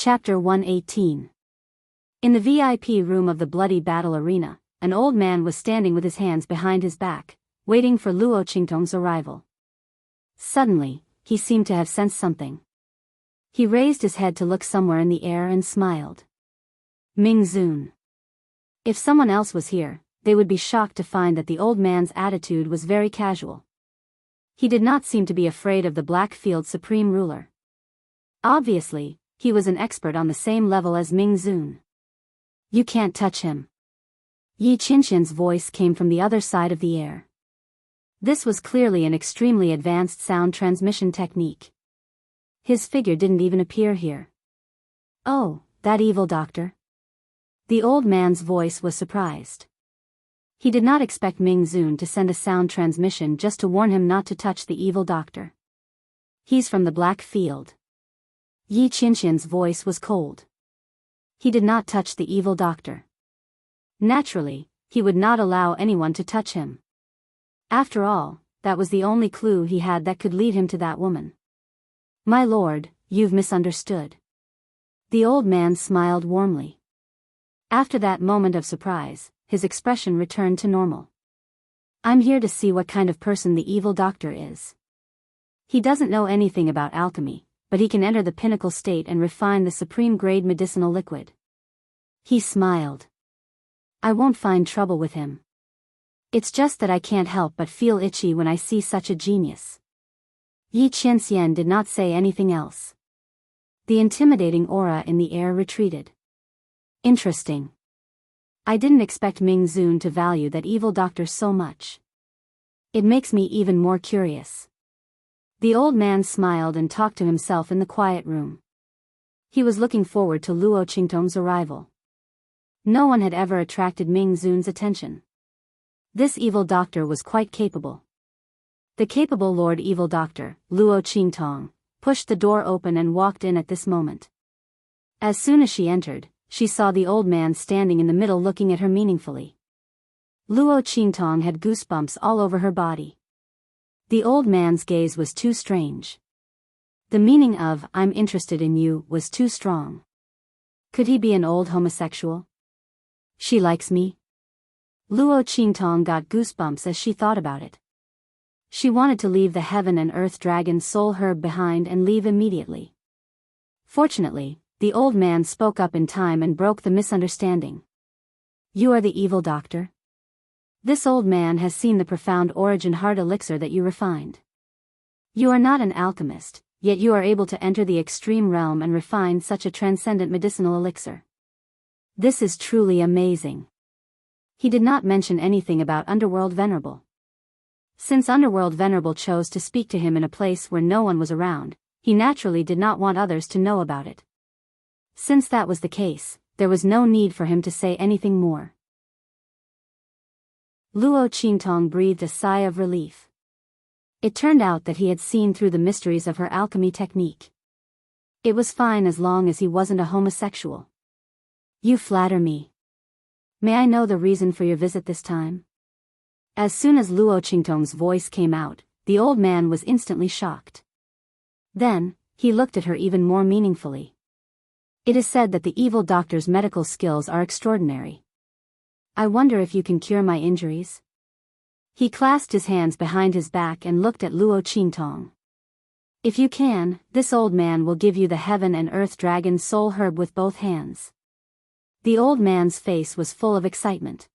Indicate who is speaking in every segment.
Speaker 1: Chapter 118. In the VIP room of the bloody battle arena, an old man was standing with his hands behind his back, waiting for Luo Qingtong's arrival. Suddenly, he seemed to have sensed something. He raised his head to look somewhere in the air and smiled. Ming Zun. If someone else was here, they would be shocked to find that the old man's attitude was very casual. He did not seem to be afraid of the Blackfield Supreme Ruler. Obviously, he was an expert on the same level as Ming Zun. You can't touch him. Yi Qinxian's voice came from the other side of the air. This was clearly an extremely advanced sound transmission technique. His figure didn't even appear here. Oh, that evil doctor. The old man's voice was surprised. He did not expect Ming Zun to send a sound transmission just to warn him not to touch the evil doctor. He's from the Black Field. Yi Qinxian's voice was cold. He did not touch the evil doctor. Naturally, he would not allow anyone to touch him. After all, that was the only clue he had that could lead him to that woman. My lord, you've misunderstood. The old man smiled warmly. After that moment of surprise, his expression returned to normal. I'm here to see what kind of person the evil doctor is. He doesn't know anything about alchemy, but he can enter the pinnacle state and refine the supreme-grade medicinal liquid. He smiled. I won't find trouble with him. It's just that I can't help but feel itchy when I see such a genius. Yi Qinxian did not say anything else. The intimidating aura in the air retreated. Interesting. I didn't expect Ming Zun to value that evil doctor so much. It makes me even more curious. The old man smiled and talked to himself in the quiet room. He was looking forward to Luo Qingtong's arrival. No one had ever attracted Ming Zun's attention. This evil doctor was quite capable. The capable Lord Evil Doctor, Luo Qingtong, pushed the door open and walked in at this moment. As soon as she entered, she saw the old man standing in the middle looking at her meaningfully. Luo Qingtong had goosebumps all over her body. The old man's gaze was too strange. The meaning of "I'm interested in you" was too strong. Could he be an old homosexual? She likes me? Luo Qingtong got goosebumps as she thought about it. She wanted to leave the heaven and earth dragon soul herb behind and leave immediately. Fortunately, the old man spoke up in time and broke the misunderstanding. You are the evil doctor? This old man has seen the profound origin heart elixir that you refined. You are not an alchemist, yet you are able to enter the extreme realm and refine such a transcendent medicinal elixir. This is truly amazing. He did not mention anything about Underworld Venerable. Since Underworld Venerable chose to speak to him in a place where no one was around, he naturally did not want others to know about it. Since that was the case, there was no need for him to say anything more. Luo Qingtong breathed a sigh of relief. It turned out that he had seen through the mysteries of her alchemy technique. It was fine as long as he wasn't a homosexual. You flatter me. May I know the reason for your visit this time? As soon as Luo Qingtong's voice came out, the old man was instantly shocked. Then, he looked at her even more meaningfully. It is said that the evil doctor's medical skills are extraordinary. I wonder if you can cure my injuries? He clasped his hands behind his back and looked at Luo Qingtong. If you can, this old man will give you the heaven and earth dragon soul herb with both hands. The old man's face was full of excitement.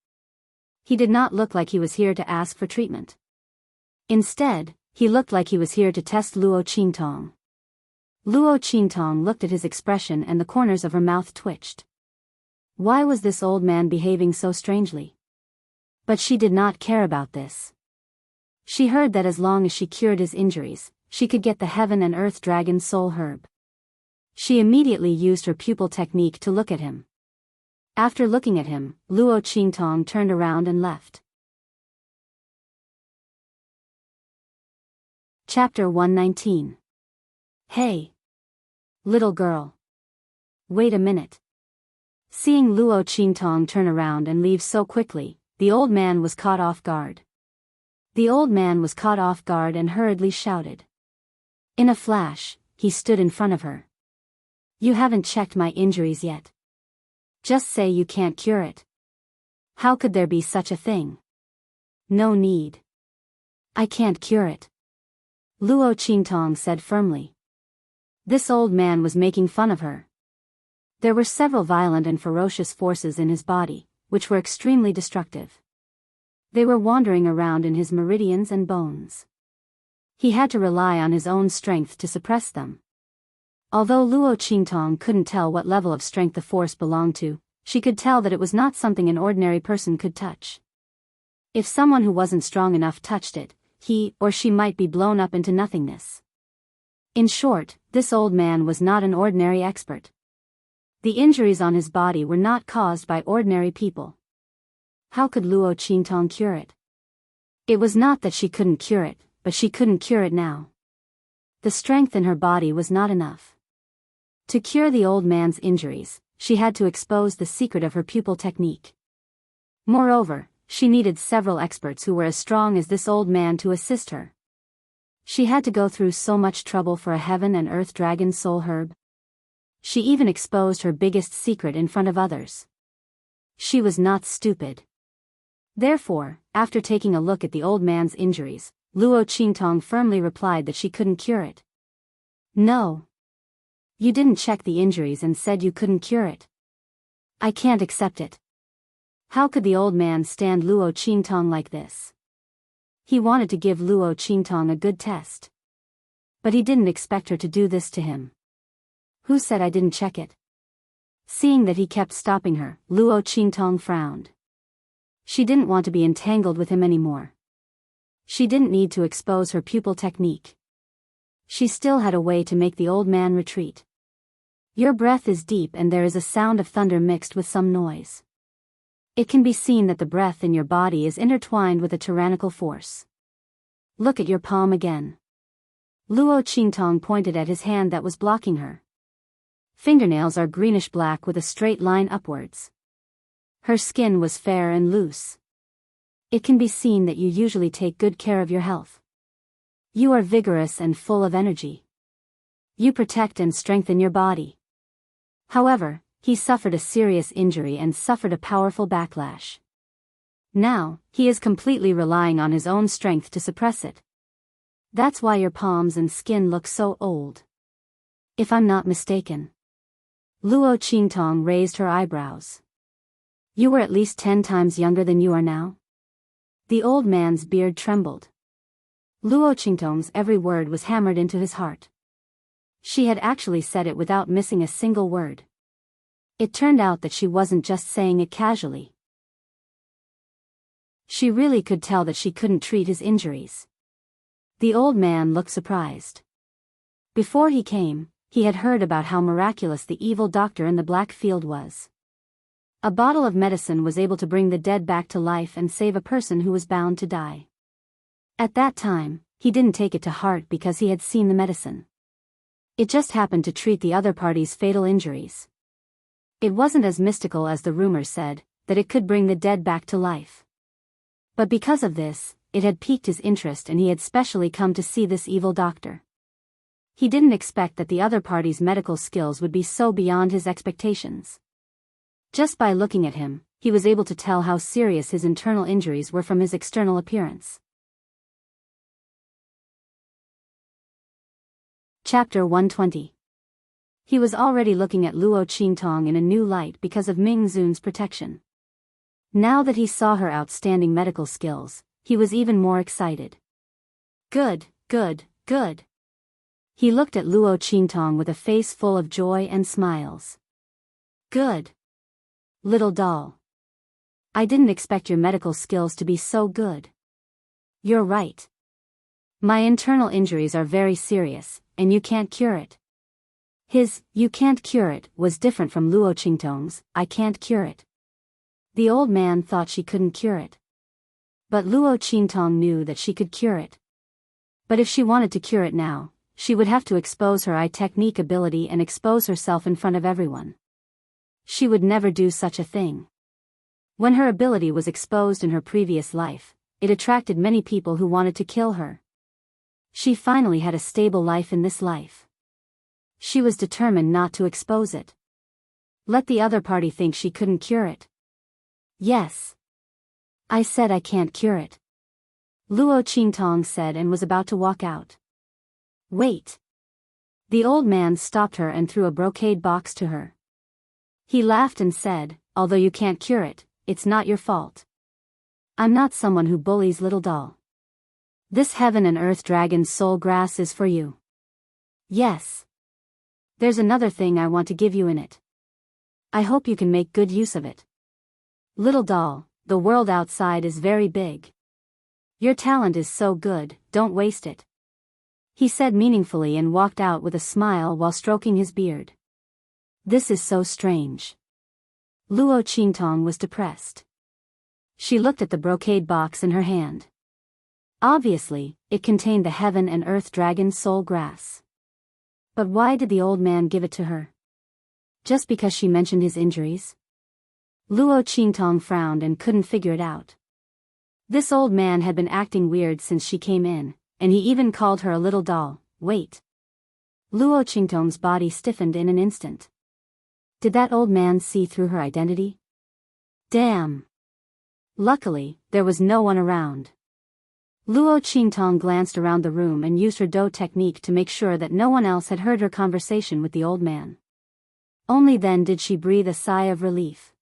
Speaker 1: He did not look like he was here to ask for treatment. Instead, he looked like he was here to test Luo Qingtong. Luo Qingtong looked at his expression and the corners of her mouth twitched. Why was this old man behaving so strangely? But she did not care about this. She heard that as long as she cured his injuries, she could get the heaven and earth dragon soul herb. She immediately used her pupil technique to look at him. After looking at him, Luo Qingtong turned around and left. Chapter 119. Hey! Little girl. Wait a minute. Seeing Luo Qingtong turn around and leave so quickly, the old man was caught off guard. The old man was caught off guard and hurriedly shouted. In a flash, he stood in front of her. You haven't checked my injuries yet. Just say you can't cure it. How could there be such a thing? No need. I can't cure it, Luo Qingtong said firmly. This old man was making fun of her. There were several violent and ferocious forces in his body, which were extremely destructive. They were wandering around in his meridians and bones. He had to rely on his own strength to suppress them. Although Luo Qingtong couldn't tell what level of strength the force belonged to, she could tell that it was not something an ordinary person could touch. If someone who wasn't strong enough touched it, he or she might be blown up into nothingness. In short, this old man was not an ordinary expert. The injuries on his body were not caused by ordinary people. How could Luo Qingtong cure it? It was not that she couldn't cure it, but she couldn't cure it now. The strength in her body was not enough. To cure the old man's injuries, she had to expose the secret of her pupil technique. Moreover, she needed several experts who were as strong as this old man to assist her. She had to go through so much trouble for a heaven and earth dragon soul herb. She even exposed her biggest secret in front of others. She was not stupid. Therefore, after taking a look at the old man's injuries, Luo Qingtong firmly replied that she couldn't cure it. No. You didn't check the injuries and said you couldn't cure it. I can't accept it. How could the old man stand Luo Qingtong like this? He wanted to give Luo Qingtong a good test. But he didn't expect her to do this to him. Who said I didn't check it? Seeing that he kept stopping her, Luo Qingtong frowned. She didn't want to be entangled with him anymore. She didn't need to expose her pupil technique. She still had a way to make the old man retreat. Your breath is deep and there is a sound of thunder mixed with some noise. It can be seen that the breath in your body is intertwined with a tyrannical force. Look at your palm again. Luo Qingtong pointed at his hand that was blocking her. Fingernails are greenish-black with a straight line upwards. Her skin was fair and loose. It can be seen that you usually take good care of your health. You are vigorous and full of energy. You protect and strengthen your body. However, he suffered a serious injury and suffered a powerful backlash. Now, he is completely relying on his own strength to suppress it. That's why your palms and skin look so old. If I'm not mistaken. Luo Qingtong raised her eyebrows. You were at least 10 times younger than you are now? The old man's beard trembled. Luo Qingtong's every word was hammered into his heart. She had actually said it without missing a single word. It turned out that she wasn't just saying it casually. She really could tell that she couldn't treat his injuries. The old man looked surprised. Before he came, he had heard about how miraculous the evil doctor in the black field was. A bottle of medicine was able to bring the dead back to life and save a person who was bound to die. At that time, he didn't take it to heart because he had seen the medicine. It just happened to treat the other party's fatal injuries. It wasn't as mystical as the rumor said, that it could bring the dead back to life. But because of this, it had piqued his interest and he had specially come to see this evil doctor. He didn't expect that the other party's medical skills would be so beyond his expectations. Just by looking at him, he was able to tell how serious his internal injuries were from his external appearance. Chapter 120. He was already looking at Luo Qingtong in a new light because of Ming Zun's protection. Now that he saw her outstanding medical skills, he was even more excited. Good, good, good. He looked at Luo Qingtong with a face full of joy and smiles. Good. Little doll. I didn't expect your medical skills to be so good. You're right. My internal injuries are very serious, and you can't cure it. His, you can't cure it, was different from Luo Qingtong's, I can't cure it. The old man thought she couldn't cure it. But Luo Qingtong knew that she could cure it. But if she wanted to cure it now, she would have to expose her eye technique ability and expose herself in front of everyone. She would never do such a thing. When her ability was exposed in her previous life, it attracted many people who wanted to kill her. She finally had a stable life in this life. She was determined not to expose it. Let the other party think she couldn't cure it. Yes. I said I can't cure it. Luo Qingtong said and was about to walk out. Wait. The old man stopped her and threw a brocade box to her. He laughed and said, although you can't cure it, it's not your fault. I'm not someone who bullies little doll. This heaven and earth dragon's soul grass is for you. Yes. There's another thing I want to give you in it. I hope you can make good use of it. Little doll, the world outside is very big. Your talent is so good, don't waste it. He said meaningfully and walked out with a smile while stroking his beard. This is so strange. Luo Qingtong was depressed. She looked at the brocade box in her hand. Obviously, it contained the heaven and earth dragon soul grass. But why did the old man give it to her? Just because she mentioned his injuries? Luo Qingtong frowned and couldn't figure it out. This old man had been acting weird since she came in, and he even called her a little doll. Wait. Luo Qingtong's body stiffened in an instant. Did that old man see through her identity? Damn. Luckily, there was no one around. Luo Qingtong glanced around the room and used her Do technique to make sure that no one else had heard her conversation with the old man. Only then did she breathe a sigh of relief.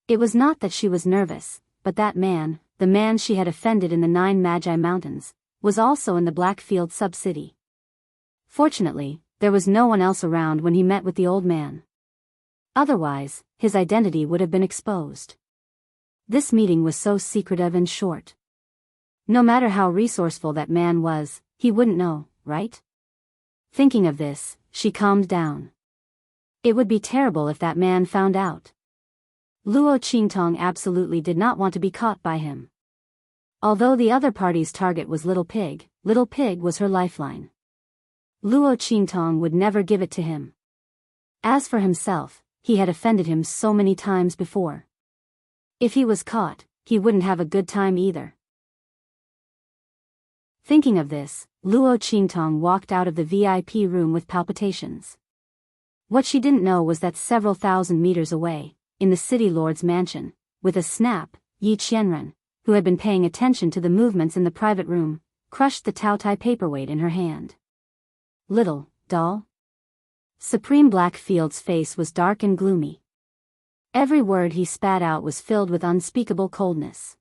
Speaker 1: It was not that she was nervous, but that man, the man she had offended in the 9 Magi Mountains, was also in the Blackfield sub-city. Fortunately, there was no one else around when he met with the old man. Otherwise, his identity would have been exposed. This meeting was so secretive and short. No matter how resourceful that man was, he wouldn't know, right? Thinking of this, she calmed down. It would be terrible if that man found out. Luo Qingtong absolutely did not want to be caught by him. Although the other party's target was Little Pig was her lifeline. Luo Qingtong would never give it to him. As for himself, he had offended him so many times before. If he was caught, he wouldn't have a good time either. Thinking of this, Luo Qingtong walked out of the VIP room with palpitations. What she didn't know was that several thousand meters away, in the city lord's mansion, with a snap, Yi Qianren, who had been paying attention to the movements in the private room, crushed the Taotai paperweight in her hand. Little doll? Supreme Blackfield's face was dark and gloomy. Every word he spat out was filled with unspeakable coldness.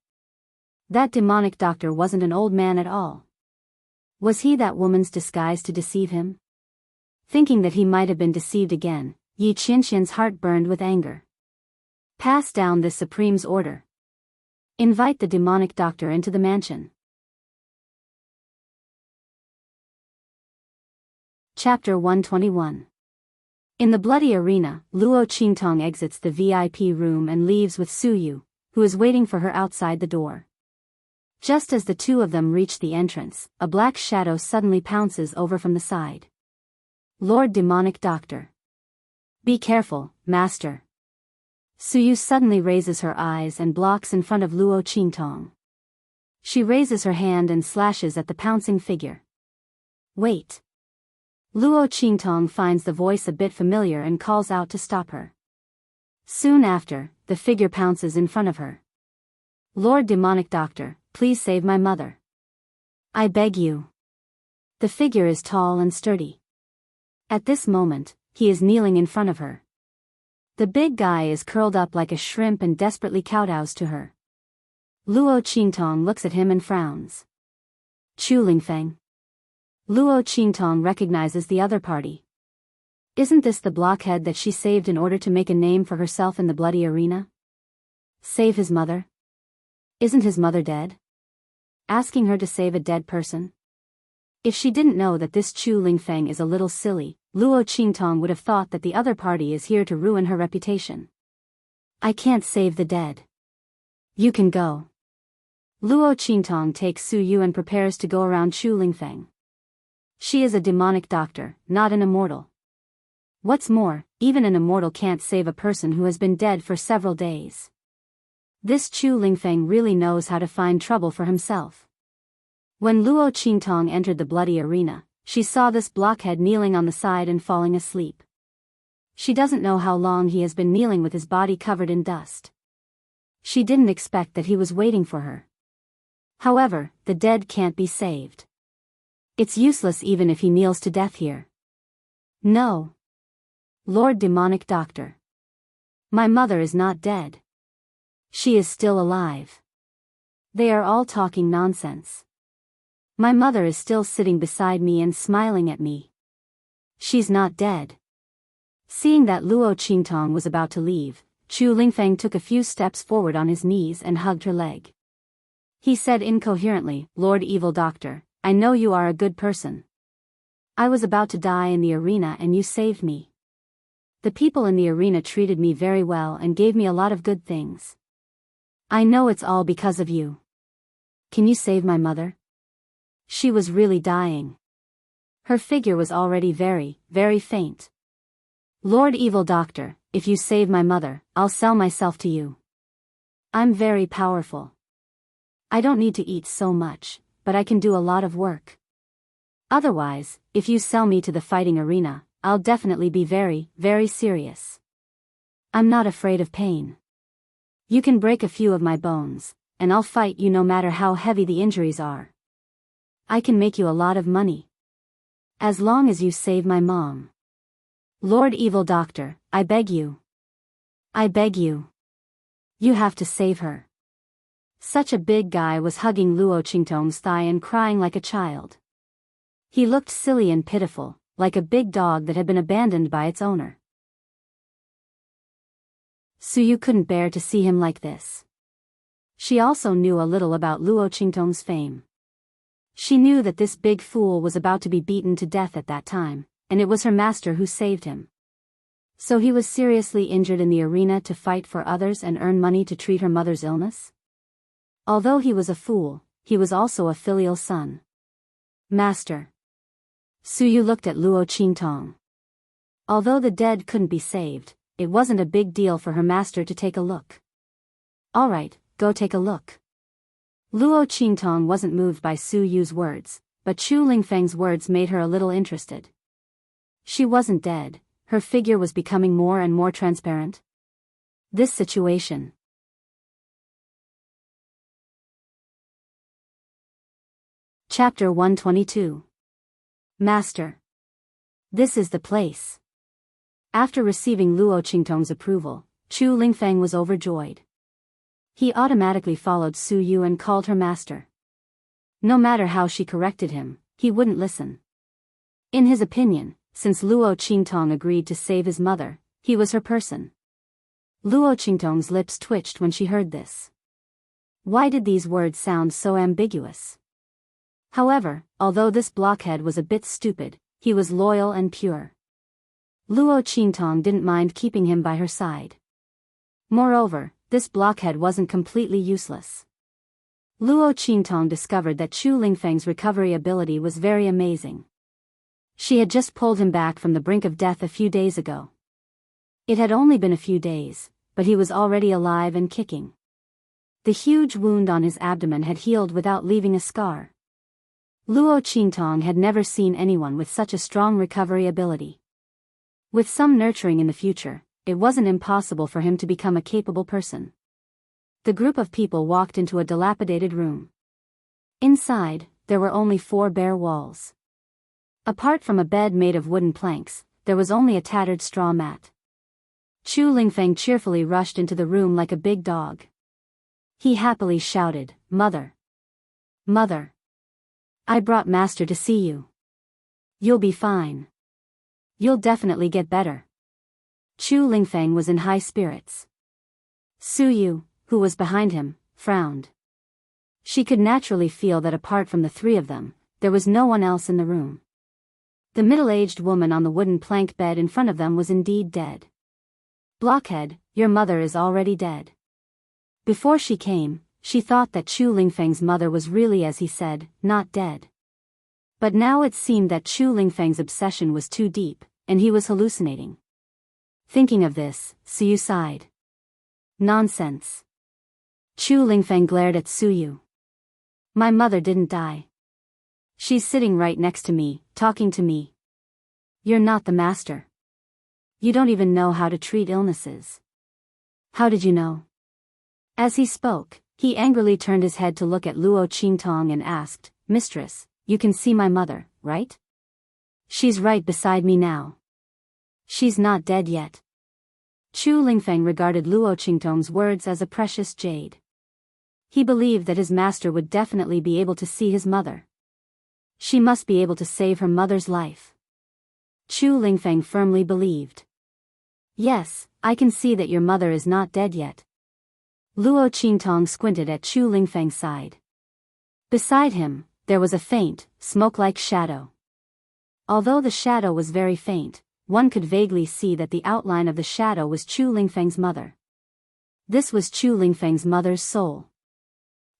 Speaker 1: That demonic doctor wasn't an old man at all. Was he that woman's disguise to deceive him? Thinking that he might have been deceived again, Yi Qianxian's heart burned with anger. Pass down this Supreme's order. Invite the demonic doctor into the mansion. Chapter 121. In the bloody arena, Luo Qingtong exits the VIP room and leaves with Su Yu, who is waiting for her outside the door. Just as the two of them reach the entrance, a black shadow suddenly pounces over from the side. Lord Demonic Doctor. Be careful, Master. Su Yu suddenly raises her eyes and blocks in front of Luo Qingtong. She raises her hand and slashes at the pouncing figure. Wait. Luo Qingtong finds the voice a bit familiar and calls out to stop her. Soon after, the figure pounces in front of her. Lord Demonic Doctor, please save my mother. I beg you. The figure is tall and sturdy. At this moment, he is kneeling in front of her. The big guy is curled up like a shrimp and desperately kowtows to her. Luo Qingtong looks at him and frowns. Chu Lingfeng. Luo Qingtong recognizes the other party. Isn't this the blockhead that she saved in order to make a name for herself in the bloody arena? Save his mother? Isn't his mother dead? Asking her to save a dead person? If she didn't know that this Chu Lingfeng is a little silly, Luo Qingtong would have thought that the other party is here to ruin her reputation. I can't save the dead. You can go. Luo Qingtong takes Su Yu and prepares to go around Chu Lingfeng. She is a demonic doctor, not an immortal. What's more, even an immortal can't save a person who has been dead for several days. This Chu Lingfeng really knows how to find trouble for himself. When Luo Qingtong entered the bloody arena, she saw this blockhead kneeling on the side and falling asleep. She doesn't know how long he has been kneeling with his body covered in dust. She didn't expect that he was waiting for her. However, the dead can't be saved. It's useless even if he kneels to death here. No. Lord Demonic Doctor. My mother is not dead. She is still alive. They are all talking nonsense. My mother is still sitting beside me and smiling at me. She's not dead. Seeing that Luo Qingtong was about to leave, Chu Lingfeng took a few steps forward on his knees and hugged her leg. He said incoherently, "Lord Evil Doctor, I know you are a good person. I was about to die in the arena and you saved me. The people in the arena treated me very well and gave me a lot of good things. I know it's all because of you. Can you save my mother? She was really dying. Her figure was already very, very faint. Lord Evil Doctor, if you save my mother, I'll sell myself to you. I'm very powerful. I don't need to eat so much, but I can do a lot of work. Otherwise, if you sell me to the fighting arena, I'll definitely be very, very serious. I'm not afraid of pain. You can break a few of my bones, and I'll fight you no matter how heavy the injuries are. I can make you a lot of money. As long as you save my mom. Lord Evil Doctor, I beg you. I beg you. You have to save her." Such a big guy was hugging Luo Qingtong's thigh and crying like a child. He looked silly and pitiful, like a big dog that had been abandoned by its owner. Suyu couldn't bear to see him like this. She also knew a little about Luo Qingtong's fame. She knew that this big fool was about to be beaten to death at that time, and it was her master who saved him. So he was seriously injured in the arena to fight for others and earn money to treat her mother's illness? Although he was a fool, he was also a filial son. Master. Suyu looked at Luo Qingtong. Although the dead couldn't be saved, it wasn't a big deal for her master to take a look. Alright, go take a look. Luo Qingtong wasn't moved by Suyu's words, but Chu Lingfeng's words made her a little interested. She wasn't dead, her figure was becoming more and more transparent. This situation. Chapter 122. Master. This is the place. After receiving Luo Qingtong's approval, Chu Lingfeng was overjoyed. He automatically followed Suyu and called her master. No matter how she corrected him, he wouldn't listen. In his opinion, since Luo Qingtong agreed to save his mother, he was her person. Luo Qingtong's lips twitched when she heard this. Why did these words sound so ambiguous? However, although this blockhead was a bit stupid, he was loyal and pure. Luo Qingtong didn't mind keeping him by her side. Moreover, this blockhead wasn't completely useless. Luo Qingtong discovered that Chu Lingfeng's recovery ability was very amazing. She had just pulled him back from the brink of death a few days ago. It had only been a few days, but he was already alive and kicking. The huge wound on his abdomen had healed without leaving a scar. Luo Qingtong had never seen anyone with such a strong recovery ability. With some nurturing in the future, it wasn't impossible for him to become a capable person. The group of people walked into a dilapidated room. Inside, there were only 4 bare walls. Apart from a bed made of wooden planks, there was only a tattered straw mat. Chu Lingfeng cheerfully rushed into the room like a big dog. He happily shouted, "Mother! Mother! I brought Master to see you. You'll be fine. You'll definitely get better." Chu Lingfeng was in high spirits. Suyu, who was behind him, frowned. She could naturally feel that apart from the 3 of them, there was no one else in the room. The middle-aged woman on the wooden plank bed in front of them was indeed dead. "Blockhead, your mother is already dead." Before she came, she thought that Chu Lingfeng's mother was really, as he said, not dead. But now it seemed that Chu Lingfeng's obsession was too deep, and he was hallucinating. Thinking of this, Suyu sighed. Nonsense. Chu Lingfeng glared at Suyu. "My mother didn't die. She's sitting right next to me, talking to me. You're not the master. You don't even know how to treat illnesses. How did you know? As he spoke, he angrily turned his head to look at Luo Qingtong and asked, Mistress, you can see my mother, right? She's right beside me now. She's not dead yet. Chu Lingfeng regarded Luo Qingtong's words as a precious jade. He believed that his master would definitely be able to see his mother. She must be able to save her mother's life. Chu Lingfeng firmly believed. Yes, I can see that your mother is not dead yet. Luo Qingtong squinted at Chu Lingfeng's side. Beside him, there was a faint, smoke-like shadow. Although the shadow was very faint, one could vaguely see that the outline of the shadow was Chu Lingfeng's mother. This was Chu Lingfeng's mother's soul.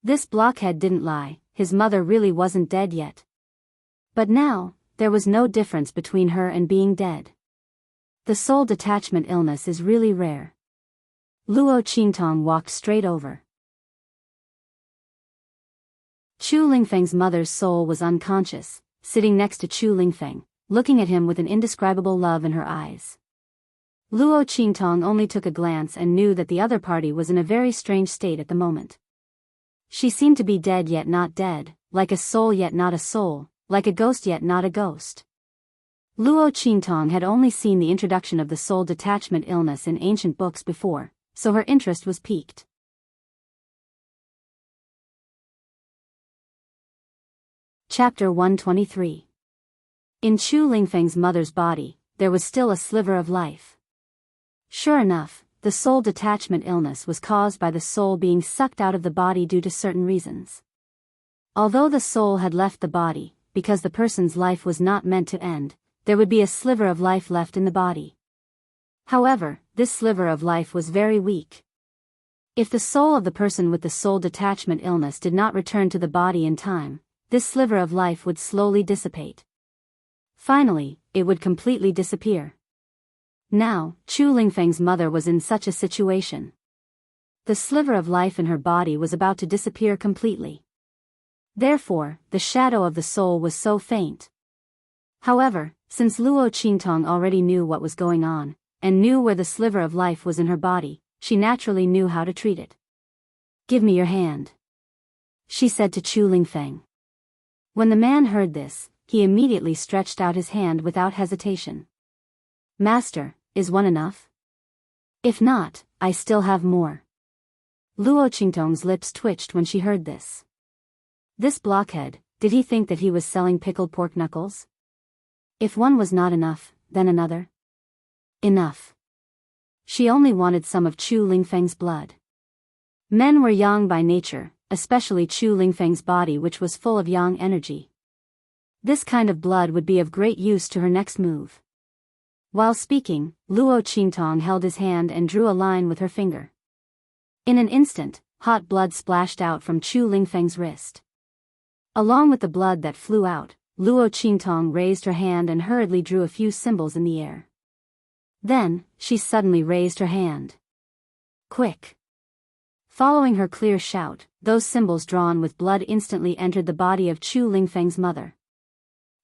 Speaker 1: This blockhead didn't lie, his mother really wasn't dead yet. But now, there was no difference between her and being dead. The soul detachment illness is really rare. Luo Qingtong walked straight over. Chu Lingfeng's mother's soul was unconscious, sitting next to Chu Lingfeng, looking at him with an indescribable love in her eyes. Luo Qingtong only took a glance and knew that the other party was in a very strange state at the moment. She seemed to be dead yet not dead, like a soul yet not a soul, like a ghost yet not a ghost. Luo Qingtong had only seen the introduction of the soul detachment illness in ancient books before, so her interest was piqued. Chapter 123. In Chu Lingfeng's mother's body, there was still a sliver of life. Sure enough, the soul detachment illness was caused by the soul being sucked out of the body due to certain reasons. Although the soul had left the body, because the person's life was not meant to end, there would be a sliver of life left in the body. However, this sliver of life was very weak. If the soul of the person with the soul detachment illness did not return to the body in time, this sliver of life would slowly dissipate. Finally, it would completely disappear. Now, Chu Lingfeng's mother was in such a situation. The sliver of life in her body was about to disappear completely. Therefore, the shadow of the soul was so faint. However, since Luo Qingtong already knew what was going on, and knew where the sliver of life was in her body, she naturally knew how to treat it. Give me your hand, she said to Chu Lingfeng. When the man heard this, he immediately stretched out his hand without hesitation. Master, is one enough? If not, I still have more. Luo Qingtong's lips twitched when she heard this. This blockhead, did he think that he was selling pickled pork knuckles? If one was not enough, then another? Enough. She only wanted some of Chu Lingfeng's blood. Men were yang by nature, especially Chu Lingfeng's body, which was full of yang energy. This kind of blood would be of great use to her next move. While speaking, Luo Qingtong held his hand and drew a line with her finger. In an instant, hot blood splashed out from Chu Lingfeng's wrist. Along with the blood that flew out, Luo Qingtong raised her hand and hurriedly drew a few symbols in the air. Then, she suddenly raised her hand. Quick! Following her clear shout, those symbols drawn with blood instantly entered the body of Chu Lingfeng's mother.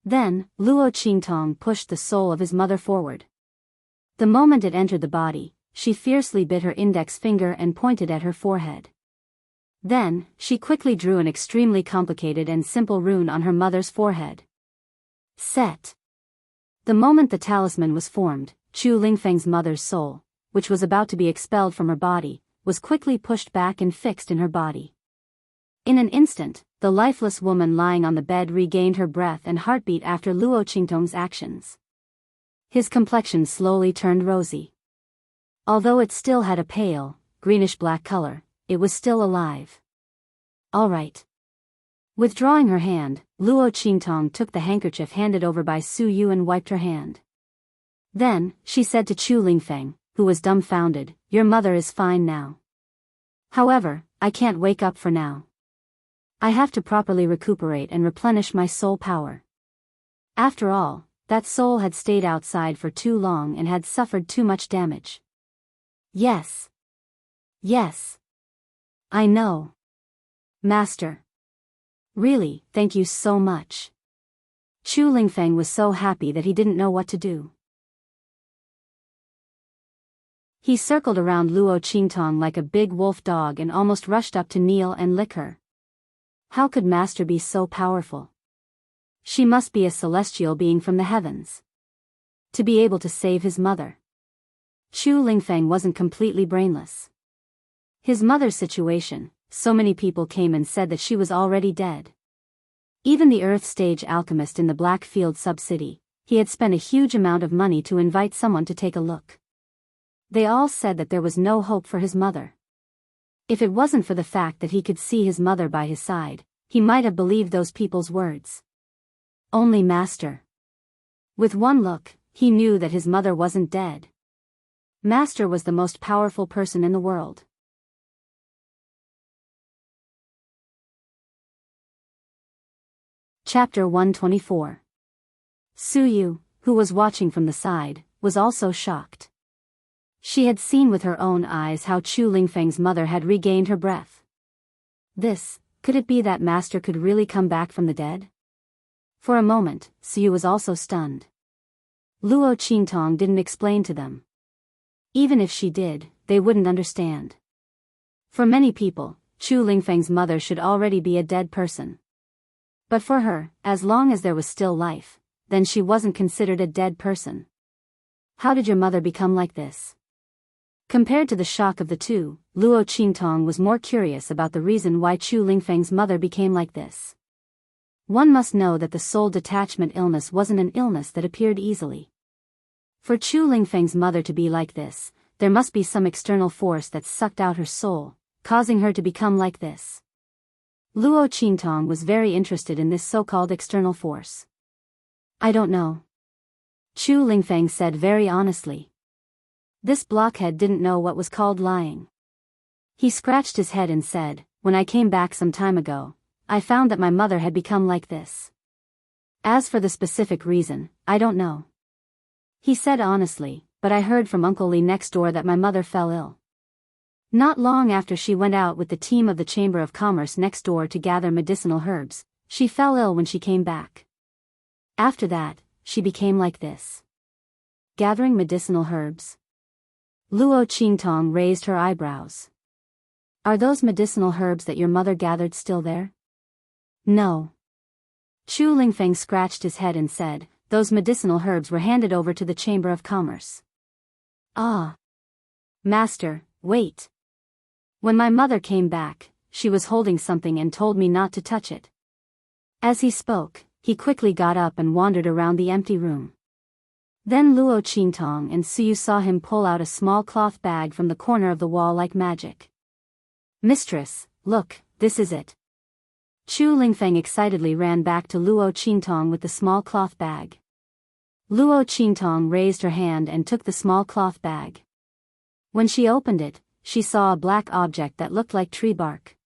Speaker 1: Then, Luo Qingtong pushed the soul of his mother forward. The moment it entered the body, she fiercely bit her index finger and pointed at her forehead. Then, she quickly drew an extremely complicated and simple rune on her mother's forehead. Set. The moment the talisman was formed, Chu Lingfeng's mother's soul, which was about to be expelled from her body, was quickly pushed back and fixed in her body. In an instant, the lifeless woman lying on the bed regained her breath and heartbeat after Luo Qingtong's actions. His complexion slowly turned rosy. Although it still had a pale, greenish-black color, it was still alive. All right. Withdrawing her hand, Luo Qingtong took the handkerchief handed over by Su Yu and wiped her hand. Then, she said to Chu Lingfeng, who was dumbfounded, "Your mother is fine now. However, I can't wake up for now. I have to properly recuperate and replenish my soul power." After all, that soul had stayed outside for too long and had suffered too much damage. Yes. Yes. I know. Master. Really, thank you so much. Chu Lingfeng was so happy that he didn't know what to do. He circled around Luo Qingtong like a big wolf dog and almost rushed up to kneel and lick her. How could Master be so powerful? She must be a celestial being from the heavens. To be able to save his mother. Chu Lingfeng wasn't completely brainless. His mother's situation, so many people came and said that she was already dead. Even the Earth Stage alchemist in the Blackfield sub-city, he had spent a huge amount of money to invite someone to take a look. They all said that there was no hope for his mother. If it wasn't for the fact that he could see his mother by his side, he might have believed those people's words. Only Master. With one look, he knew that his mother wasn't dead. Master was the most powerful person in the world. Chapter 124. Suyu, who was watching from the side, was also shocked. She had seen with her own eyes how Chu Lingfeng's mother had regained her breath. Could it be that Master could really come back from the dead? For a moment, Suyu was also stunned. Luo Qingtong didn't explain to them. Even if she did, they wouldn't understand. For many people, Chu Lingfeng's mother should already be a dead person. But for her, as long as there was still life, then she wasn't considered a dead person. How did your mother become like this? Compared to the shock of the two, Luo Qingtong was more curious about the reason why Chu Lingfeng's mother became like this. One must know that the soul detachment illness wasn't an illness that appeared easily. For Chu Lingfeng's mother to be like this, there must be some external force that sucked out her soul, causing her to become like this. Luo Qingtong was very interested in this so-called external force. I don't know. Chu Lingfeng said very honestly. This blockhead didn't know what was called lying. He scratched his head and said, when I came back some time ago, I found that my mother had become like this. As for the specific reason, I don't know. He said honestly, but I heard from Uncle Li next door that my mother fell ill. Not long after she went out with the team of the Chamber of Commerce next door to gather medicinal herbs, she fell ill when she came back. After that, she became like this. Gathering medicinal herbs? Luo Qingtong raised her eyebrows. Are those medicinal herbs that your mother gathered still there? No. Chu Lingfeng scratched his head and said, those medicinal herbs were handed over to the Chamber of Commerce. Ah. Master, wait. When my mother came back, she was holding something and told me not to touch it. As he spoke, he quickly got up and wandered around the empty room. Then Luo Qingtong and Suyu saw him pull out a small cloth bag from the corner of the wall like magic. Mistress, look, this is it. Chu Lingfeng excitedly ran back to Luo Qingtong with the small cloth bag. Luo Qingtong raised her hand and took the small cloth bag. When she opened it, she saw a black object that looked like tree bark.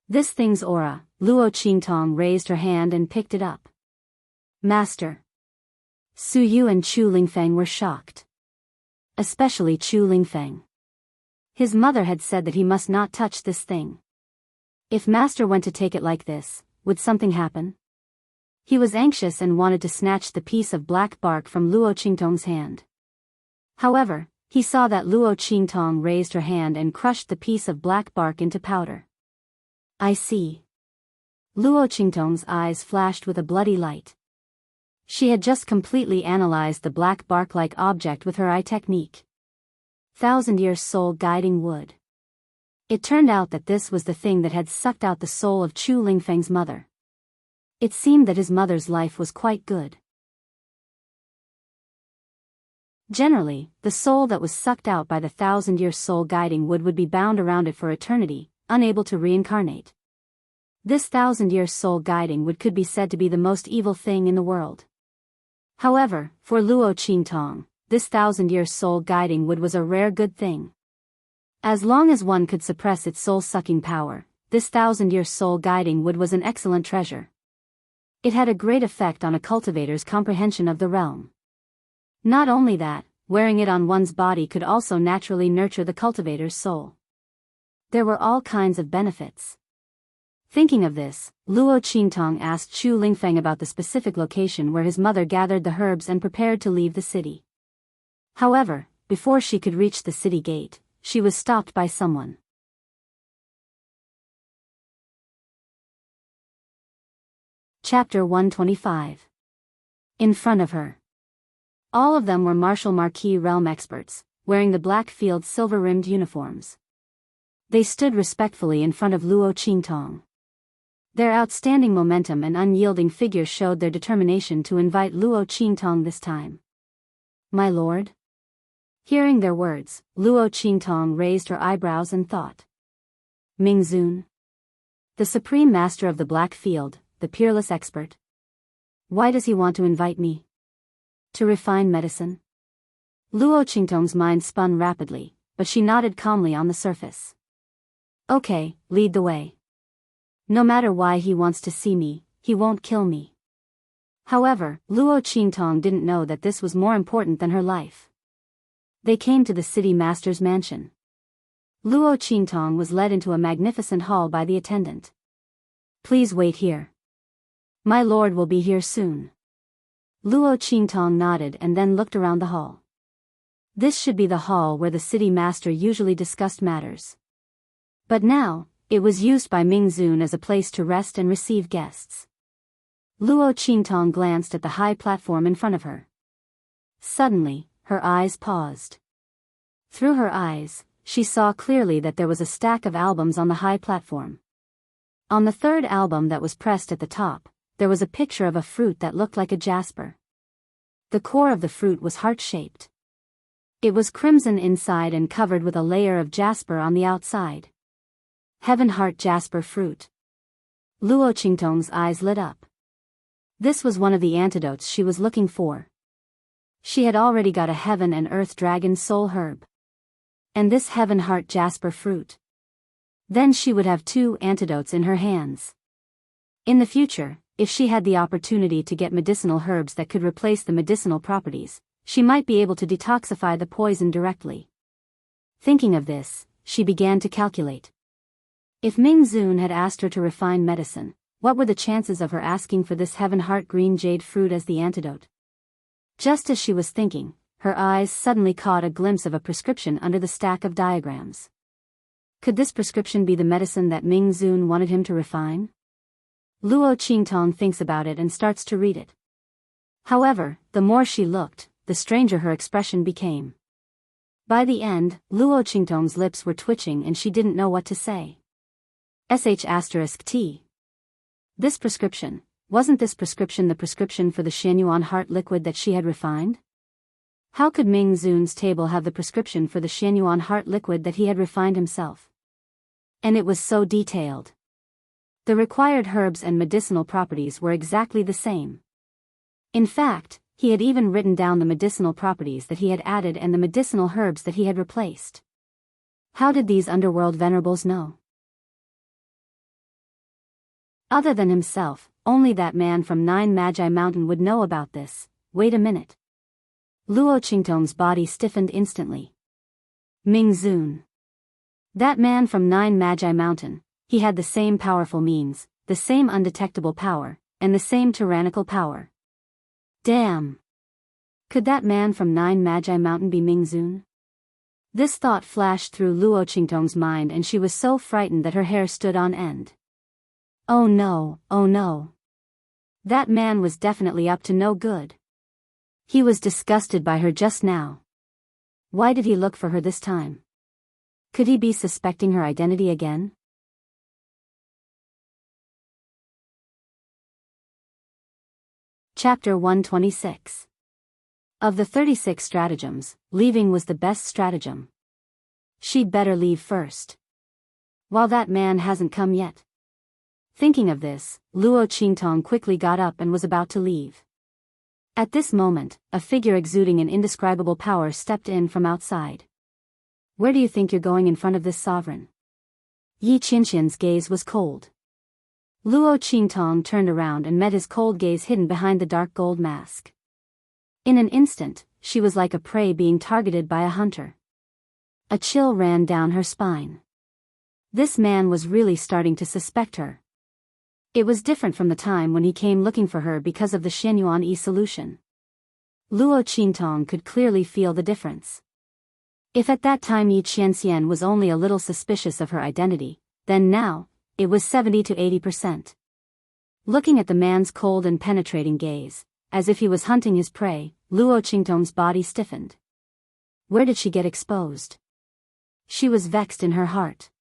Speaker 1: This thing's aura. Luo Qingtong raised her hand and picked it up. Master. Suyu and Chu Lingfeng were shocked. Especially Chu Lingfeng. His mother had said that he must not touch this thing. If Master went to take it like this, would something happen? He was anxious and wanted to snatch the piece of black bark from Luo Qingtong's hand. However, he saw that Luo Qingtong raised her hand and crushed the piece of black bark into powder. I see. Luo Qingtong's eyes flashed with a bloody light. She had just completely analyzed the black bark-like object with her eye technique. 1,000-year soul guiding wood. It turned out that this was the thing that had sucked out the soul of Chu Lingfeng's mother. It seemed that his mother's life was quite good. Generally, the soul that was sucked out by the 1,000-year soul guiding wood would be bound around it for eternity, unable to reincarnate. This 1,000-year soul guiding wood could be said to be the most evil thing in the world. However, for Luo Qingtong, this 1,000-year soul guiding wood was a rare good thing. As long as one could suppress its soul-sucking power, this 1,000-year soul guiding wood was an excellent treasure. It had a great effect on a cultivator's comprehension of the realm. Not only that, wearing it on one's body could also naturally nurture the cultivator's soul. There were all kinds of benefits. Thinking of this, Luo Qingtong asked Chu Lingfeng about the specific location where his mother gathered the herbs and prepared to leave the city. However, before she could reach the city gate, she was stopped by someone. Chapter 125. In front of her. All of them were Martial Marquis realm experts, wearing the Blackfield silver-rimmed uniforms. They stood respectfully in front of Luo Qingtong. Their outstanding momentum and unyielding figures showed their determination to invite Luo Qingtong this time. "My lord?" Hearing their words, Luo Qingtong raised her eyebrows and thought. Ming Zun? The supreme master of the Blackfield, the peerless expert? Why does he want to invite me? To refine medicine? Luo Qingtong's mind spun rapidly, but she nodded calmly on the surface. Okay, lead the way. No matter why he wants to see me, he won't kill me. However, Luo Qingtong didn't know that this was more important than her life. They came to the city master's mansion. Luo Qingtong was led into a magnificent hall by the attendant. Please wait here. My lord will be here soon. Luo Qingtong nodded and then looked around the hall. This should be the hall where the city master usually discussed matters. But now, it was used by Ming Zun as a place to rest and receive guests. Luo Qingtong glanced at the high platform in front of her. Suddenly, her eyes paused. Through her eyes, she saw clearly that there was a stack of albums on the high platform. On the third album that was pressed at the top, there was a picture of a fruit that looked like a jasper. The core of the fruit was heart-shaped. It was crimson inside and covered with a layer of jasper on the outside. Heaven Heart Jasper Fruit. Luo Qingtong's eyes lit up. This was one of the antidotes she was looking for. She had already got a Heaven and Earth Dragon Soul Herb. And this Heaven Heart Jasper Fruit. Then she would have 2 antidotes in her hands. In the future, if she had the opportunity to get medicinal herbs that could replace the medicinal properties, she might be able to detoxify the poison directly. Thinking of this, she began to calculate. If Ming Zun had asked her to refine medicine, what were the chances of her asking for this Heaven Heart Green Jade fruit as the antidote? Just as she was thinking, her eyes suddenly caught a glimpse of a prescription under the stack of diagrams. Could this prescription be the medicine that Ming Zun wanted him to refine? Luo Qingtong thinks about it and starts to read it. However, the more she looked, the stranger her expression became. By the end, Luo Qingtong's lips were twitching and she didn't know what to say. *T. This prescription, wasn't this prescription the prescription for the Shenyuan heart liquid that she had refined? How could Ming Zun's table have the prescription for the Shenyuan heart liquid that he had refined himself? And it was so detailed. The required herbs and medicinal properties were exactly the same. In fact, he had even written down the medicinal properties that he had added and the medicinal herbs that he had replaced. How did these underworld venerables know? Other than himself, only that man from 9 Magi Mountain would know about this. Wait a minute. Luo Qingtong's body stiffened instantly. Ming Zun. That man from 9 Magi Mountain, he had the same powerful means, the same undetectable power, and the same tyrannical power. Damn! Could that man from 9 Magi Mountain be Ming Zun? This thought flashed through Luo Qingtong's mind and she was so frightened that her hair stood on end. Oh no, oh no. That man was definitely up to no good. He was disgusted by her just now. Why did he look for her this time? Could he be suspecting her identity again? Chapter 126. Of the 36 stratagems, leaving was the best stratagem. She'd better leave first. While that man hasn't come yet. Thinking of this, Luo Qingtong quickly got up and was about to leave. At this moment, a figure exuding an indescribable power stepped in from outside. Where do you think you're going in front of this sovereign? Yi Qinqian's gaze was cold. Luo Qingtong turned around and met his cold gaze hidden behind the dark gold mask. In an instant, she was like a prey being targeted by a hunter. A chill ran down her spine. This man was really starting to suspect her. It was different from the time when he came looking for her because of the Shenyuan E solution. Luo Qingtong could clearly feel the difference. If at that time Yi Qianxian was only a little suspicious of her identity, then now, it was 70 to 80%. Looking at the man's cold and penetrating gaze, as if he was hunting his prey, Luo Qingtong's body stiffened. Where did she get exposed? She was vexed in her heart.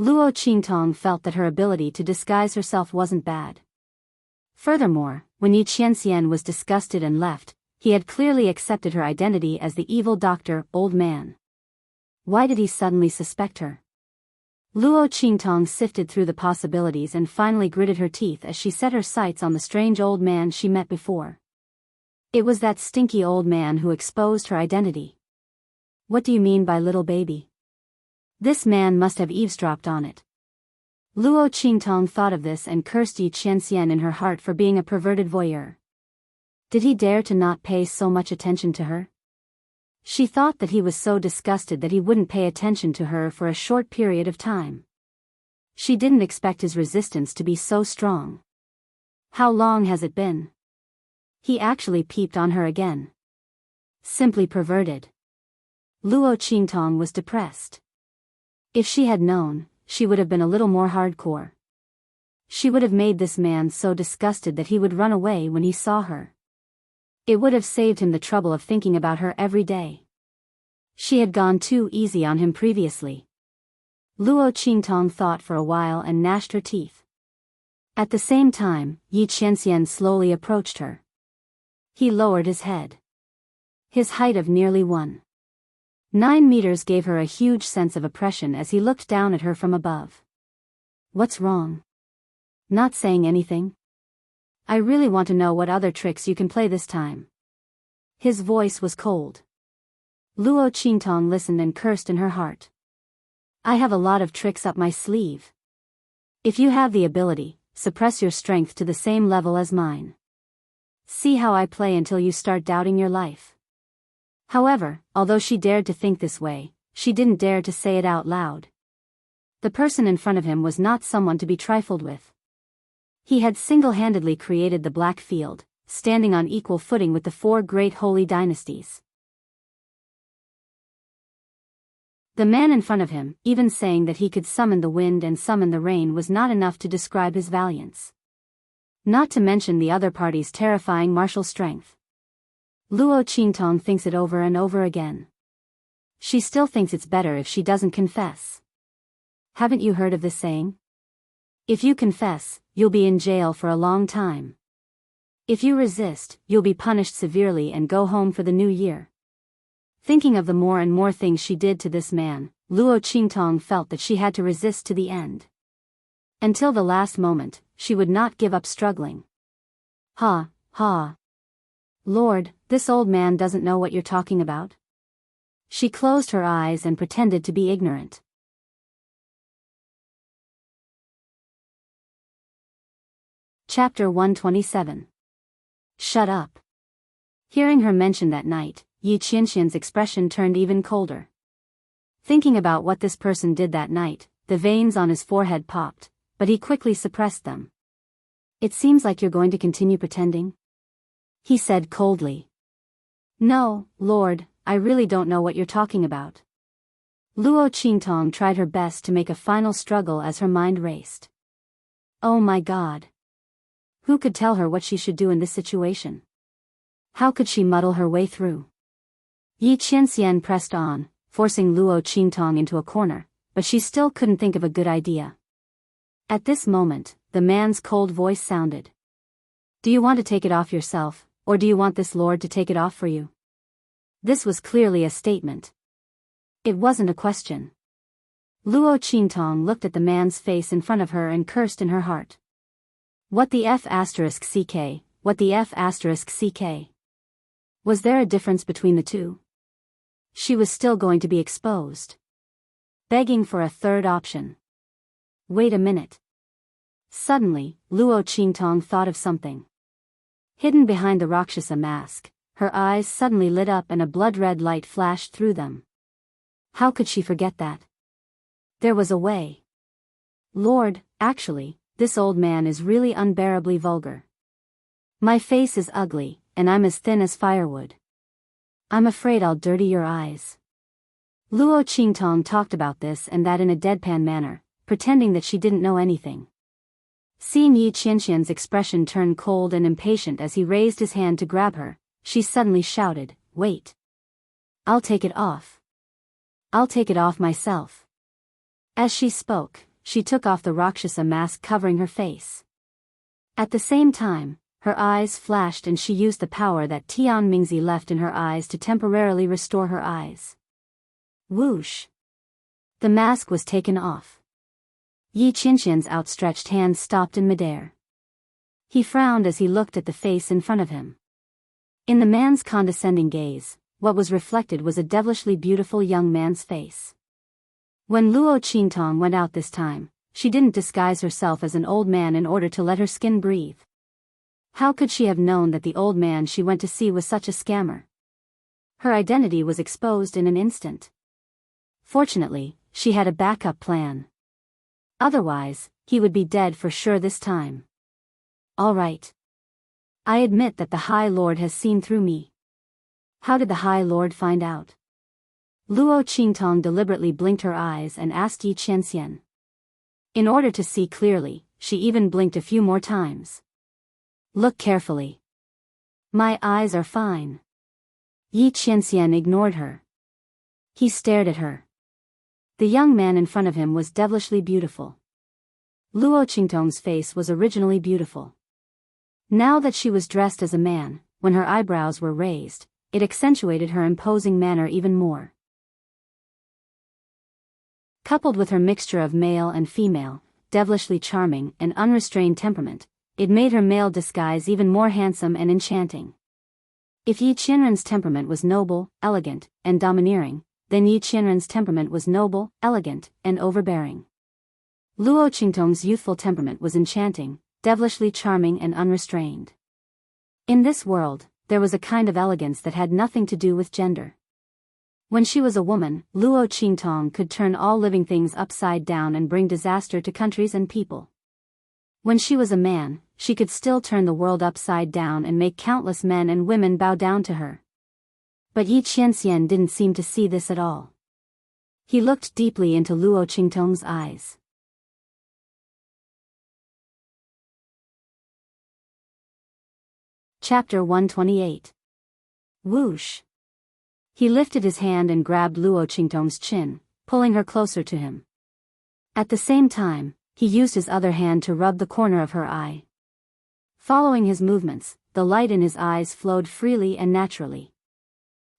Speaker 1: Luo Qingtong felt that her ability to disguise herself wasn't bad. Furthermore, when Yi Qianxian was disgusted and left, he had clearly accepted her identity as the evil doctor, old man. Why did he suddenly suspect her? Luo Qingtong sifted through the possibilities and finally gritted her teeth as she set her sights on the strange old man she met before. It was that stinky old man who exposed her identity. What do you mean by little baby? This man must have eavesdropped on it. Luo Qingtong thought of this and cursed Yi Qianxian in her heart for being a perverted voyeur. Did he dare to not pay so much attention to her? She thought that he was so disgusted that he wouldn't pay attention to her for a short period of time. She didn't expect his resistance to be so strong. How long has it been? He actually peeped on her again. Simply perverted. Luo Qingtong was depressed. If she had known, she would have been a little more hardcore. She would have made this man so disgusted that he would run away when he saw her. It would have saved him the trouble of thinking about her every day. She had gone too easy on him previously. Luo Qingtong thought for a while and gnashed her teeth. At the same time, Yi Qianxian slowly approached her. He lowered his head. His height of nearly 1.9 meters gave her a huge sense of oppression as he looked down at her from above. What's wrong? Not saying anything? I really want to know what other tricks you can play this time. His voice was cold. Luo Qingtong listened and cursed in her heart. I have a lot of tricks up my sleeve. If you have the ability, suppress your strength to the same level as mine. See how I play until you start doubting your life. However, although she dared to think this way, she didn't dare to say it out loud. The person in front of him was not someone to be trifled with. He had single-handedly created the Black Field, standing on equal footing with the 4 great holy dynasties. The man in front of him, even saying that he could summon the wind and summon the rain, was not enough to describe his valiance. Not to mention the other party's terrifying martial strength. Luo Qingtong thinks it over and over again. She still thinks it's better if she doesn't confess. Haven't you heard of this saying? If you confess, you'll be in jail for a long time. If you resist, you'll be punished severely and go home for the new year. Thinking of the more and more things she did to this man, Luo Qingtong felt that she had to resist to the end. Until the last moment, she would not give up struggling. Ha, ha. Lord, this old man doesn't know what you're talking about. She closed her eyes and pretended to be ignorant. Chapter 127. Shut up. Hearing her mention that night, Yi Qianxian's expression turned even colder. Thinking about what this person did that night, the veins on his forehead popped, but he quickly suppressed them. It seems like you're going to continue pretending? He said coldly. No, Lord, I really don't know what you're talking about. Luo Qingtong tried her best to make a final struggle as her mind raced. Oh my God. Who could tell her what she should do in this situation? How could she muddle her way through? Yi Qianxian pressed on, forcing Luo Qingtong into a corner, but she still couldn't think of a good idea. At this moment, the man's cold voice sounded. Do you want to take it off yourself, or do you want this lord to take it off for you? This was clearly a statement. It wasn't a question. Luo Qingtong looked at the man's face in front of her and cursed in her heart. What the F***ck, what the F***ck. Was there a difference between the two? She was still going to be exposed. Begging for a third option. Wait a minute. Suddenly, Luo Qingtong thought of something. Hidden behind the Rakshasa mask, her eyes suddenly lit up and a blood-red light flashed through them. How could she forget that? There was a way. Lord, actually, this old man is really unbearably vulgar. My face is ugly, and I'm as thin as firewood. I'm afraid I'll dirty your eyes. Luo Qingtong talked about this and that in a deadpan manner, pretending that she didn't know anything. Seeing Yi Qianxian's expression turn cold and impatient as he raised his hand to grab her, she suddenly shouted, "Wait! I'll take it off. I'll take it off myself." As she spoke, she took off the Rakshasa mask covering her face. At the same time, her eyes flashed and she used the power that Tian Mingzi left in her eyes to temporarily restore her eyes. Whoosh! The mask was taken off. Yi Qianxian's outstretched hand stopped in midair. He frowned as he looked at the face in front of him. In the man's condescending gaze, what was reflected was a devilishly beautiful young man's face. When Luo Qingtong went out this time, she didn't disguise herself as an old man in order to let her skin breathe. How could she have known that the old man she went to see was such a scammer? Her identity was exposed in an instant. Fortunately, she had a backup plan. Otherwise, he would be dead for sure this time. All right. I admit that the High Lord has seen through me. How did the High Lord find out? Luo Qingtong deliberately blinked her eyes and asked Yi Qianxian. In order to see clearly, she even blinked a few more times. Look carefully. My eyes are fine. Yi Qianxian ignored her. He stared at her. The young man in front of him was devilishly beautiful. Luo Qingtong's face was originally beautiful. Now that she was dressed as a man, when her eyebrows were raised, it accentuated her imposing manner even more. Coupled with her mixture of male and female, devilishly charming and unrestrained temperament, it made her male disguise even more handsome and enchanting. If Yi Qianren's temperament was noble, elegant, and domineering, then Yi Qianren's temperament was noble, elegant, and overbearing. Luo Qingtong's youthful temperament was enchanting, devilishly charming and unrestrained. In this world, there was a kind of elegance that had nothing to do with gender. When she was a woman, Luo Qingtong could turn all living things upside down and bring disaster to countries and people. When she was a man, she could still turn the world upside down and make countless men and women bow down to her. But Yi Qianxian didn't seem to see this at all. He looked deeply into Luo Qingtong's eyes. Chapter 128. Whoosh! He lifted his hand and grabbed Luo Qingtong's chin, pulling her closer to him. At the same time, he used his other hand to rub the corner of her eye. Following his movements, the light in his eyes flowed freely and naturally.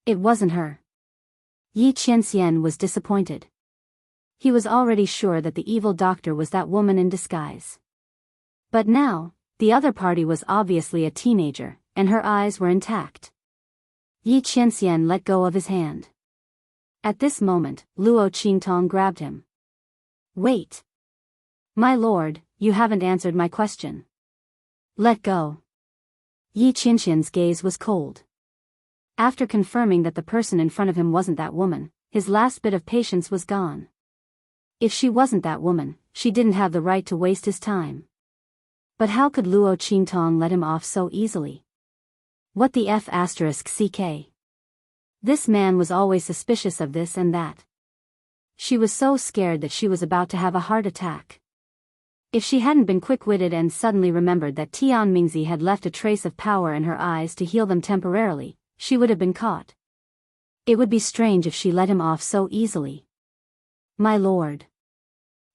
Speaker 1: It wasn't her. Yi Qianxian was disappointed. He was already sure that the evil doctor was that woman in disguise. But now, the other party was obviously a teenager, and her eyes were intact. Yi Qianxian let go of his hand. At this moment, Luo Qingtong grabbed him. Wait! My lord, you haven't answered my question. Let go. Yi Qianxian's gaze was cold. After confirming that the person in front of him wasn't that woman, his last bit of patience was gone. If she wasn't that woman, she didn't have the right to waste his time. But how could Luo Qingtong let him off so easily? What the f***ck? This man was always suspicious of this and that. She was so scared that she was about to have a heart attack. If she hadn't been quick-witted and suddenly remembered that Tian Mingzi had left a trace of power in her eyes to heal them temporarily, she would have been caught. It would be strange if she let him off so easily. My lord.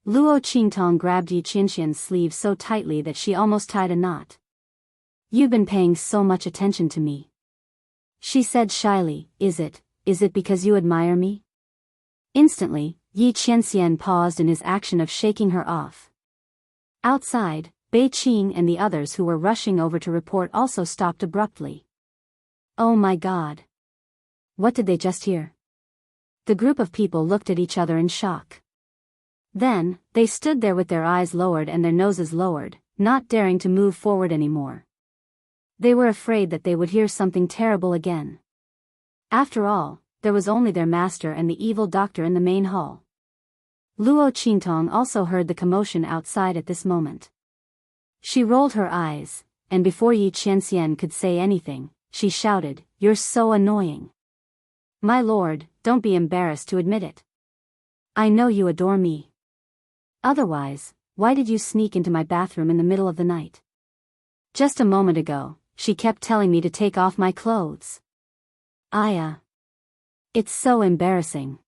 Speaker 1: Luo Qingtong grabbed Yi Qianxian's sleeve so tightly that she almost tied a knot. You've been paying so much attention to me. She said shyly, Is it because you admire me? Instantly, Yi Qianxian paused in his action of shaking her off. Outside, Bei Qing and the others who were rushing over to report also stopped abruptly. Oh my God! What did they just hear? The group of people looked at each other in shock. Then, they stood there with their eyes lowered and their noses lowered, not daring to move forward anymore. They were afraid that they would hear something terrible again. After all, there was only their master and the evil doctor in the main hall. Luo Qingtong also heard the commotion outside at this moment. She rolled her eyes, and before Yi Qianxian could say anything, she shouted, "You're so annoying. My lord, don't be embarrassed to admit it. I know you adore me. Otherwise, why did you sneak into my bathroom in the middle of the night? Just a moment ago, she kept telling me to take off my clothes. It's so embarrassing."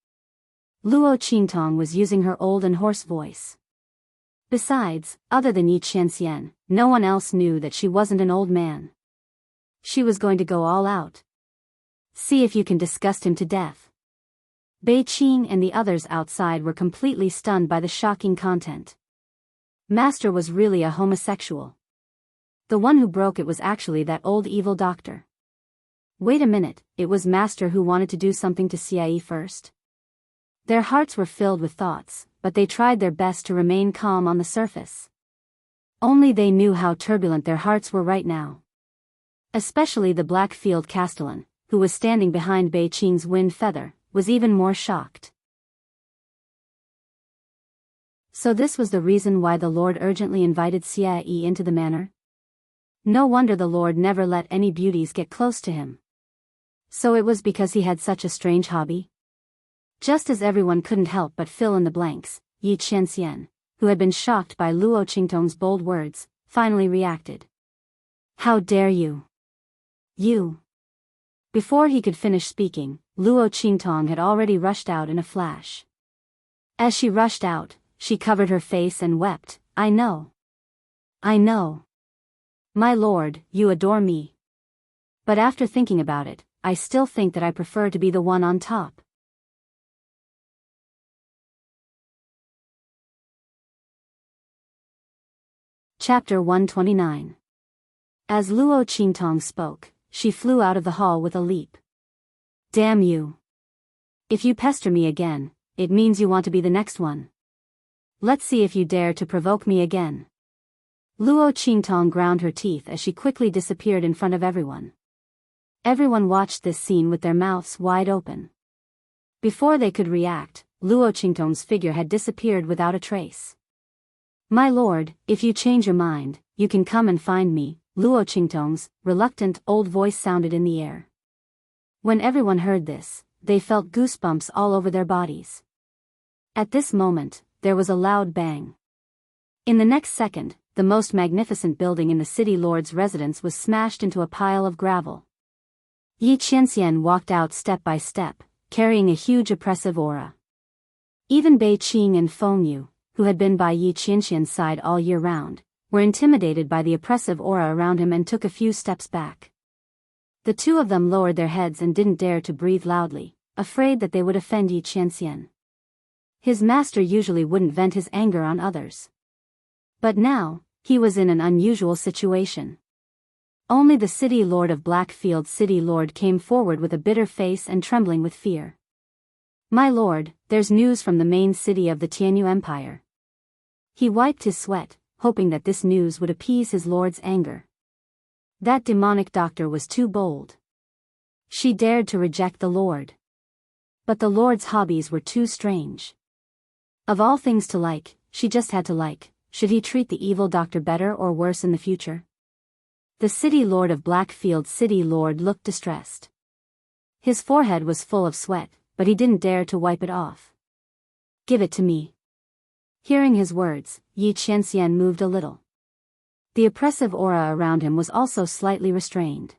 Speaker 1: Luo Qingtong was using her old and hoarse voice. Besides, other than Yi Qianxian, no one else knew that she wasn't an old man. She was going to go all out. See if you can disgust him to death. Bei Qing and the others outside were completely stunned by the shocking content. Master was really a homosexual. The one who broke it was actually that old evil doctor. Wait a minute, it was Master who wanted to do something to Xie first? Their hearts were filled with thoughts, but they tried their best to remain calm on the surface. Only they knew how turbulent their hearts were right now. Especially the Blackfield Castellan, who was standing behind Bei Qing's wind feather, was even more shocked. So this was the reason why the Lord urgently invited Xie into the manor? No wonder the Lord never let any beauties get close to him. So it was because he had such a strange hobby? Just as everyone couldn't help but fill in the blanks, Yi Qianxian, who had been shocked by Luo Qingtong's bold words, finally reacted. "How dare you? You!" Before he could finish speaking, Luo Qingtong had already rushed out in a flash. As she rushed out, she covered her face and wept, I know. My lord, you adore me. But after thinking about it, I still think that I prefer to be the one on top." Chapter 129. As Luo Qingtong spoke, she flew out of the hall with a leap. "Damn you! If you pester me again, it means you want to be the next one. Let's see if you dare to provoke me again." Luo Qingtong ground her teeth as she quickly disappeared in front of everyone. Everyone watched this scene with their mouths wide open. Before they could react, Luo Qingtong's figure had disappeared without a trace. "My lord, if you change your mind, you can come and find me," Luo Qingtong's reluctant old voice sounded in the air. When everyone heard this, they felt goosebumps all over their bodies. At this moment, there was a loud bang. In the next second, the most magnificent building in the city lord's residence was smashed into a pile of gravel. Yi Qianxian walked out step by step, carrying a huge oppressive aura. Even Bei Qing and Feng Yu, who had been by Yi Qianxian's side all year round, were intimidated by the oppressive aura around him and took a few steps back. The two of them lowered their heads and didn't dare to breathe loudly, afraid that they would offend Yi Qianxian. His master usually wouldn't vent his anger on others. But now, he was in an unusual situation. Only the city lord of Blackfield City Lord came forward with a bitter face and trembling with fear. "My lord, there's news from the main city of the Tianyu Empire." He wiped his sweat, hoping that this news would appease his lord's anger. That demonic doctor was too bold. She dared to reject the lord. But the lord's hobbies were too strange. Of all things to like, she just had to like. Should he treat the evil doctor better or worse in the future? The city lord of Blackfield City Lord looked distressed. His forehead was full of sweat, but he didn't dare to wipe it off. "Give it to me." Hearing his words, Yi Qianxian moved a little. The oppressive aura around him was also slightly restrained.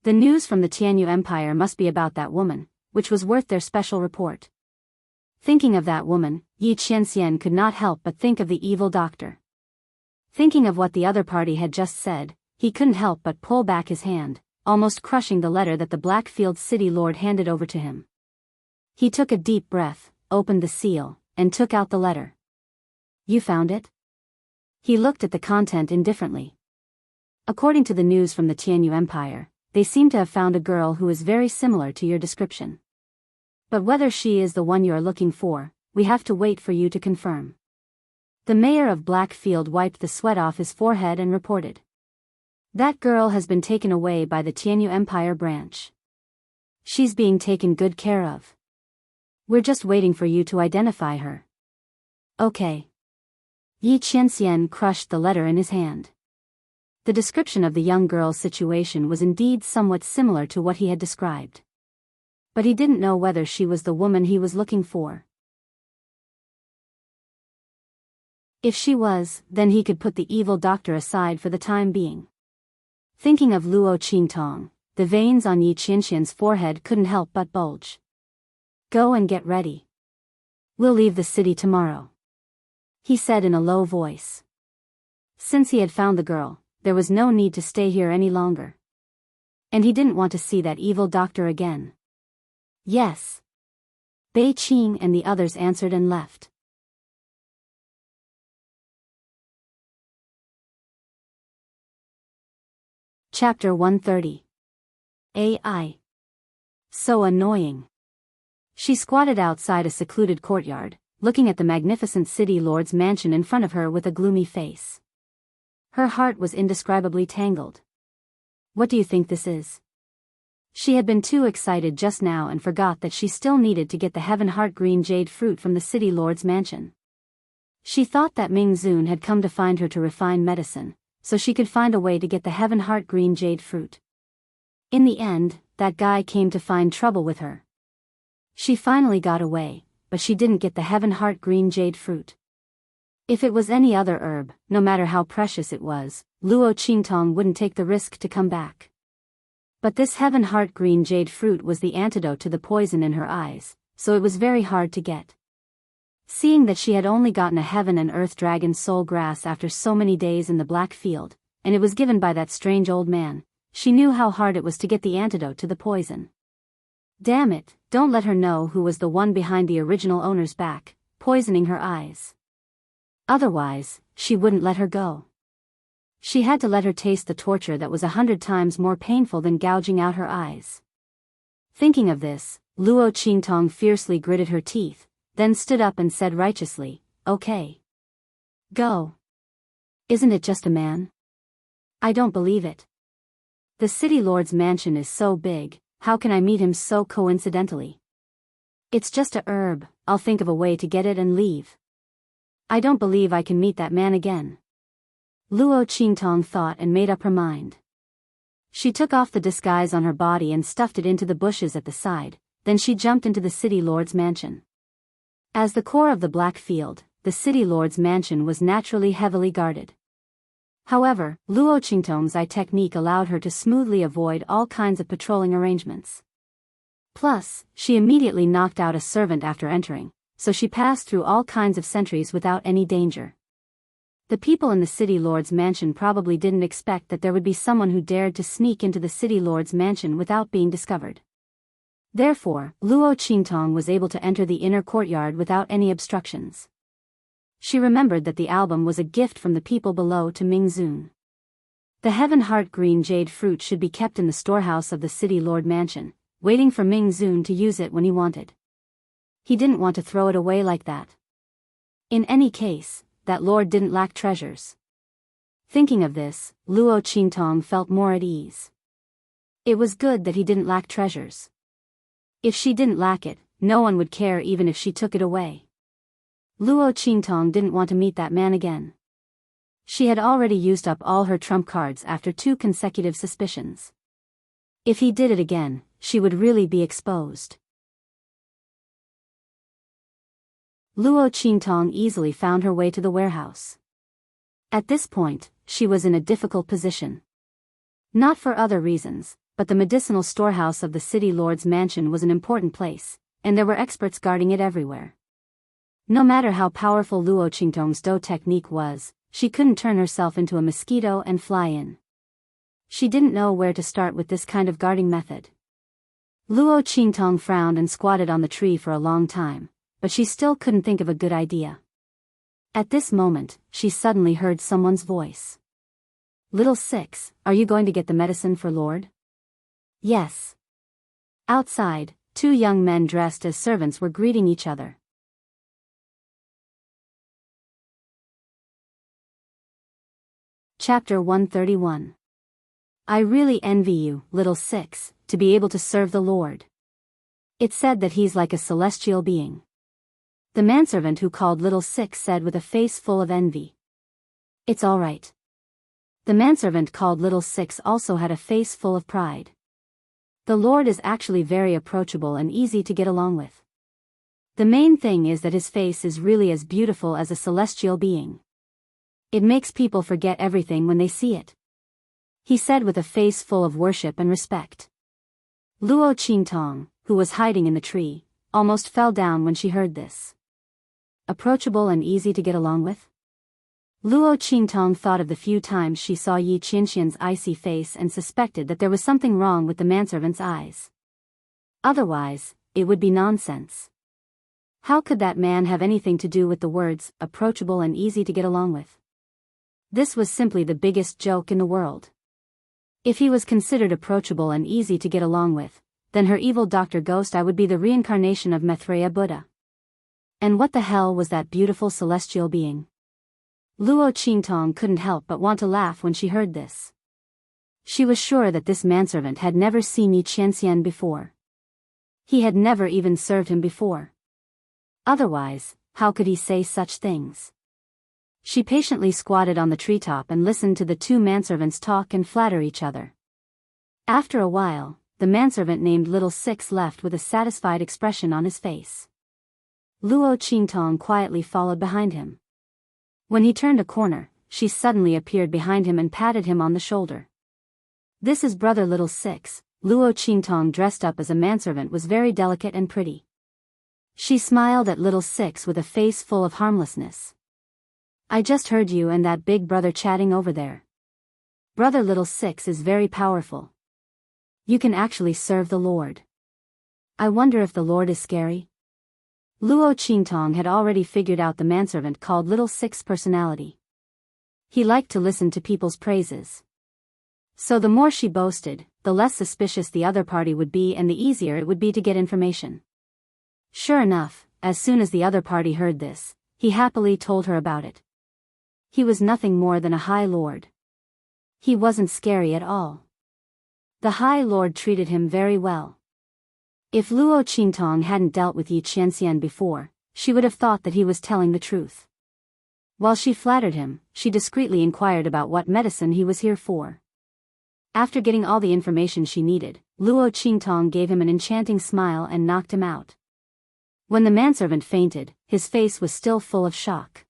Speaker 1: The news from the Tianyu Empire must be about that woman, which was worth their special report. Thinking of that woman, Yi Qianxian could not help but think of the evil doctor. Thinking of what the other party had just said, he couldn't help but pull back his hand, almost crushing the letter that the Blackfield City Lord handed over to him. He took a deep breath, opened the seal, and took out the letter. "You found it?" He looked at the content indifferently. "According to the news from the Tianyu Empire, they seem to have found a girl who is very similar to your description. But whether she is the one you are looking for, we have to wait for you to confirm." The mayor of Blackfield wiped the sweat off his forehead and reported. "That girl has been taken away by the Tianyu Empire branch. She's being taken good care of. We're just waiting for you to identify her." "Okay. Yi Qianxian crushed the letter in his hand. The description of the young girl's situation was indeed somewhat similar to what he had described. But he didn't know whether she was the woman he was looking for. If she was, then he could put the evil doctor aside for the time being. Thinking of Luo Qingtong, the veins on Yi Qianxian's forehead couldn't help but bulge. Go and get ready. We'll leave the city tomorrow, he said in a low voice. Since he had found the girl, there was no need to stay here any longer. And he didn't want to see that evil doctor again. Yes. Bei Qing and the others answered and left. Chapter 130. AI. So annoying. She squatted outside a secluded courtyard, looking at the magnificent city lord's mansion in front of her with a gloomy face. Her heart was indescribably tangled. What do you think this is? She had been too excited just now and forgot that she still needed to get the heaven heart green jade fruit from the city lord's mansion. She thought that Ming Zun had come to find her to refine medicine, so she could find a way to get the heaven heart green jade fruit. In the end, that guy came to find trouble with her. She finally got away, but she didn't get the heaven heart green jade fruit. If it was any other herb, no matter how precious it was, Luo Qingtong wouldn't take the risk to come back. But this heaven heart green jade fruit was the antidote to the poison in her eyes, so it was very hard to get. Seeing that she had only gotten a heaven and earth dragon soul grass after so many days in the black field, and it was given by that strange old man, she knew how hard it was to get the antidote to the poison. Damn it, don't let her know who was the one behind the original owner's back, poisoning her eyes. Otherwise, she wouldn't let her go. She had to let her taste the torture that was 100 times more painful than gouging out her eyes. Thinking of this, Luo Qingtong fiercely gritted her teeth, then stood up and said righteously, "Okay. Go. Isn't it just a man? I don't believe it. The city lord's mansion is so big, how can I meet him so coincidentally? It's just a herb, I'll think of a way to get it and leave. I don't believe I can meet that man again." Luo Qingtong thought and made up her mind. She took off the disguise on her body and stuffed it into the bushes at the side, then she jumped into the city lord's mansion. As the core of the black field, the city lord's mansion was naturally heavily guarded. However, Luo Qingtong's eye technique allowed her to smoothly avoid all kinds of patrolling arrangements. Plus, she immediately knocked out a servant after entering, so she passed through all kinds of sentries without any danger. The people in the city lord's mansion probably didn't expect that there would be someone who dared to sneak into the city lord's mansion without being discovered. Therefore, Luo Qingtong was able to enter the inner courtyard without any obstructions. She remembered that the album was a gift from the people below to Ming Zun. The heaven heart green jade fruit should be kept in the storehouse of the city lord mansion, waiting for Ming Zun to use it when he wanted. He didn't want to throw it away like that. In any case, that lord didn't lack treasures. Thinking of this, Luo Qingtong felt more at ease. It was good that he didn't lack treasures. If she didn't lack it, no one would care even if she took it away. Luo Qingtong didn't want to meet that man again. She had already used up all her trump cards after 2 consecutive suspicions. If he did it again, she would really be exposed. Luo Qingtong easily found her way to the warehouse. At this point, she was in a difficult position. Not for other reasons, but the medicinal storehouse of the city lord's mansion was an important place, and there were experts guarding it everywhere. No matter how powerful Luo Qingtong's dough technique was, she couldn't turn herself into a mosquito and fly in. She didn't know where to start with this kind of guarding method. Luo Qingtong frowned and squatted on the tree for a long time, but she still couldn't think of a good idea. At this moment, she suddenly heard someone's voice. "Little Six, are you going to get the medicine for Lord?" "Yes." Outside, 2 young men dressed as servants were greeting each other. Chapter 131. I really envy you, Little Six, to be able to serve the Lord. It's said that he's like a celestial being. The manservant who called Little Six said with a face full of envy. It's all right. The manservant called Little Six also had a face full of pride. The Lord is actually very approachable and easy to get along with. The main thing is that his face is really as beautiful as a celestial being. It makes people forget everything when they see it. He said with a face full of worship and respect. Luo Qingtong, who was hiding in the tree, almost fell down when she heard this. Approachable and easy to get along with? Luo Qingtong thought of the few times she saw Yi Qianxian's icy face and suspected that there was something wrong with the manservant's eyes. Otherwise, it would be nonsense. How could that man have anything to do with the words, approachable and easy to get along with? This was simply the biggest joke in the world. If he was considered approachable and easy to get along with, then her evil Dr. Ghost Eye would be the reincarnation of Maitreya Buddha. And what the hell was that beautiful celestial being? Luo Qingtong couldn't help but want to laugh when she heard this. She was sure that this manservant had never seen Yi Qianxian before. He had never even served him before. Otherwise, how could he say such things? She patiently squatted on the treetop and listened to the two manservants talk and flatter each other. After a while, the manservant named Little Six left with a satisfied expression on his face. Luo Qingtong quietly followed behind him. When he turned a corner, she suddenly appeared behind him and patted him on the shoulder. This is Brother Little Six. Luo Qingtong, dressed up as a manservant, was very delicate and pretty. She smiled at Little Six with a face full of harmlessness. I just heard you and that big brother chatting over there. Brother Little Six is very powerful. You can actually serve the Lord. I wonder if the Lord is scary? Luo Qingtong had already figured out the manservant called Little Six's personality. He liked to listen to people's praises. So the more she boasted, the less suspicious the other party would be and the easier it would be to get information. Sure enough, as soon as the other party heard this, he happily told her about it. He was nothing more than a High Lord. He wasn't scary at all. The High Lord treated him very well. If Luo Qingtong hadn't dealt with Yi Qianxian before, she would have thought that he was telling the truth. While she flattered him, she discreetly inquired about what medicine he was here for. After getting all the information she needed, Luo Qingtong gave him an enchanting smile and knocked him out. When the manservant fainted, his face was still full of shock.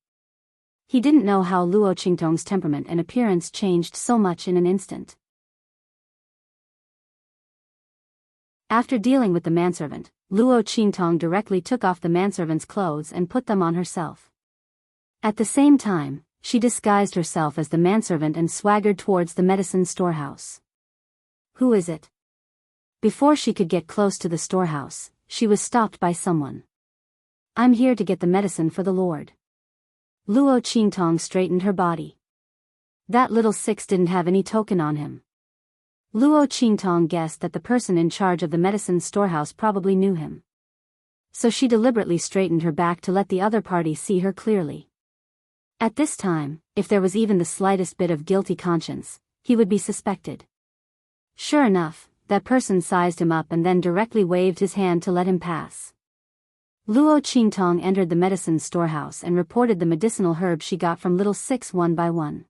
Speaker 1: He didn't know how Luo Qingtong's temperament and appearance changed so much in an instant. After dealing with the manservant, Luo Qingtong directly took off the manservant's clothes and put them on herself. At the same time, she disguised herself as the manservant and swaggered towards the medicine storehouse. Who is it? Before she could get close to the storehouse, she was stopped by someone. I'm here to get the medicine for the Lord. Luo Qingtong straightened her body. That Little Six didn't have any token on him. Luo Qingtong guessed that the person in charge of the medicine storehouse probably knew him. So she deliberately straightened her back to let the other party see her clearly. At this time, if there was even the slightest bit of guilty conscience, he would be suspected. Sure enough, that person sized him up and then directly waved his hand to let him pass. Luo Qingtong entered the medicine storehouse and reported the medicinal herbs she got from Little Six one by one.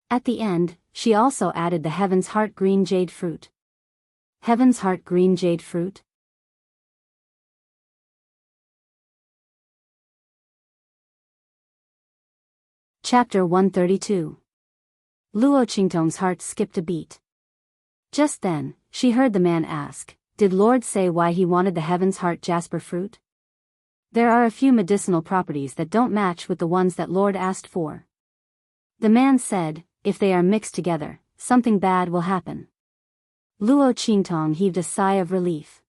Speaker 1: At the end, she also added the Heaven's Heart green jade fruit. Heaven's Heart green jade fruit? Chapter 132. Luo Qingtong's heart skipped a beat. Just then, she heard the man ask, "Did Lord say why he wanted the Heaven's Heart jasper fruit?" There are a few medicinal properties that don't match with the ones that Lord asked for. The man said, if they are mixed together, something bad will happen. Luo Qingtong heaved a sigh of relief.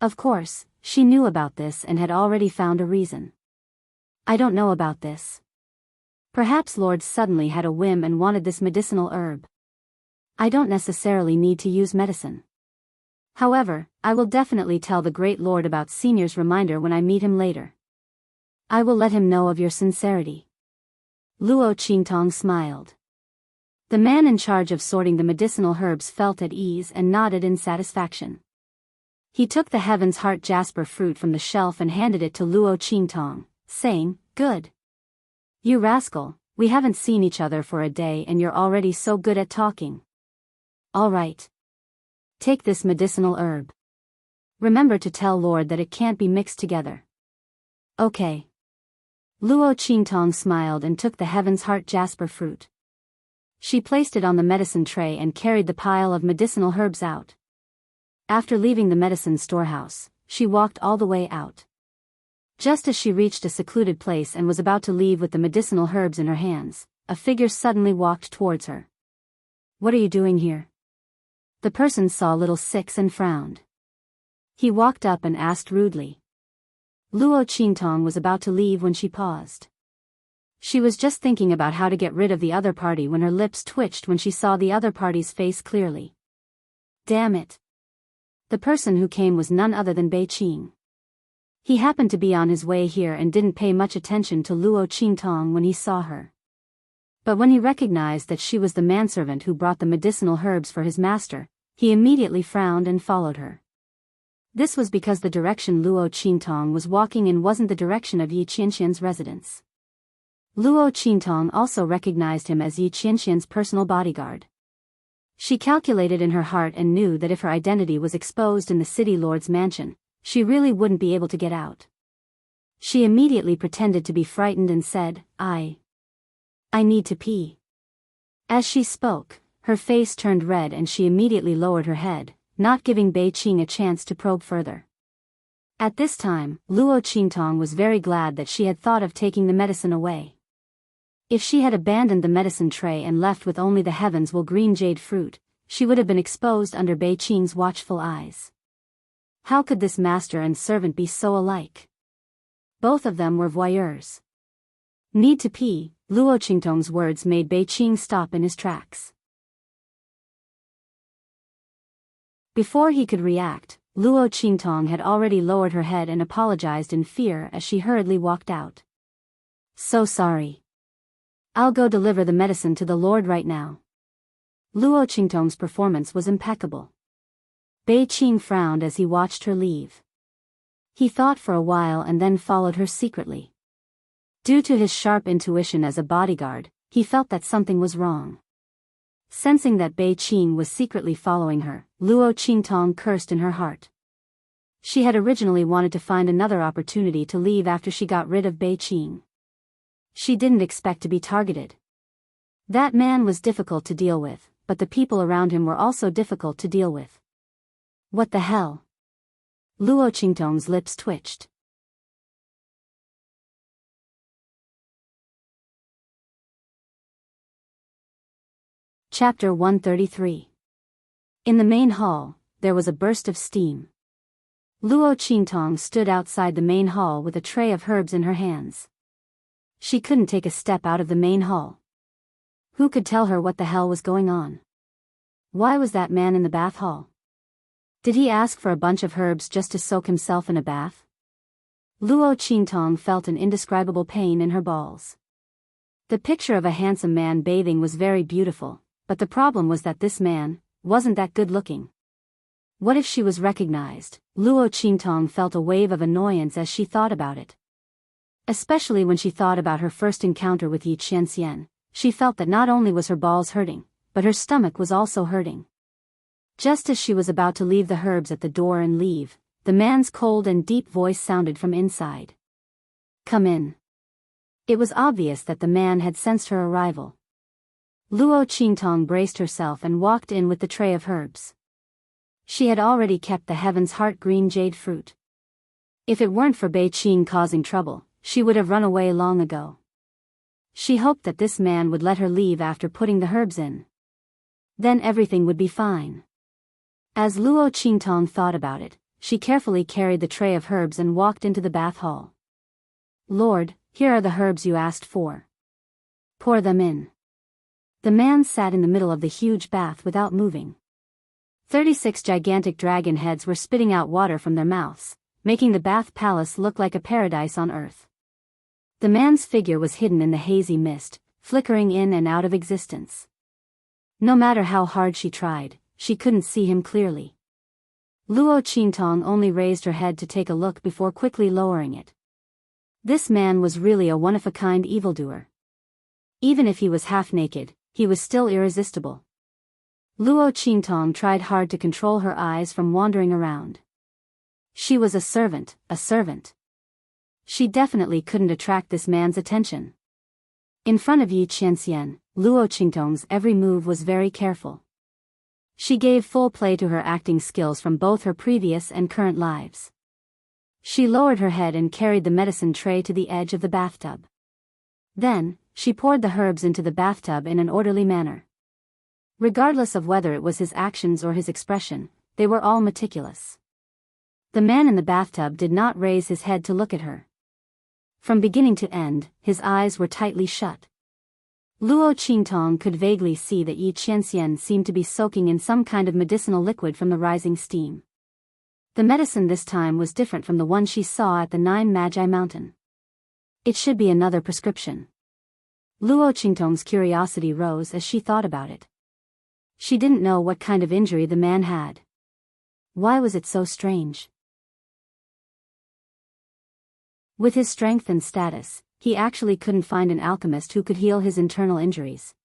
Speaker 1: Of course, she knew about this and had already found a reason. I don't know about this. Perhaps Lord suddenly had a whim and wanted this medicinal herb. I don't necessarily need to use medicine. However, I will definitely tell the Great Lord about Senior's reminder when I meet him later. I will let him know of your sincerity. Luo Qingtong smiled. The man in charge of sorting the medicinal herbs felt at ease and nodded in satisfaction. He took the Heaven's Heart jasper fruit from the shelf and handed it to Luo Qingtong, saying, "Good. You rascal, we haven't seen each other for a day and you're already so good at talking. All right. Take this medicinal herb. Remember to tell Lord that it can't be mixed together." "Okay." Luo Qingtong smiled and took the Heaven's Heart jasper fruit. She placed it on the medicine tray and carried the pile of medicinal herbs out. After leaving the medicine storehouse, she walked all the way out. Just as she reached a secluded place and was about to leave with the medicinal herbs in her hands, a figure suddenly walked towards her. "What are you doing here?" The person saw Little Six and frowned. He walked up and asked rudely. Luo Qingtong was about to leave when she paused. She was just thinking about how to get rid of the other party when her lips twitched when she saw the other party's face clearly. Damn it! The person who came was none other than Bei Qing. He happened to be on his way here and didn't pay much attention to Luo Qingtong when he saw her. But when he recognized that she was the manservant who brought the medicinal herbs for his master, he immediately frowned and followed her. This was because the direction Luo Qingtong was walking in wasn't the direction of Yi Qianxian's residence. Luo Qingtong also recognized him as Yi Qianxian's personal bodyguard. She calculated in her heart and knew that if her identity was exposed in the city lord's mansion, she really wouldn't be able to get out. She immediately pretended to be frightened and said, I need to pee." As she spoke, her face turned red and she immediately lowered her head, not giving Bei Qing a chance to probe further. At this time, Luo Qingtong was very glad that she had thought of taking the medicine away. If she had abandoned the medicine tray and left with only the heavens will green jade fruit, she would have been exposed under Bei Qing's watchful eyes. How could this master and servant be so alike? Both of them were voyeurs. "Need to pee," Luo Qingtong's words made Bei Qing stop in his tracks. Before he could react, Luo Qingtong had already lowered her head and apologized in fear as she hurriedly walked out. "So sorry. I'll go deliver the medicine to the Lord right now." Luo Qingtong's performance was impeccable. Bei Qing frowned as he watched her leave. He thought for a while and then followed her secretly. Due to his sharp intuition as a bodyguard, he felt that something was wrong. Sensing that Bei Qing was secretly following her, Luo Qingtong cursed in her heart. She had originally wanted to find another opportunity to leave after she got rid of Bei Qing. She didn't expect to be targeted. That man was difficult to deal with, but the people around him were also difficult to deal with. What the hell? Luo Qingtong's lips twitched. Chapter 133. In the main hall, there was a burst of steam. Luo Qingtong stood outside the main hall with a tray of herbs in her hands. She couldn't take a step out of the main hall. Who could tell her what the hell was going on? Why was that man in the bath hall? Did he ask for a bunch of herbs just to soak himself in a bath? Luo Qingtong felt an indescribable pain in her balls. The picture of a handsome man bathing was very beautiful, but the problem was that this man wasn't that good looking. What if she was recognized? Luo Qingtong felt a wave of annoyance as she thought about it. Especially when she thought about her first encounter with Yi Qianxian, she felt that not only was her balls hurting, but her stomach was also hurting. Just as she was about to leave the herbs at the door and leave, the man's cold and deep voice sounded from inside. "Come in." It was obvious that the man had sensed her arrival. Luo Qingtong braced herself and walked in with the tray of herbs. She had already kept the Heaven's Heart green jade fruit. If it weren't for Bei Qing causing trouble, she would have run away long ago. She hoped that this man would let her leave after putting the herbs in. Then everything would be fine. As Luo Qingtong thought about it, she carefully carried the tray of herbs and walked into the bath hall. "Lord, here are the herbs you asked for. Pour them in." The man sat in the middle of the huge bath without moving. 36 gigantic dragon heads were spitting out water from their mouths, making the bath palace look like a paradise on earth. The man's figure was hidden in the hazy mist, flickering in and out of existence. No matter how hard she tried, she couldn't see him clearly. Luo Qingtong only raised her head to take a look before quickly lowering it. This man was really a one-of-a-kind evildoer. Even if he was half-naked, he was still irresistible. Luo Qingtong tried hard to control her eyes from wandering around. She was a servant, a servant. She definitely couldn't attract this man's attention. In front of Yi Qianxian, Luo Qingtong's every move was very careful. She gave full play to her acting skills from both her previous and current lives. She lowered her head and carried the medicine tray to the edge of the bathtub. Then, she poured the herbs into the bathtub in an orderly manner. Regardless of whether it was his actions or his expression, they were all meticulous. The man in the bathtub did not raise his head to look at her. From beginning to end, his eyes were tightly shut. Luo Qingtong could vaguely see that Yi Qianxian seemed to be soaking in some kind of medicinal liquid from the rising steam. The medicine this time was different from the one she saw at the Nine Magi Mountain. It should be another prescription. Luo Qingtong's curiosity rose as she thought about it. She didn't know what kind of injury the man had. Why was it so strange? With his strength and status, he actually couldn't find an alchemist who could heal his internal injuries.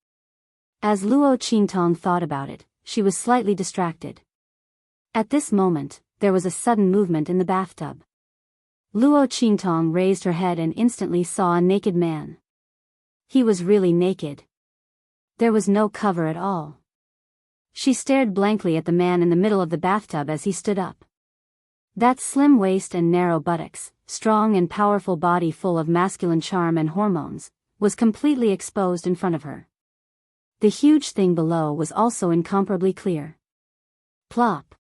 Speaker 1: As Luo Qingtong thought about it, she was slightly distracted. At this moment, there was a sudden movement in the bathtub. Luo Qingtong raised her head and instantly saw a naked man. He was really naked. There was no cover at all. She stared blankly at the man in the middle of the bathtub as he stood up. That slim waist and narrow buttocks, strong and powerful body full of masculine charm and hormones, was completely exposed in front of her. The huge thing below was also incomparably clear. Plop.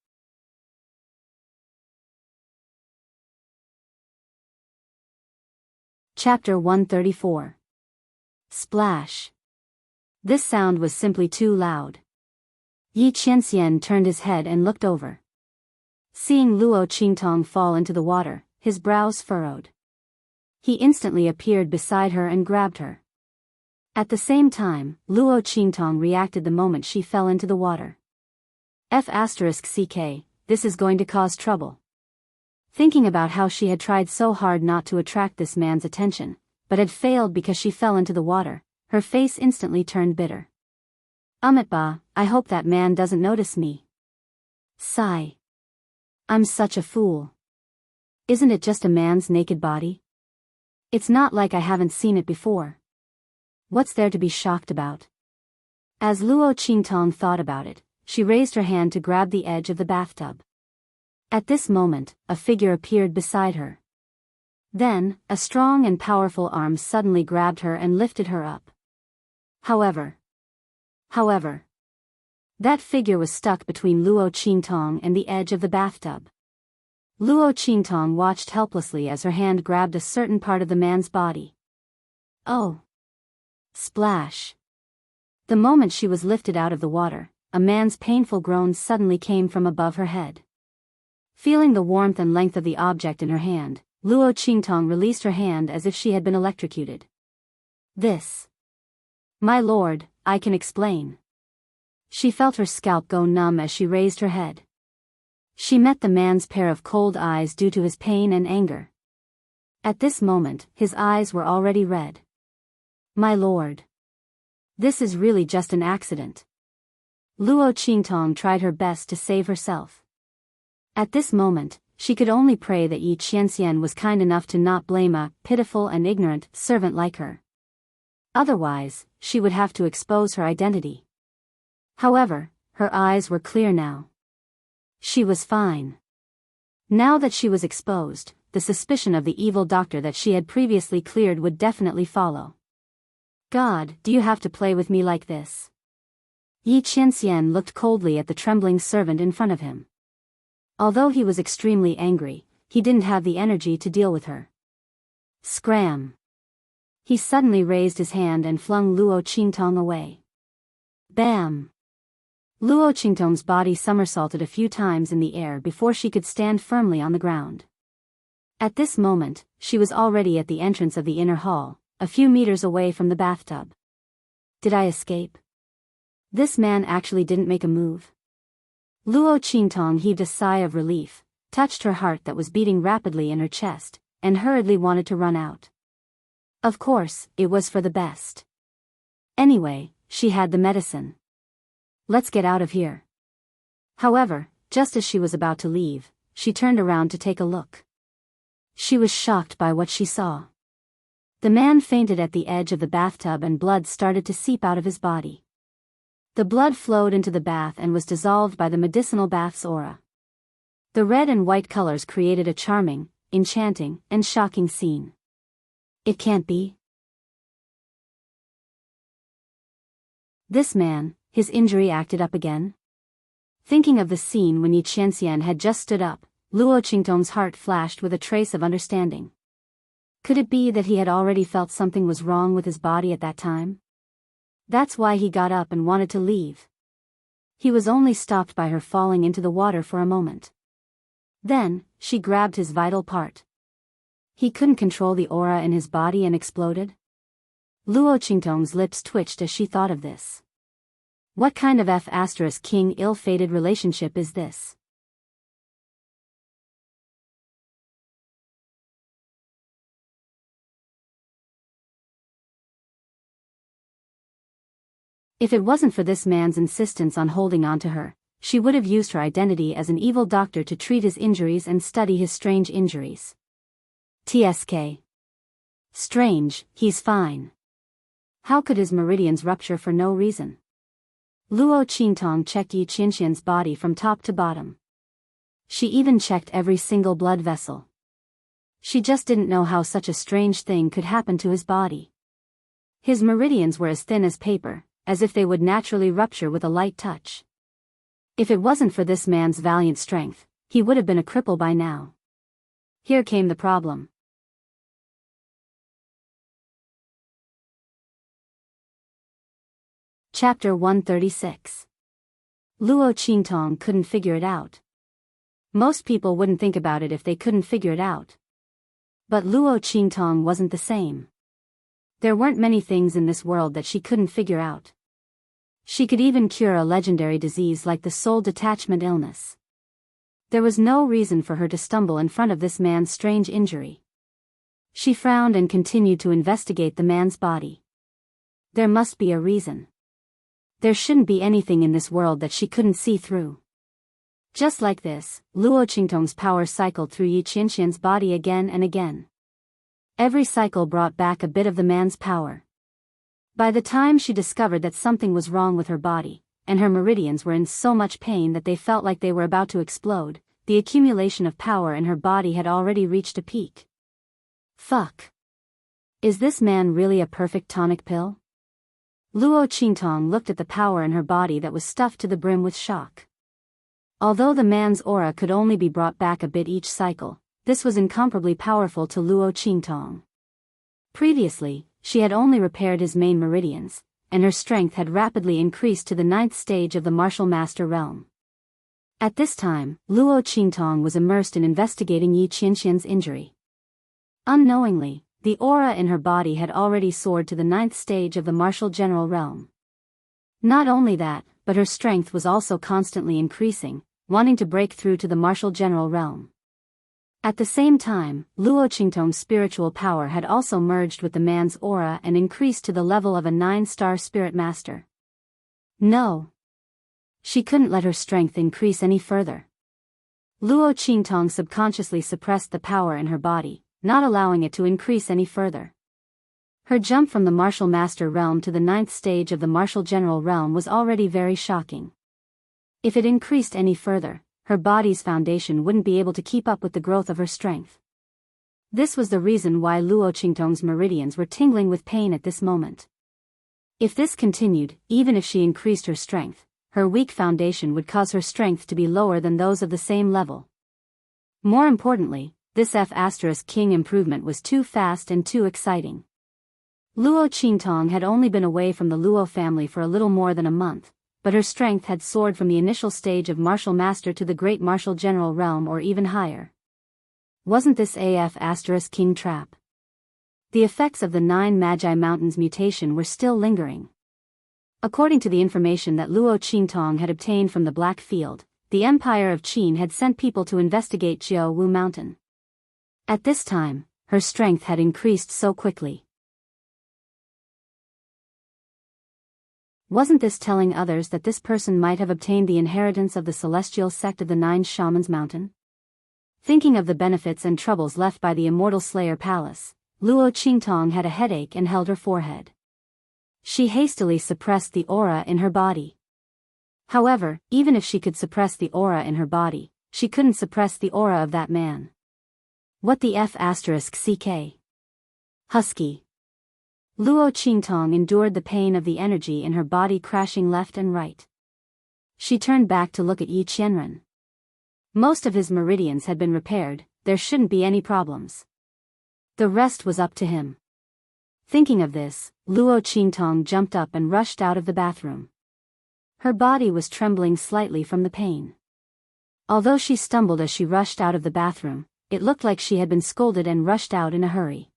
Speaker 1: Chapter 134. Splash. This sound was simply too loud. Yi Qianxian turned his head and looked over. Seeing Luo Qingtong fall into the water, his brows furrowed. He instantly appeared beside her and grabbed her. At the same time, Luo Qingtong reacted the moment she fell into the water. F***ck, this is going to cause trouble. Thinking about how she had tried so hard not to attract this man's attention, but had failed because she fell into the water, her face instantly turned bitter. Ba, I hope that man doesn't notice me. Sigh. I'm such a fool. Isn't it just a man's naked body? It's not like I haven't seen it before. What's there to be shocked about? As Luo Qingtong thought about it, she raised her hand to grab the edge of the bathtub. At this moment, a figure appeared beside her. Then, a strong and powerful arm suddenly grabbed her and lifted her up. However, that figure was stuck between Luo Qingtong and the edge of the bathtub. Luo Qingtong watched helplessly as her hand grabbed a certain part of the man's body. Oh! Splash! The moment she was lifted out of the water, a man's painful groans suddenly came from above her head. Feeling the warmth and length of the object in her hand, Luo Qingtong released her hand as if she had been electrocuted. This. My lord, I can explain. She felt her scalp go numb as she raised her head. She met the man's pair of cold eyes due to his pain and anger. At this moment, his eyes were already red. My lord. This is really just an accident. Luo Qingtong tried her best to save herself. At this moment, she could only pray that Yi Qianxian was kind enough to not blame a pitiful and ignorant servant like her. Otherwise, she would have to expose her identity. However, her eyes were clear now. She was fine. Now that she was exposed, the suspicion of the evil doctor that she had previously cleared would definitely follow. God, do you have to play with me like this? Yi Qianxian looked coldly at the trembling servant in front of him. Although he was extremely angry, he didn't have the energy to deal with her. Scram! He suddenly raised his hand and flung Luo Qingtong away. Bam! Luo Qingtong's body somersaulted a few times in the air before she could stand firmly on the ground. At this moment, she was already at the entrance of the inner hall, a few meters away from the bathtub. Did I escape? This man actually didn't make a move. Luo Qingtong heaved a sigh of relief, touched her heart that was beating rapidly in her chest, and hurriedly wanted to run out. Of course, it was for the best. Anyway, she had the medicine. Let's get out of here. However, just as she was about to leave, she turned around to take a look. She was shocked by what she saw. The man fainted at the edge of the bathtub and blood started to seep out of his body. The blood flowed into the bath and was dissolved by the medicinal bath's aura. The red and white colors created a charming, enchanting, and shocking scene. It can't be. This man, his injury acted up again? Thinking of the scene when Yi Qianxian had just stood up, Luo Qingtong's heart flashed with a trace of understanding. Could it be that he had already felt something was wrong with his body at that time? That's why he got up and wanted to leave. He was only stopped by her falling into the water for a moment. Then, she grabbed his vital part. He couldn't control the aura in his body and exploded? Luo Qingtong's lips twitched as she thought of this. What kind of F***king ill-fated relationship is this? If it wasn't for this man's insistence on holding on to her, she would have used her identity as an evil doctor to treat his injuries and study his strange injuries. TSK. Strange, he's fine. How could his meridians rupture for no reason? Luo Qingtong checked Yi Qianxian's body from top to bottom. She even checked every single blood vessel. She just didn't know how such a strange thing could happen to his body. His meridians were as thin as paper, as if they would naturally rupture with a light touch. If it wasn't for this man's valiant strength, he would have been a cripple by now. Here came the problem. Chapter 136. Luo Qingtong couldn't figure it out. Most people wouldn't think about it if they couldn't figure it out. But Luo Qingtong wasn't the same. There weren't many things in this world that she couldn't figure out. She could even cure a legendary disease like the soul detachment illness. There was no reason for her to stumble in front of this man's strange injury. She frowned and continued to investigate the man's body. There must be a reason. There shouldn't be anything in this world that she couldn't see through. Just like this, Luo Qingtong's power cycled through Yi Qianxian's body again and again. Every cycle brought back a bit of the man's power. By the time she discovered that something was wrong with her body, and her meridians were in so much pain that they felt like they were about to explode, the accumulation of power in her body had already reached a peak. Fuck. Is this man really a perfect tonic pill? Luo Qingtong looked at the power in her body that was stuffed to the brim with shock. Although the man's aura could only be brought back a bit each cycle, this was incomparably powerful to Luo Qingtong. Previously, she had only repaired his main meridians, and her strength had rapidly increased to the 9th stage of the martial master realm. At this time, Luo Qingtong was immersed in investigating Yi Qianxian's injury. Unknowingly, the aura in her body had already soared to the 9th stage of the martial general realm. Not only that, but her strength was also constantly increasing, wanting to break through to the martial general realm. At the same time, Luo Qingtong's spiritual power had also merged with the man's aura and increased to the level of a 9-star spirit master. No. She couldn't let her strength increase any further. Luo Qingtong subconsciously suppressed the power in her body, not allowing it to increase any further. Her jump from the martial master realm to the 9th stage of the martial general realm was already very shocking. If it increased any further, her body's foundation wouldn't be able to keep up with the growth of her strength. This was the reason why Luo Qingtong's meridians were tingling with pain at this moment. If this continued, even if she increased her strength, her weak foundation would cause her strength to be lower than those of the same level. More importantly, this F***king improvement was too fast and too exciting. Luo Qingtong had only been away from the Luo family for a little more than a month, but her strength had soared from the initial stage of martial master to the great martial general realm or even higher. Wasn't this F***king trap? The effects of the 9 Magi Mountains mutation were still lingering. According to the information that Luo Qingtong had obtained from the Black Field, the Empire of Qin had sent people to investigate Jianghu Mountain. At this time, her strength had increased so quickly. Wasn't this telling others that this person might have obtained the inheritance of the celestial sect of the 9 Shamans Mountain? Thinking of the benefits and troubles left by the Immortal Slayer Palace, Luo Qingtong had a headache and held her forehead. She hastily suppressed the aura in her body. However, even if she could suppress the aura in her body, she couldn't suppress the aura of that man. What the F***ck? Husky. Luo Qingtong endured the pain of the energy in her body crashing left and right. She turned back to look at Yi Qianren. Most of his meridians had been repaired, there shouldn't be any problems. The rest was up to him. Thinking of this, Luo Qingtong jumped up and rushed out of the bathroom. Her body was trembling slightly from the pain. Although she stumbled as she rushed out of the bathroom, it looked like she had been scolded and rushed out in a hurry.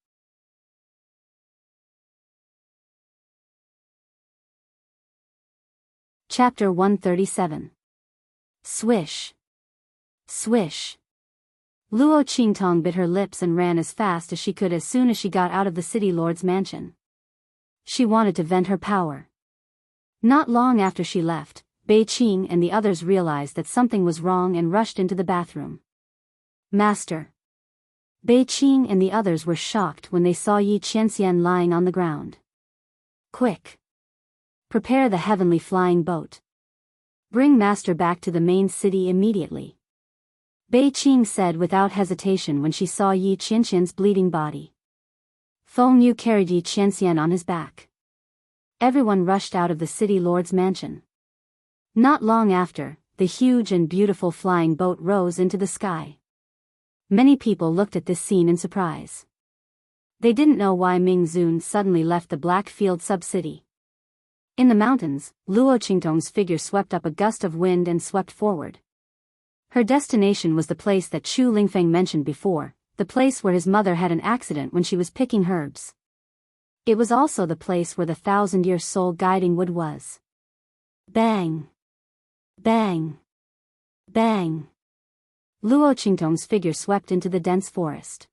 Speaker 1: Chapter 137. Swish. Swish. Luo Qingtong bit her lips and ran as fast as she could as soon as she got out of the city lord's mansion. She wanted to vent her power. Not long after she left, Bei Qing and the others realized that something was wrong and rushed into the bathroom. Master. Bei Qing and the others were shocked when they saw Yi Qianxian lying on the ground. Quick. Prepare the heavenly flying boat. Bring Master back to the main city immediately. Bei Qing said without hesitation when she saw Yi Qianxian's bleeding body. Feng Yu carried Yi Qianxian on his back. Everyone rushed out of the city lord's mansion. Not long after, the huge and beautiful flying boat rose into the sky. Many people looked at this scene in surprise. They didn't know why Ming Zun suddenly left the Blackfield sub-city. In the mountains, Luo Qingtong's figure swept up a gust of wind and swept forward. Her destination was the place that Chu Lingfeng mentioned before, the place where his mother had an accident when she was picking herbs. It was also the place where the 1,000-year soul guiding wood was. Bang! Bang! Bang! Luo Qingtong's figure swept into the dense forest.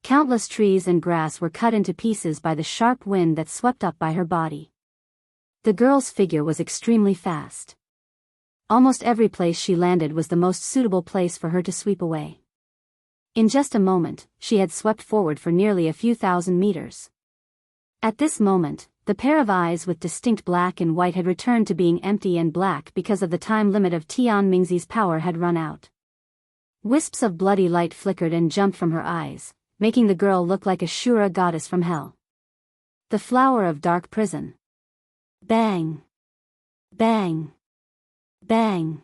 Speaker 1: Countless trees and grass were cut into pieces by the sharp wind that swept up by her body. The girl's figure was extremely fast. Almost every place she landed was the most suitable place for her to sweep away. In just a moment, she had swept forward for nearly a few thousand meters. At this moment, the pair of eyes with distinct black and white had returned to being empty and black because of the time limit of Tian Mingzi's power had run out. Wisps of bloody light flickered and jumped from her eyes, making the girl look like a Shura goddess from hell. The flower of dark prison. Bang! Bang! Bang!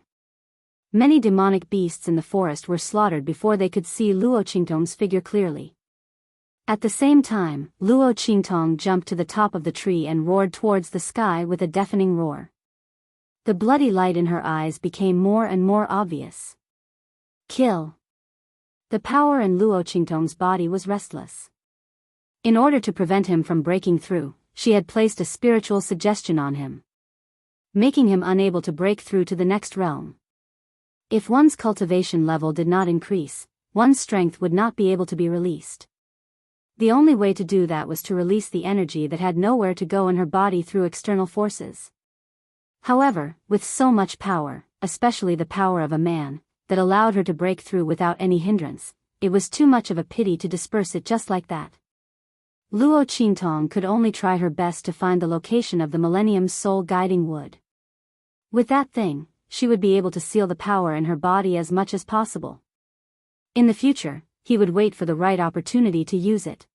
Speaker 1: Many demonic beasts in the forest were slaughtered before they could see Luo Qingtong's figure clearly. At the same time, Luo Qingtong jumped to the top of the tree and roared towards the sky with a deafening roar. The bloody light in her eyes became more and more obvious. Kill! The power in Luo Qingtong's body was restless. In order to prevent him from breaking through, she had placed a spiritual suggestion on him, making him unable to break through to the next realm. If one's cultivation level did not increase, one's strength would not be able to be released. The only way to do that was to release the energy that had nowhere to go in her body through external forces. However, with so much power, especially the power of a man, that allowed her to break through without any hindrance, it was too much of a pity to disperse it just like that. Luo Qingtong could only try her best to find the location of the Millennium's soul guiding wood. With that thing, she would be able to seal the power in her body as much as possible. In the future, he would wait for the right opportunity to use it.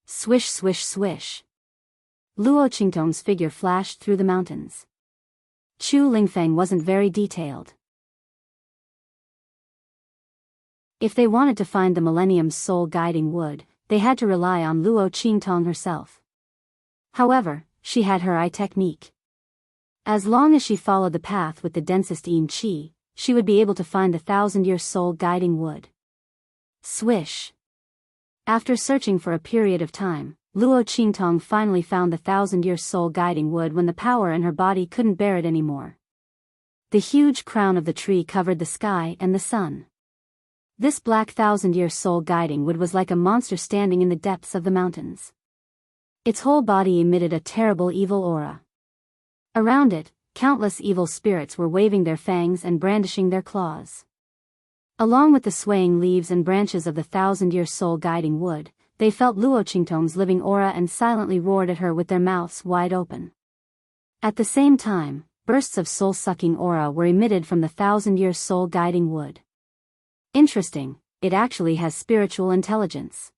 Speaker 1: Swish swish swish. Luo Qingtong's figure flashed through the mountains. Chu Lingfeng wasn't very detailed. If they wanted to find the Millennium's soul guiding wood, they had to rely on Luo Qingtong herself. However, she had her eye technique. As long as she followed the path with the densest yin qi, she would be able to find the 1,000-year soul guiding wood. Swish. After searching for a period of time, Luo Qingtong finally found the 1,000-year soul guiding wood when the power in her body couldn't bear it anymore. The huge crown of the tree covered the sky and the sun. This black thousand-year soul guiding wood was like a monster standing in the depths of the mountains. Its whole body emitted a terrible evil aura. Around it, countless evil spirits were waving their fangs and brandishing their claws. Along with the swaying leaves and branches of the thousand-year soul guiding wood, they felt Luo Qingtong's living aura and silently roared at her with their mouths wide open. At the same time, bursts of soul-sucking aura were emitted from the thousand-year soul guiding wood. Interesting, it actually has spiritual intelligence.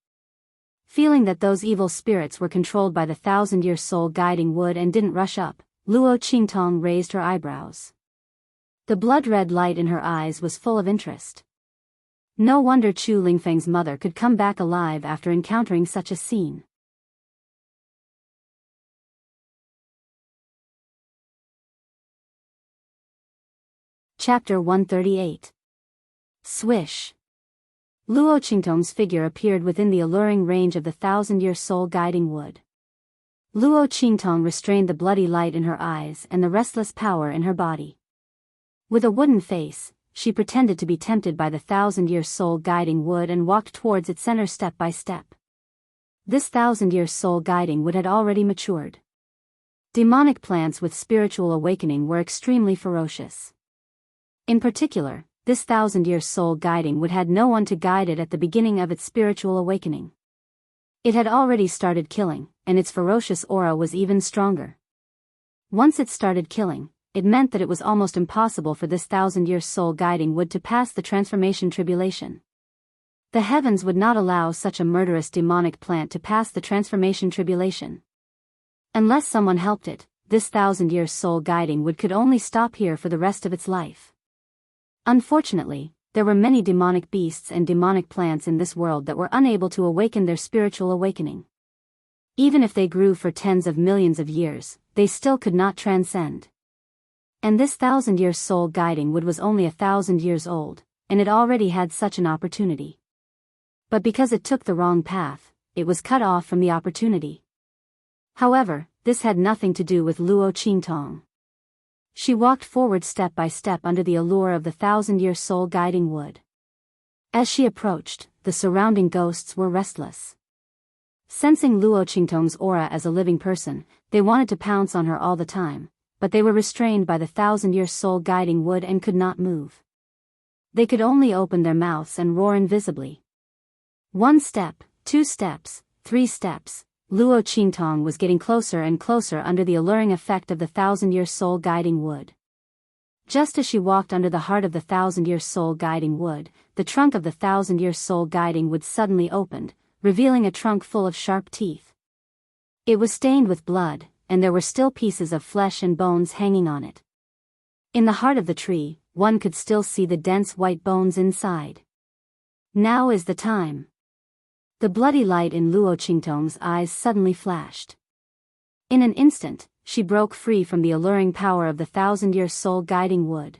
Speaker 1: Feeling that those evil spirits were controlled by the thousand-year soul guiding wood and didn't rush up, Luo Qingtong raised her eyebrows. The blood-red light in her eyes was full of interest. No wonder Chu Lingfeng's mother could come back alive after encountering such a scene. Chapter 138. Swish. Luo Qingtong's figure appeared within the alluring range of the thousand-year soul guiding wood. Luo Qingtong restrained the bloody light in her eyes and the restless power in her body. With a wooden face, she pretended to be tempted by the thousand-year soul guiding wood and walked towards its center step by step. This thousand-year soul guiding wood had already matured. Demonic plants with spiritual awakening were extremely ferocious. In particular, this thousand-year soul guiding wood had no one to guide it at the beginning of its spiritual awakening. It had already started killing, and its ferocious aura was even stronger. Once it started killing, it meant that it was almost impossible for this thousand-year soul guiding wood to pass the transformation tribulation. The heavens would not allow such a murderous demonic plant to pass the transformation tribulation. Unless someone helped it, this thousand-year soul guiding wood could only stop here for the rest of its life. Unfortunately, there were many demonic beasts and demonic plants in this world that were unable to awaken their spiritual awakening. Even if they grew for tens of millions of years, they still could not transcend. And this thousand-year soul guiding wood was only 1,000 years old, and it already had such an opportunity. But because it took the wrong path, it was cut off from the opportunity. However, this had nothing to do with Luo Qingtong. She walked forward step by step under the allure of the thousand-year soul guiding wood. As she approached, the surrounding ghosts were restless. Sensing Luo Qingtong's aura as a living person, they wanted to pounce on her all the time, but they were restrained by the thousand-year soul guiding wood and could not move. They could only open their mouths and roar invisibly. 1 step, 2 steps, 3 steps. Luo Qingtong was getting closer and closer under the alluring effect of the thousand-year soul guiding wood. Just as she walked under the heart of the thousand-year soul guiding wood, the trunk of the thousand-year soul guiding wood suddenly opened, revealing a trunk full of sharp teeth. It was stained with blood, and there were still pieces of flesh and bones hanging on it. In the heart of the tree, one could still see the dense white bones inside. Now is the time. The bloody light in Luo Qingtong's eyes suddenly flashed. In an instant, she broke free from the alluring power of the thousand-year soul guiding wood.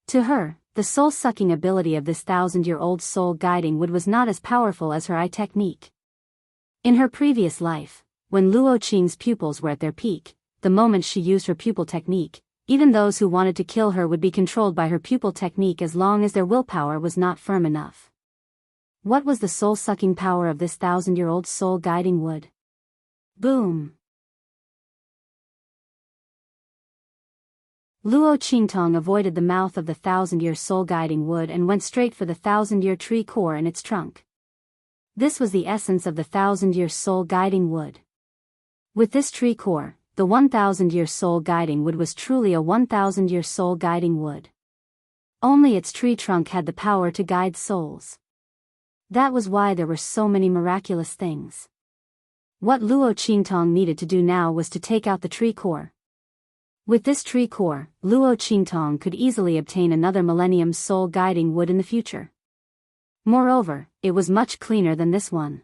Speaker 1: To her, the soul-sucking ability of this thousand-year-old soul guiding wood was not as powerful as her eye technique. In her previous life, when Luo Qing's pupils were at their peak, the moment she used her pupil technique, even those who wanted to kill her would be controlled by her pupil technique as long as their willpower was not firm enough. What was the soul-sucking power of this thousand-year-old soul guiding wood? Boom! Luo Qingtong avoided the mouth of the thousand-year soul guiding wood and went straight for the thousand-year tree core in its trunk. This was the essence of the thousand-year soul guiding wood. With this tree core, the 1,000-year soul guiding wood was truly a 1,000-year soul guiding wood. Only its tree trunk had the power to guide souls. That was why there were so many miraculous things. What Luo Qingtong needed to do now was to take out the tree core. With this tree core, Luo Qingtong could easily obtain another millennium soul guiding wood in the future. Moreover, it was much cleaner than this one.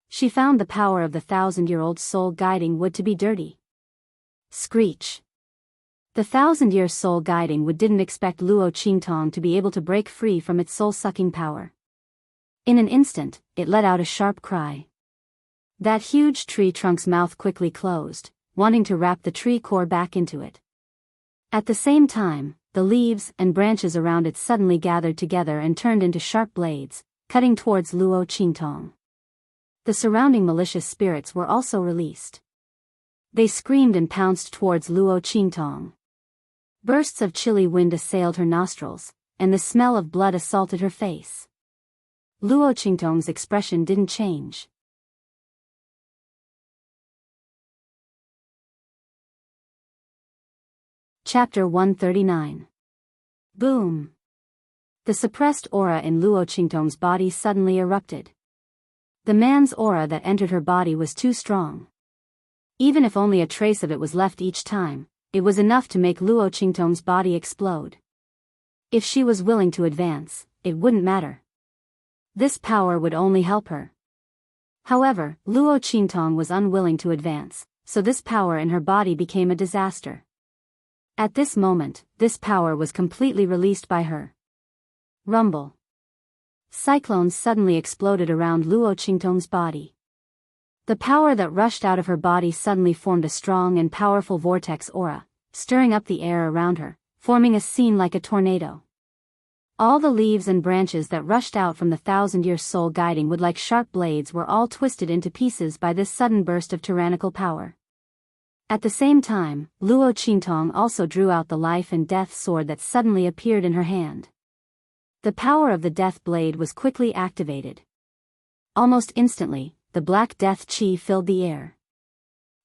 Speaker 1: She found the power of the thousand-year-old soul guiding wood to be dirty. Screech. The thousand-year soul guiding wood didn't expect Luo Qingtong to be able to break free from its soul-sucking power. In an instant, it let out a sharp cry. That huge tree trunk's mouth quickly closed, wanting to wrap the tree core back into it. At the same time, the leaves and branches around it suddenly gathered together and turned into sharp blades, cutting towards Luo Qingtong. The surrounding malicious spirits were also released. They screamed and pounced towards Luo Qingtong. Bursts of chilly wind assailed her nostrils, and the smell of blood assaulted her face. Luo Qingtong's expression didn't change. Chapter 139. Boom! The suppressed aura in Luo Qingtong's body suddenly erupted. The man's aura that entered her body was too strong. Even if only a trace of it was left each time, it was enough to make Luo Qingtong's body explode. If she was willing to advance, it wouldn't matter. This power would only help her. However, Luo Qingtong was unwilling to advance, so this power in her body became a disaster. At this moment, this power was completely released by her. Rumble. Cyclones suddenly exploded around Luo Qingtong's body. The power that rushed out of her body suddenly formed a strong and powerful vortex aura, stirring up the air around her, forming a scene like a tornado. All the leaves and branches that rushed out from the thousand-year soul guiding wood like sharp blades were all twisted into pieces by this sudden burst of tyrannical power. At the same time, Luo Qingtong also drew out the life and death sword that suddenly appeared in her hand. The power of the death blade was quickly activated. Almost instantly, the black death chi filled the air.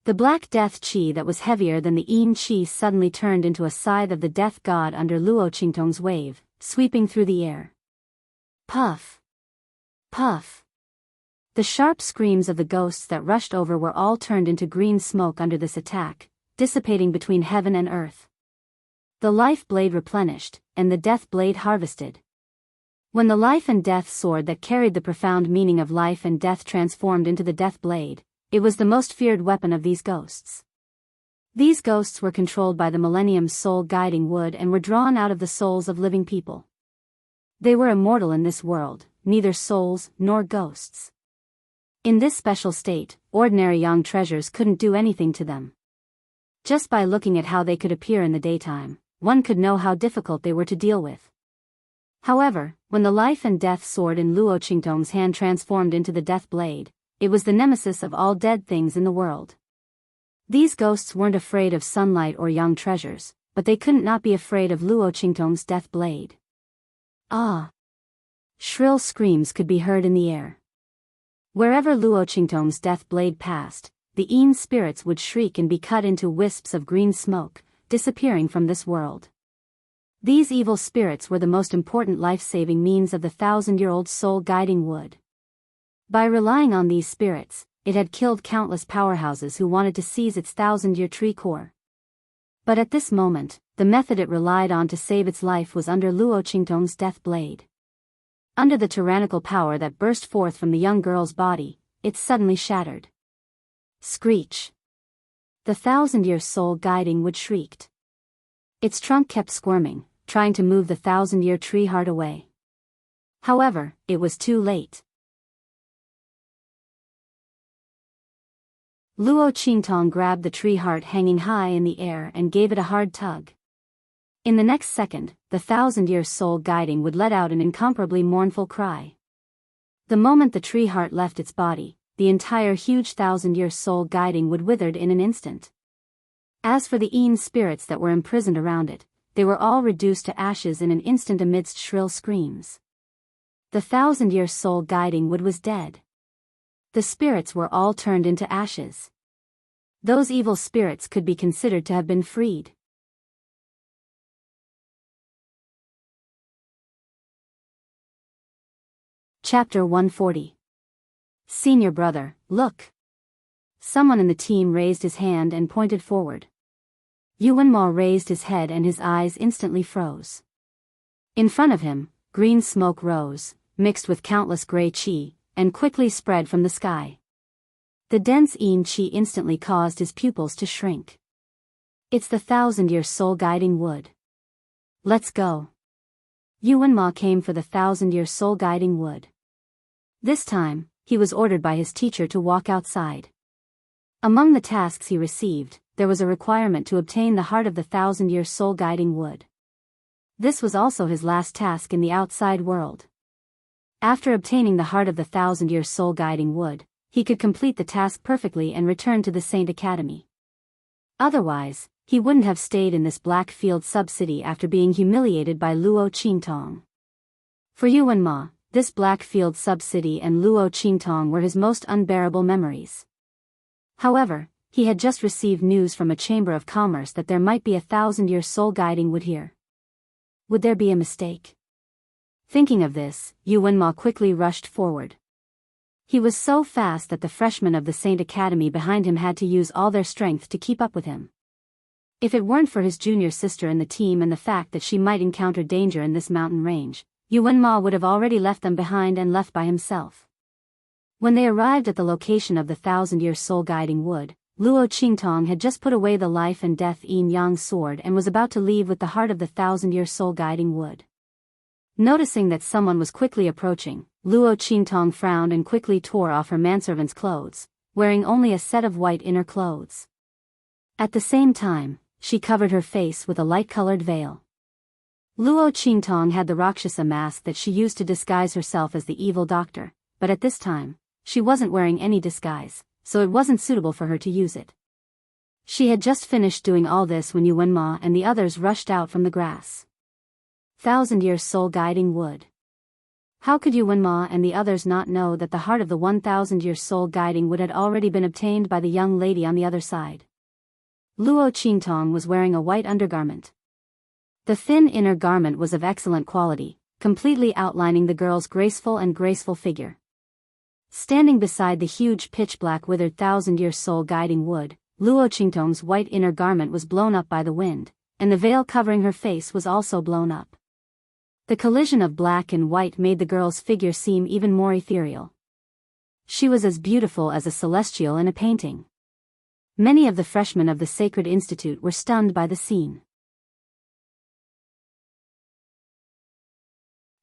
Speaker 1: The black death chi that was heavier than the yin chi suddenly turned into a scythe of the death god under Luo Qingtong's wave, sweeping through the air. Puff! Puff! The sharp screams of the ghosts that rushed over were all turned into green smoke under this attack, dissipating between heaven and earth. The life blade replenished, and the death blade harvested. When the life and death sword that carried the profound meaning of life and death transformed into the death blade, it was the most feared weapon of these ghosts. These ghosts were controlled by the Millennium's soul guiding wood and were drawn out of the souls of living people. They were immortal in this world, neither souls nor ghosts. In this special state, ordinary young treasures couldn't do anything to them. Just by looking at how they could appear in the daytime, one could know how difficult they were to deal with. However, when the life and death sword in Luo Qingtong's hand transformed into the death blade, it was the nemesis of all dead things in the world. These ghosts weren't afraid of sunlight or young treasures, but they couldn't not be afraid of Luo Qingtong's death blade. Ah! Shrill screams could be heard in the air. Wherever Luo Qingtong's death blade passed, the Yin spirits would shriek and be cut into wisps of green smoke, disappearing from this world. These evil spirits were the most important life-saving means of the thousand-year-old soul-guiding wood. By relying on these spirits, it had killed countless powerhouses who wanted to seize its thousand-year tree core. But at this moment, the method it relied on to save its life was under Luo Qingtong's death blade. Under the tyrannical power that burst forth from the young girl's body, it suddenly shattered. Screech! The thousand-year soul guiding wood shrieked. Its trunk kept squirming, trying to move the thousand-year tree heart away. However, it was too late. Luo Qingtong grabbed the tree heart hanging high in the air and gave it a hard tug. In the next second, the thousand-year soul guiding would let out an incomparably mournful cry. The moment the tree heart left its body, the entire huge thousand-year soul guiding would withered in an instant. As for the Yin spirits that were imprisoned around it, they were all reduced to ashes in an instant amidst shrill screams. The thousand-year soul guiding wood was dead. The spirits were all turned into ashes. Those evil spirits could be considered to have been freed. Chapter 140. Senior brother, look! Someone in the team raised his hand and pointed forward. Yuanma raised his head and his eyes instantly froze. In front of him, green smoke rose, mixed with countless gray qi, and quickly spread from the sky. The dense yin qi instantly caused his pupils to shrink. It's the thousand-year soul-guiding wood. Let's go. Yuanma came for the thousand-year soul-guiding wood. This time, he was ordered by his teacher to walk outside. Among the tasks he received, there was a requirement to obtain the heart of the 1,000-year soul guiding wood. This was also his last task in the outside world. After obtaining the heart of the 1,000-year soul guiding wood, he could complete the task perfectly and return to the Saint Academy. Otherwise, he wouldn't have stayed in this Blackfield sub-city after being humiliated by Luo Qingtong. For Yuan Ma, this Blackfield sub-city and Luo Qingtong were his most unbearable memories. However, he had just received news from a chamber of commerce that there might be a 1,000-year soul guiding wood here. Would there be a mistake? Thinking of this, Yuan Ma quickly rushed forward. He was so fast that the freshmen of the Saint Academy behind him had to use all their strength to keep up with him. If it weren't for his junior sister in the team and the fact that she might encounter danger in this mountain range, Yuan Ma would have already left them behind and left by himself. When they arrived at the location of the 1,000-year soul guiding wood, Luo Qingtong had just put away the life and death yin-yang sword and was about to leave with the heart of the 1,000-year soul guiding wood. Noticing that someone was quickly approaching, Luo Qingtong frowned and quickly tore off her manservant's clothes, wearing only a set of white inner clothes. At the same time, she covered her face with a light-colored veil. Luo Qingtong had the Rakshasa mask that she used to disguise herself as the evil doctor, but at this time, she wasn't wearing any disguise, so it wasn't suitable for her to use it. She had just finished doing all this when Yuan Ma and the others rushed out from the grass. 1,000-year soul guiding wood. How could Yuan Ma and the others not know that the heart of the 1,000-year soul guiding wood had already been obtained by the young lady on the other side? Luo Qingtong was wearing a white undergarment. The thin inner garment was of excellent quality, completely outlining the girl's graceful figure. Standing beside the huge pitch-black withered 1,000-year soul guiding wood, Luo Qingtong's white inner garment was blown up by the wind, and the veil covering her face was also blown up. The collision of black and white made the girl's figure seem even more ethereal. She was as beautiful as a celestial in a painting. Many of the freshmen of the Sacred Institute were stunned by the scene.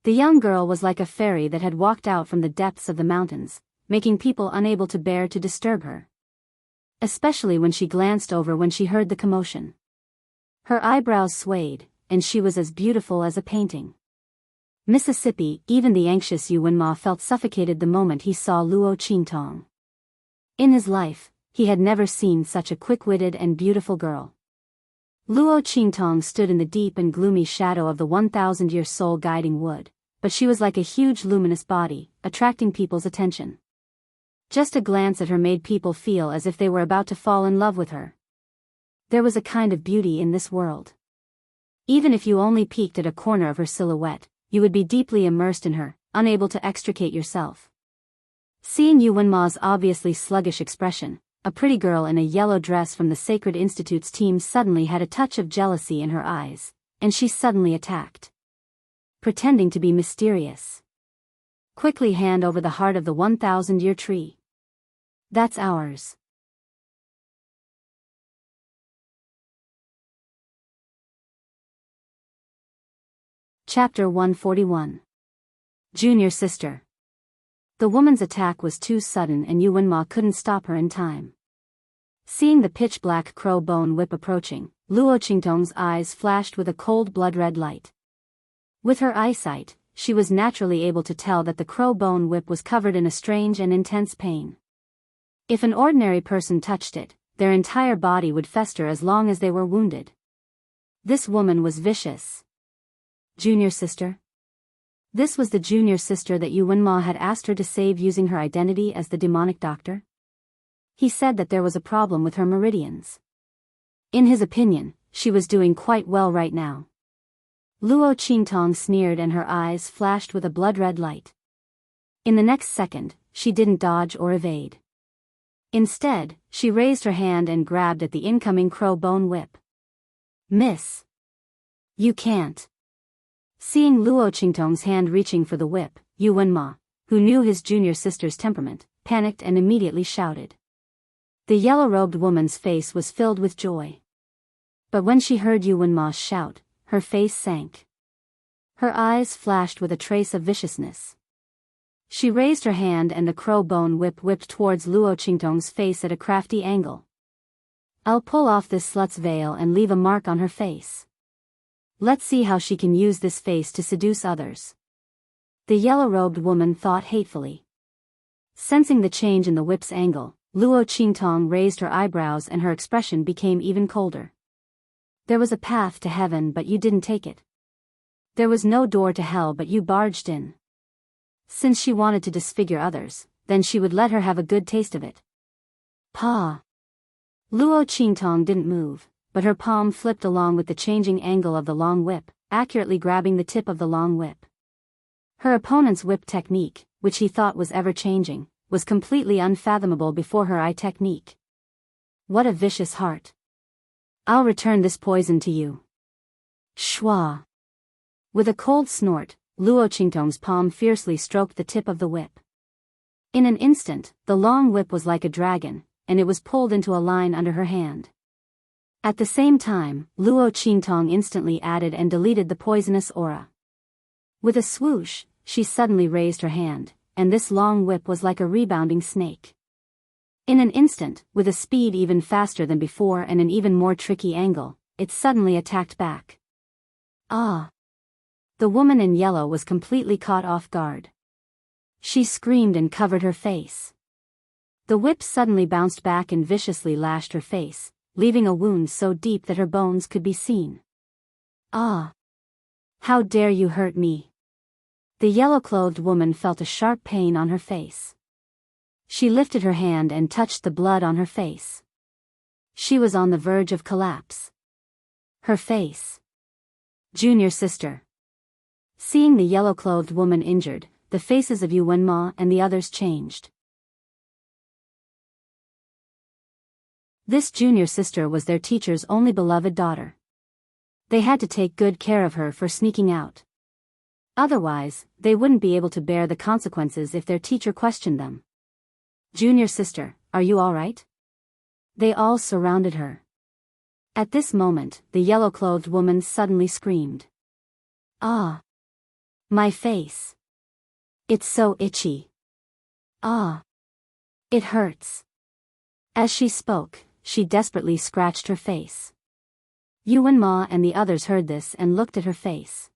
Speaker 1: The young girl was like a fairy that had walked out from the depths of the mountains, making people unable to bear to disturb her. Especially when she glanced over when she heard the commotion. Her eyebrows swayed, and she was as beautiful as a painting. Mississippi, even the anxious Yuan Ma felt suffocated the moment he saw Luo Qingtong. In his life, he had never seen such a quick-witted and beautiful girl. Luo Qingtong stood in the deep and gloomy shadow of the 1,000-year soul guiding wood, but she was like a huge luminous body, attracting people's attention. Just a glance at her made people feel as if they were about to fall in love with her. There was a kind of beauty in this world. Even if you only peeked at a corner of her silhouette, you would be deeply immersed in her, unable to extricate yourself. Seeing Yuan Ma's obviously sluggish expression, a pretty girl in a yellow dress from the Sacred Institute's team suddenly had a touch of jealousy in her eyes, and she suddenly attacked. Pretending to be mysterious. Quickly hand over the heart of the 1,000-year tree. That's ours. Chapter 141. Junior Sister. The woman's attack was too sudden and Yuan Ma couldn't stop her in time. Seeing the pitch-black crow bone whip approaching, Luo Qingtong's eyes flashed with a cold blood-red light. With her eyesight, she was naturally able to tell that the crow bone whip was covered in a strange and intense pain. If an ordinary person touched it, their entire body would fester as long as they were wounded. This woman was vicious. Junior sister? This was the junior sister that Yuan Ma had asked her to save using her identity as the demonic doctor? He said that there was a problem with her meridians. In his opinion, she was doing quite well right now. Luo Qingtong sneered and her eyes flashed with a blood-red light. In the next second, she didn't dodge or evade. Instead, she raised her hand and grabbed at the incoming crow bone whip. Miss. You can't. Seeing Luo Qingtong's hand reaching for the whip, Yuan Ma, who knew his junior sister's temperament, panicked and immediately shouted. The yellow-robed woman's face was filled with joy. But when she heard Yuan Ma shout, her face sank. Her eyes flashed with a trace of viciousness. She raised her hand and the crow bone whip whipped towards Luo Qingtong's face at a crafty angle. I'll pull off this slut's veil and leave a mark on her face. Let's see how she can use this face to seduce others. The yellow-robed woman thought hatefully. Sensing the change in the whip's angle, Luo Qingtong raised her eyebrows and her expression became even colder. There was a path to heaven but you didn't take it. There was no door to hell but you barged in. Since she wanted to disfigure others, then she would let her have a good taste of it. Pa! Luo Qingtong didn't move, but her palm flipped along with the changing angle of the long whip, accurately grabbing the tip of the long whip. Her opponent's whip technique, which he thought was ever-changing, was completely unfathomable before her eye technique. What a vicious heart. I'll return this poison to you. Shwa. With a cold snort, Luo Qingtong's palm fiercely stroked the tip of the whip. In an instant, the long whip was like a dragon, and it was pulled into a line under her hand. At the same time, Luo Qingtong instantly added and deleted the poisonous aura. With a swoosh, she suddenly raised her hand, and this long whip was like a rebounding snake. In an instant, with a speed even faster than before and an even more tricky angle, it suddenly attacked back. Ah! The woman in yellow was completely caught off guard. She screamed and covered her face. The whip suddenly bounced back and viciously lashed her face, leaving a wound so deep that her bones could be seen. Ah! How dare you hurt me? The yellow-clothed woman felt a sharp pain on her face. She lifted her hand and touched the blood on her face. She was on the verge of collapse. Her face. Junior sister. Seeing the yellow-clothed woman injured, the faces of Yu Wenma and the others changed. This junior sister was their teacher's only beloved daughter. They had to take good care of her for sneaking out. Otherwise, they wouldn't be able to bear the consequences if their teacher questioned them. Junior sister, are you all right? They all surrounded her. At this moment, the yellow-clothed woman suddenly screamed. Ah! My face. It's so itchy. Ah! It hurts. As she spoke, she desperately scratched her face. Yu Wenma and the others heard this and looked at her face.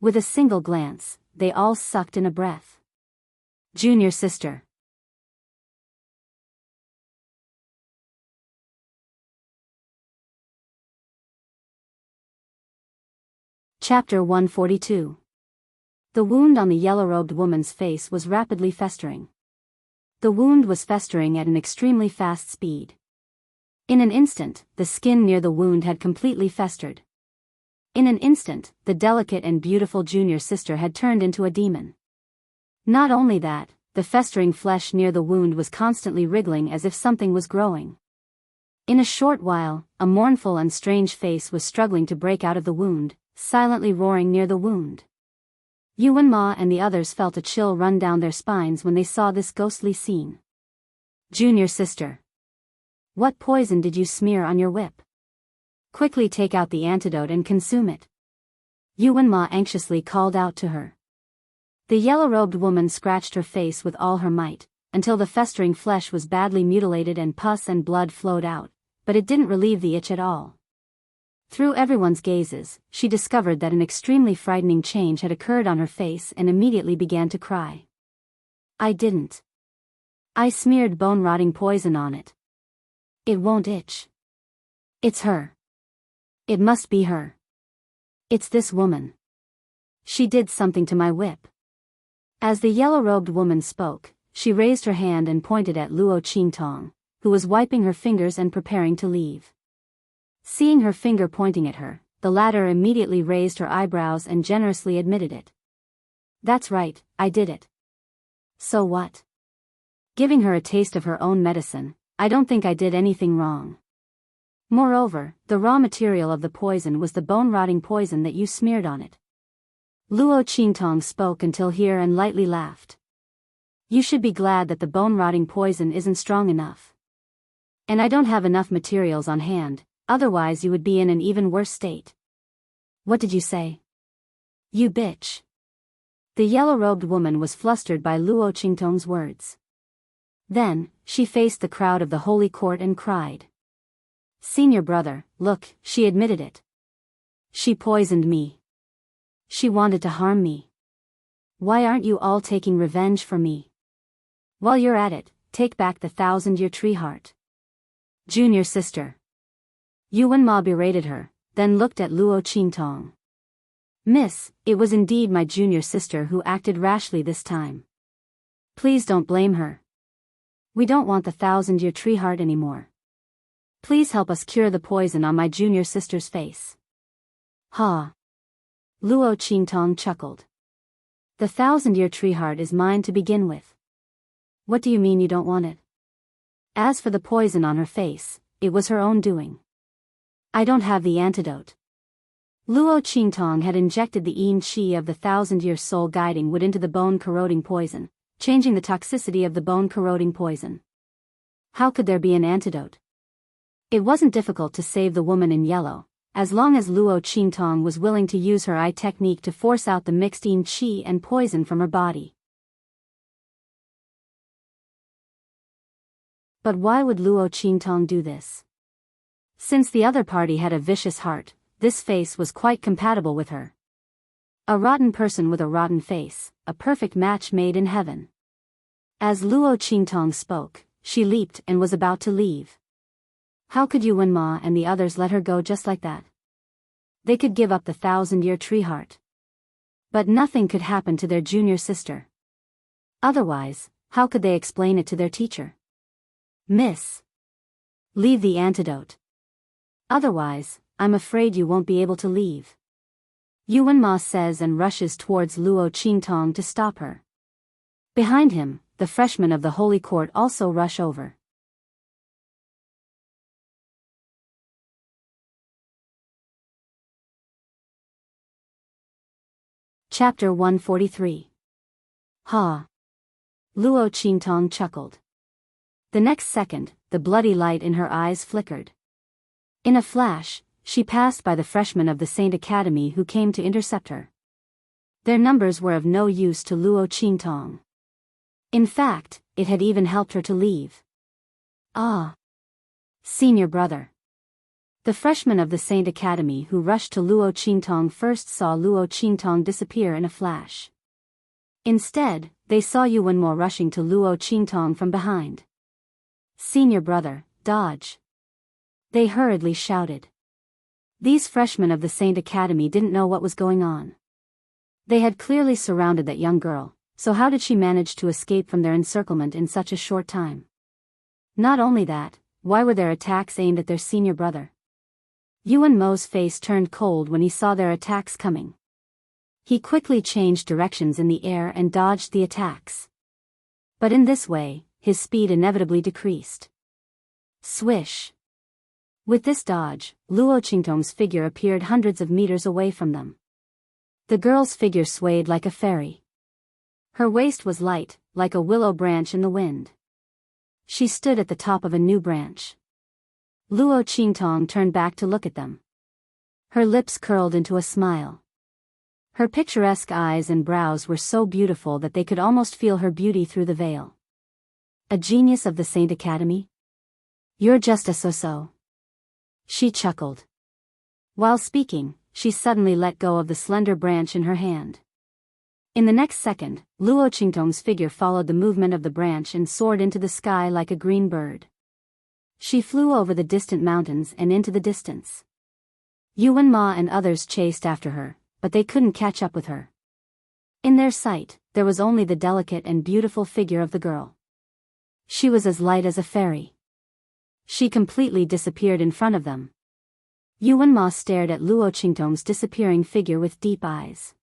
Speaker 1: With a single glance, they all sucked in a breath. Junior sister. Chapter 142. The wound on the yellow-robed woman's face was rapidly festering. The wound was festering at an extremely fast speed. In an instant, the skin near the wound had completely festered. In an instant, the delicate and beautiful junior sister had turned into a demon. Not only that, the festering flesh near the wound was constantly wriggling as if something was growing. In a short while, a mournful and strange face was struggling to break out of the wound, silently roaring near the wound. Yu Wenma and the others felt a chill run down their spines when they saw this ghostly scene. Junior sister. What poison did you smear on your whip? Quickly take out the antidote and consume it. Yu Wenma anxiously called out to her. The yellow-robed woman scratched her face with all her might, until the festering flesh was badly mutilated and pus and blood flowed out, but it didn't relieve the itch at all. Through everyone's gazes, she discovered that an extremely frightening change had occurred on her face and immediately began to cry. I didn't. I smeared bone-rotting poison on it. It won't itch. It's her. It must be her. It's this woman. She did something to my whip. As the yellow-robed woman spoke, she raised her hand and pointed at Luo Qingtong, who was wiping her fingers and preparing to leave. Seeing her finger pointing at her, the latter immediately raised her eyebrows and generously admitted it. That's right, I did it. So what? Giving her a taste of her own medicine, I don't think I did anything wrong. Moreover, the raw material of the poison was the bone-rotting poison that you smeared on it. Luo Qingtong spoke until here and lightly laughed. You should be glad that the bone-rotting poison isn't strong enough. And I don't have enough materials on hand, otherwise you would be in an even worse state. What did you say? You bitch. The yellow-robed woman was flustered by Luo Qingtong's words. Then, she faced the crowd of the holy court and cried. Senior brother, look, she admitted it. She poisoned me. She wanted to harm me. Why aren't you all taking revenge for me? While you're at it, take back the 1,000-year tree heart. Junior sister. Yuan Ma berated her, then looked at Luo Qingtong. Miss, it was indeed my junior sister who acted rashly this time. Please don't blame her. We don't want the 1,000-year tree heart anymore. Please help us cure the poison on my junior sister's face. Ha! Luo Qingtong chuckled. The 1,000-year tree heart is mine to begin with. What do you mean you don't want it? As for the poison on her face, it was her own doing. I don't have the antidote. Luo Qingtong had injected the yin qi of the 1,000-year soul guiding wood into the bone-corroding poison, changing the toxicity of the bone-corroding poison. How could there be an antidote? It wasn't difficult to save the woman in yellow, as long as Luo Qingtong was willing to use her eye technique to force out the mixed yin qi and poison from her body. But why would Luo Qingtong do this? Since the other party had a vicious heart, this face was quite compatible with her. A rotten person with a rotten face, a perfect match made in heaven. As Luo Qingtong spoke, she leaped and was about to leave. How could Yuan Ma and the others let her go just like that? They could give up the 1,000-year tree heart. But nothing could happen to their junior sister. Otherwise, how could they explain it to their teacher? Miss, leave the antidote. Otherwise, I'm afraid you won't be able to leave. Yuan Ma says and rushes towards Luo Qingtong to stop her. Behind him, the freshmen of the Holy Court also rush over. Chapter 143. Ha! Luo Qingtong chuckled. The next second, the bloody light in her eyes flickered. In a flash, she passed by the freshmen of the Saint Academy who came to intercept her. Their numbers were of no use to Luo Qingtong. In fact, it had even helped her to leave. Ah! Senior brother. The freshmen of the Saint Academy who rushed to Luo Qingtong first saw Luo Qingtong disappear in a flash. Instead, they saw Yuan Ma rushing to Luo Qingtong from behind. Senior brother, dodge! They hurriedly shouted. These freshmen of the Saint Academy didn't know what was going on. They had clearly surrounded that young girl, so how did she manage to escape from their encirclement in such a short time? Not only that, why were their attacks aimed at their senior brother? Yuan Mo's face turned cold when he saw their attacks coming. He quickly changed directions in the air and dodged the attacks. But in this way, his speed inevitably decreased. Swish! With this dodge, Luo Qingtong's figure appeared hundreds of meters away from them. The girl's figure swayed like a fairy. Her waist was light, like a willow branch in the wind. She stood at the top of a new branch. Luo Qingtong turned back to look at them. Her lips curled into a smile. Her picturesque eyes and brows were so beautiful that they could almost feel her beauty through the veil. A genius of the Saint Academy? You're just a so-so. She chuckled. While speaking, she suddenly let go of the slender branch in her hand. In the next second, Luo Qingtong's figure followed the movement of the branch and soared into the sky like a green bird. She flew over the distant mountains and into the distance. Yuan Ma and others chased after her, but they couldn't catch up with her. In their sight, there was only the delicate and beautiful figure of the girl. She was as light as a fairy. She completely disappeared in front of them. Yuan Ma stared at Luo Qingtong's disappearing figure with deep eyes.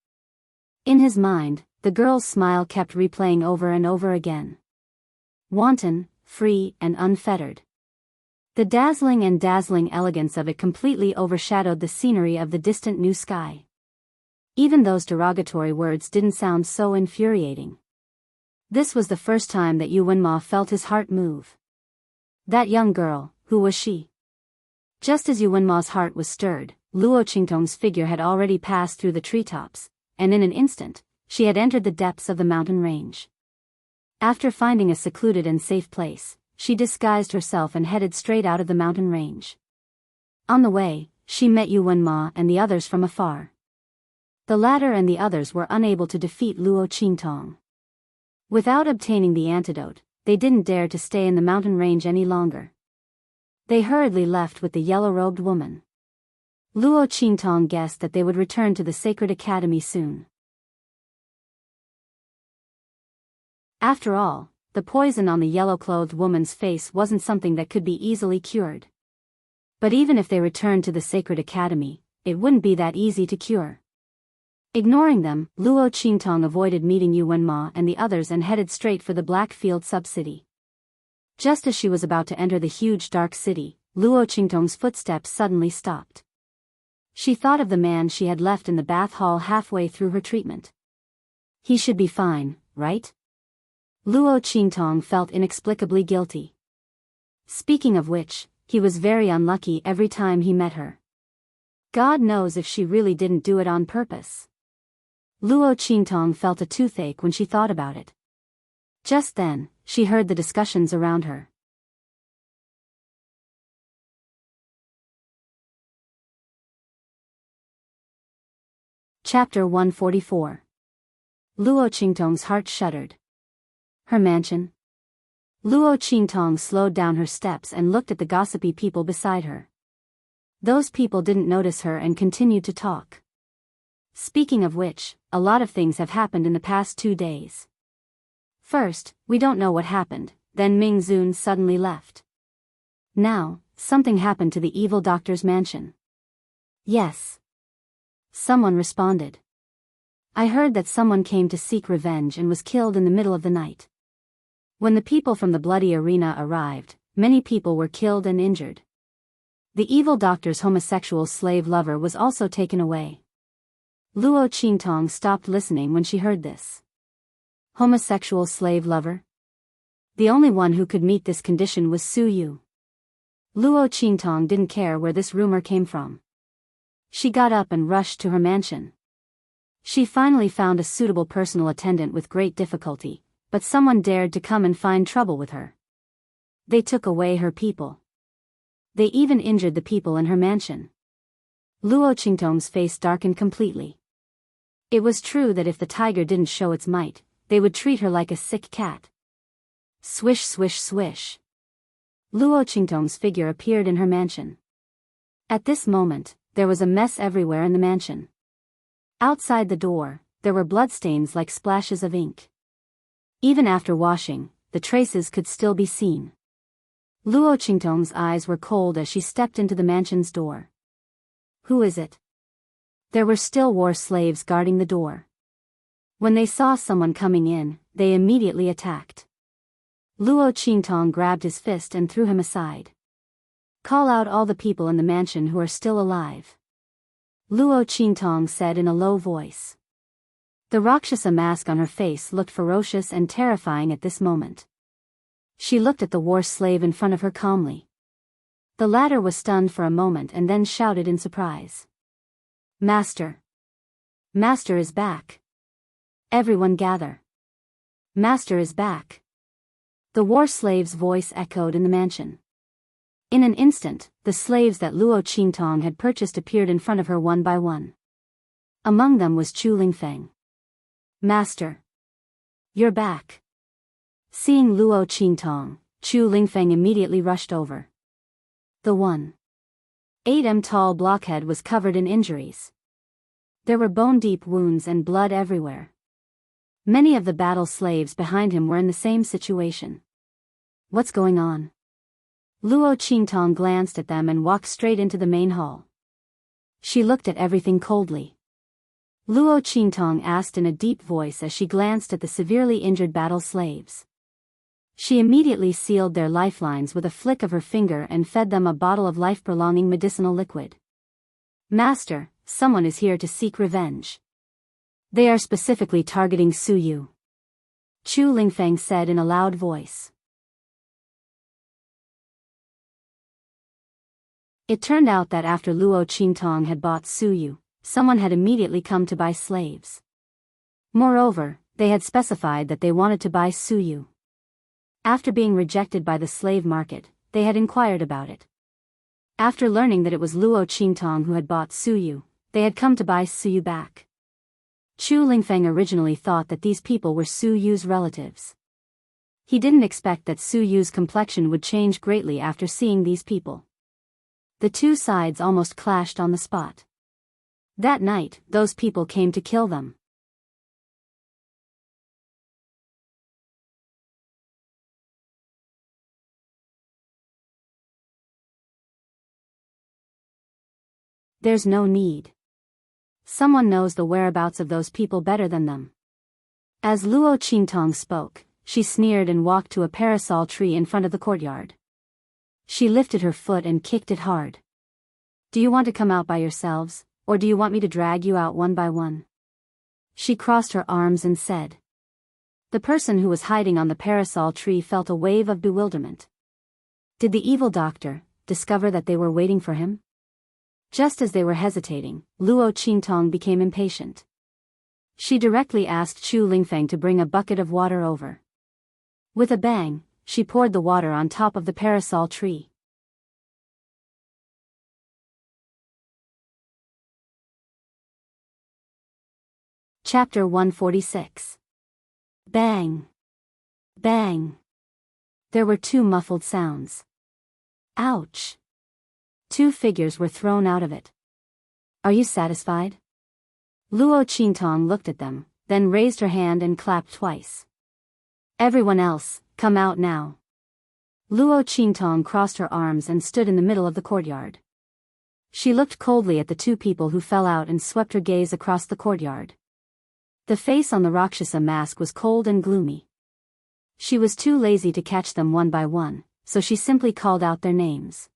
Speaker 1: In his mind, the girl's smile kept replaying over and over again. Wanton, free, and unfettered. The dazzling elegance of it completely overshadowed the scenery of the distant new sky. Even those derogatory words didn't sound so infuriating. This was the first time that Yuan Ma felt his heart move. That young girl, who was she? Just as Yuan Ma's heart was stirred, Luo Qingtong's figure had already passed through the treetops, and in an instant, she had entered the depths of the mountain range. After finding a secluded and safe place, she disguised herself and headed straight out of the mountain range. On the way, she met Yu Wenma and the others from afar. The latter and the others were unable to defeat Luo Qingtong. Without obtaining the antidote, they didn't dare to stay in the mountain range any longer. They hurriedly left with the yellow-robed woman. Luo Qingtong guessed that they would return to the sacred academy soon. After all, the poison on the yellow-clothed woman's face wasn't something that could be easily cured. But even if they returned to the sacred academy, it wouldn't be that easy to cure. Ignoring them, Luo Qingtong avoided meeting Yu Wenma and the others and headed straight for the Blackfield sub-city. Just as she was about to enter the huge dark city, Luo Qingtong's footsteps suddenly stopped. She thought of the man she had left in the bath hall halfway through her treatment. He should be fine, right? Luo Qingtong felt inexplicably guilty. Speaking of which, he was very unlucky every time he met her. God knows if she really didn't do it on purpose. Luo Qingtong felt a toothache when she thought about it. Just then, she heard the discussions around her. Chapter 144. Luo Qingtong's heart shuddered. Her mansion. Luo Qingtong slowed down her steps and looked at the gossipy people beside her. Those people didn't notice her and continued to talk. Speaking of which, a lot of things have happened in the past 2 days. First, we don't know what happened, then Ming Zun suddenly left. Now, something happened to the evil doctor's mansion. Yes. Someone responded. I heard that someone came to seek revenge and was killed in the middle of the night. When the people from the bloody arena arrived, many people were killed and injured. The evil doctor's homosexual slave lover was also taken away. Luo Qingtong stopped listening when she heard this. Homosexual slave lover? The only one who could meet this condition was Su Yu. Luo Qingtong didn't care where this rumor came from. She got up and rushed to her mansion. She finally found a suitable personal attendant with great difficulty, but someone dared to come and find trouble with her. They took away her people. They even injured the people in her mansion. Luo Qingtong's face darkened completely. It was true that if the tiger didn't show its might, they would treat her like a sick cat. Swish swish swish. Luo Qingtong's figure appeared in her mansion. At this moment, there was a mess everywhere in the mansion. Outside the door, there were bloodstains like splashes of ink. Even after washing, the traces could still be seen. Luo Qingtong's eyes were cold as she stepped into the mansion's door. Who is it? There were still war slaves guarding the door. When they saw someone coming in, they immediately attacked. Luo Qingtong grabbed his fist and threw him aside. Call out all the people in the mansion who are still alive. Luo Qingtong said in a low voice. The Rakshasa mask on her face looked ferocious and terrifying at this moment. She looked at the war slave in front of her calmly. The latter was stunned for a moment and then shouted in surprise. Master! Master is back! Everyone gather! Master is back! The war slave's voice echoed in the mansion. In an instant, the slaves that Luo Qingtong had purchased appeared in front of her one by one. Among them was Chu Lingfeng. Master! You're back! Seeing Luo Qingtong, Chu Lingfeng immediately rushed over. The 1.8 m tall blockhead was covered in injuries. There were bone-deep wounds and blood everywhere. Many of the battle slaves behind him were in the same situation. What's going on? Luo Qingtong glanced at them and walked straight into the main hall. She looked at everything coldly. Luo Qingtong asked in a deep voice as she glanced at the severely injured battle slaves. She immediately sealed their lifelines with a flick of her finger and fed them a bottle of life-prolonging medicinal liquid. Master, someone is here to seek revenge. They are specifically targeting Su Yu. Chu Lingfeng said in a loud voice. It turned out that after Luo Qingtong had bought Su Yu, someone had immediately come to buy slaves. Moreover, they had specified that they wanted to buy Su Yu. After being rejected by the slave market, they had inquired about it. After learning that it was Luo Qingtong who had bought Suyu, they had come to buy Suyu back. Chu Lingfeng originally thought that these people were Su Yu's relatives. He didn't expect that Su Yu's complexion would change greatly after seeing these people. The two sides almost clashed on the spot. That night, those people came to kill them. There's no need. Someone knows the whereabouts of those people better than them. As Luo Qingtong spoke, she sneered and walked to a parasol tree in front of the courtyard. She lifted her foot and kicked it hard. Do you want to come out by yourselves, or do you want me to drag you out one by one? She crossed her arms and said. The person who was hiding on the parasol tree felt a wave of bewilderment. Did the evil doctor discover that they were waiting for him? Just as they were hesitating, Luo Qingtong became impatient. She directly asked Chu Lingfeng to bring a bucket of water over. With a bang, she poured the water on top of the parasol tree. Chapter 146. Bang! Bang! There were two muffled sounds. Ouch! Two figures were thrown out of it. Are you satisfied? Luo Qingtong looked at them, then raised her hand and clapped twice. Everyone else, come out now. Luo Qingtong crossed her arms and stood in the middle of the courtyard. She looked coldly at the two people who fell out and swept her gaze across the courtyard. The face on the Rakshasa mask was cold and gloomy. She was too lazy to catch them one by one, so she simply called out their names.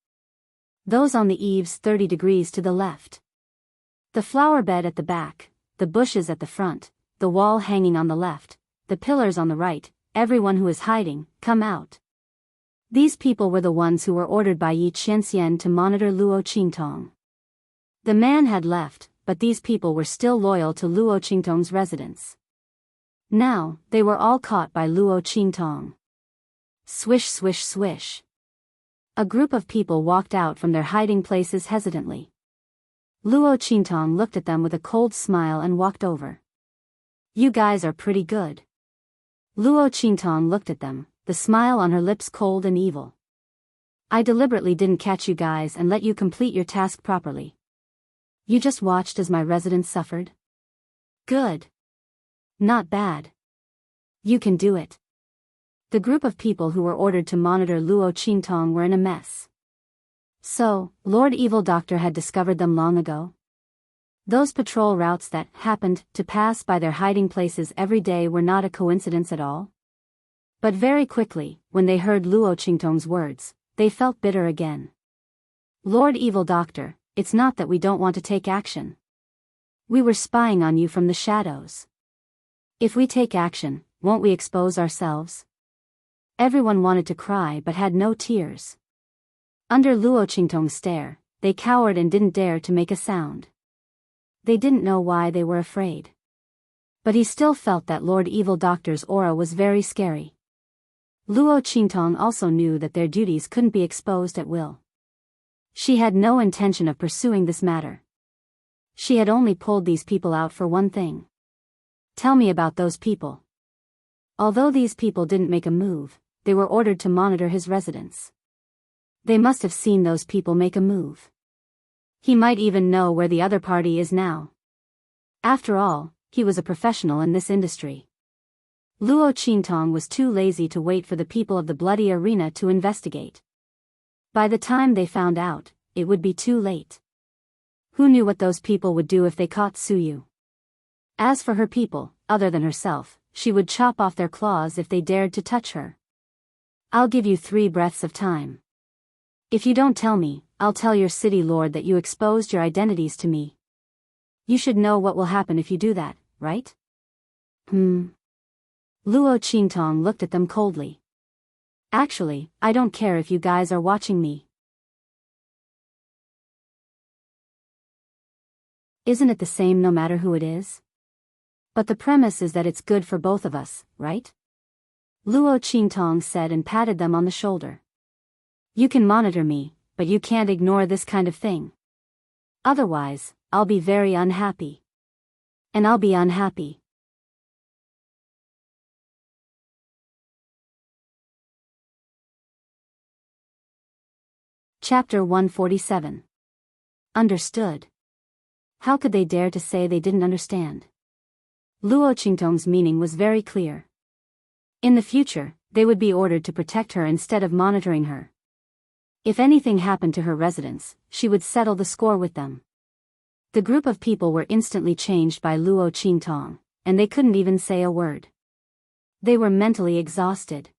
Speaker 1: Those on the eaves 30 degrees to the left. The flower bed at the back, the bushes at the front, the wall hanging on the left, the pillars on the right, everyone who is hiding, come out. These people were the ones who were ordered by Yi Qianxian to monitor Luo Qingtong. The man had left, but these people were still loyal to Luo Qingtong's residence. Now, they were all caught by Luo Qingtong. Swish swish swish. A group of people walked out from their hiding places hesitantly. Luo Qingtong looked at them with a cold smile and walked over. You guys are pretty good. Luo Qingtong looked at them, the smile on her lips cold and evil. I deliberately didn't catch you guys and let you complete your task properly. You just watched as my residents suffered? Good. Not bad. You can do it. The group of people who were ordered to monitor Luo Qingtong were in a mess. So, Lord Evil Doctor had discovered them long ago? Those patrol routes that happened to pass by their hiding places every day were not a coincidence at all? But very quickly, when they heard Luo Qingtong's words, they felt bitter again. Lord Evil Doctor, it's not that we don't want to take action. We were spying on you from the shadows. If we take action, won't we expose ourselves? Everyone wanted to cry but had no tears. Under Luo Qingtong's stare, they cowered and didn't dare to make a sound. They didn't know why they were afraid. But he still felt that Lord Evil Doctor's aura was very scary. Luo Qingtong also knew that their duties couldn't be exposed at will. She had no intention of pursuing this matter. She had only pulled these people out for one thing. Tell me about those people. Although these people didn't make a move, they were ordered to monitor his residence. They must have seen those people make a move. He might even know where the other party is now. After all, he was a professional in this industry. Luo Qingtong was too lazy to wait for the people of the bloody arena to investigate. By the time they found out, it would be too late. Who knew what those people would do if they caught Suyu? As for her people, other than herself, she would chop off their claws if they dared to touch her. I'll give you 3 breaths of time. If you don't tell me, I'll tell your city lord that you exposed your identities to me. You should know what will happen if you do that, right? Luo Qingtong looked at them coldly. Actually, I don't care if you guys are watching me. Isn't it the same no matter who it is? But the premise is that it's good for both of us, right? Luo Qingtong said and patted them on the shoulder. You can monitor me, but you can't ignore this kind of thing. Otherwise, I'll be very unhappy. And I'll be unhappy. Chapter 147. Understood. How could they dare to say they didn't understand? Luo Qingtong's meaning was very clear. In the future, they would be ordered to protect her instead of monitoring her. If anything happened to her residents, she would settle the score with them. The group of people were instantly changed by Luo Qingtong, and they couldn't even say a word. They were mentally exhausted.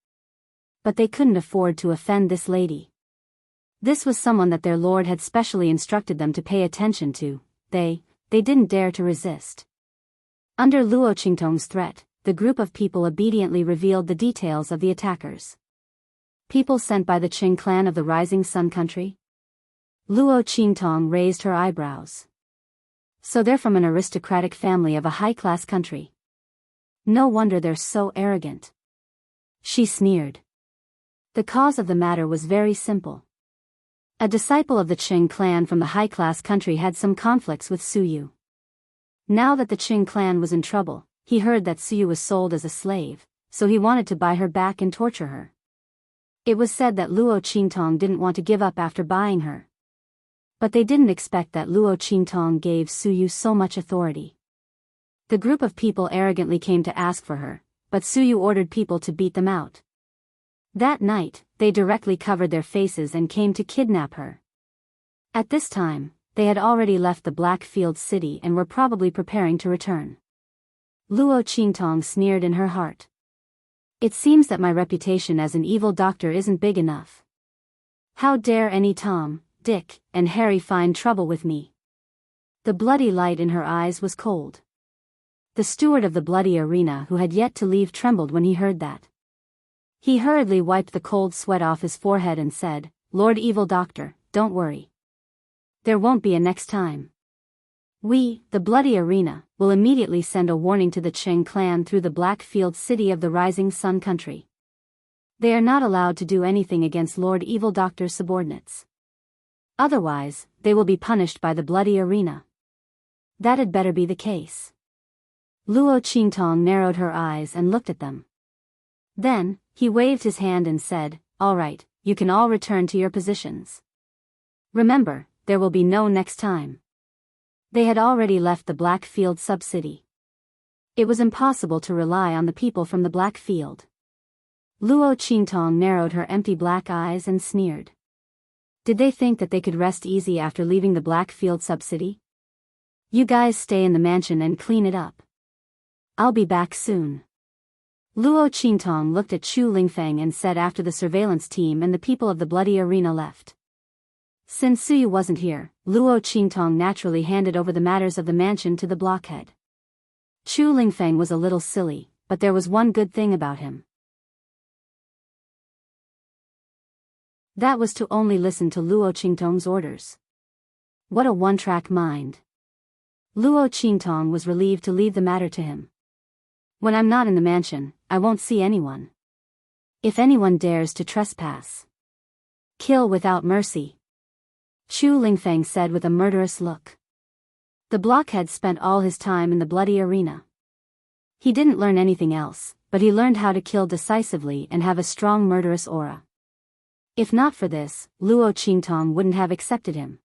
Speaker 1: But they couldn't afford to offend this lady. This was someone that their lord had specially instructed them to pay attention to. They didn't dare to resist. Under Luo Qingtong's threat, the group of people obediently revealed the details of the attackers. People sent by the Qing clan of the Rising Sun country? Luo Qingtong raised her eyebrows. So they're from an aristocratic family of a high-class country. No wonder they're so arrogant. She sneered. The cause of the matter was very simple. A disciple of the Qing clan from the high-class country had some conflicts with Suyu. Now that the Qing clan was in trouble, he heard that Suyu was sold as a slave, so he wanted to buy her back and torture her. It was said that Luo Qingtong didn't want to give up after buying her. But they didn't expect that Luo Qingtong gave Suyu so much authority. The group of people arrogantly came to ask for her, but Suyu ordered people to beat them out. That night, they directly covered their faces and came to kidnap her. At this time, they had already left the Blackfield city and were probably preparing to return. Luo Qingtong sneered in her heart. It seems that my reputation as an evil doctor isn't big enough. How dare any Tom, Dick, and Harry find trouble with me? The bloody light in her eyes was cold. The steward of the bloody arena who had yet to leave trembled when he heard that. He hurriedly wiped the cold sweat off his forehead and said, "Lord Evil Doctor, don't worry. There won't be a next time. We, the bloody arena, will immediately send a warning to the Qing clan through the Blackfield city of the Rising Sun country. They are not allowed to do anything against Lord Evil Doctor's subordinates. Otherwise, they will be punished by the bloody arena. That had better be the case." Luo Qingtong narrowed her eyes and looked at them. Then, he waved his hand and said, "All right, you can all return to your positions. Remember, there will be no next time." They had already left the Blackfield sub-city. It was impossible to rely on the people from the Blackfield. Luo Qingtong narrowed her empty black eyes and sneered. Did they think that they could rest easy after leaving the Blackfield sub-city? You guys stay in the mansion and clean it up. I'll be back soon. Luo Qingtong looked at Chu Lingfeng and said after the surveillance team and the people of the bloody arena left. Since Suyu wasn't here, Luo Qingtong naturally handed over the matters of the mansion to the blockhead. Chu Lingfeng was a little silly, but there was one good thing about him. That was to only listen to Luo Qingtong's orders. What a one-track mind. Luo Qingtong was relieved to leave the matter to him. When I'm not in the mansion, I won't see anyone. If anyone dares to trespass, kill without mercy. Chu Lingfeng said with a murderous look. The blockhead spent all his time in the bloody arena. He didn't learn anything else, but he learned how to kill decisively and have a strong murderous aura. If not for this, Luo Qingtong wouldn't have accepted him.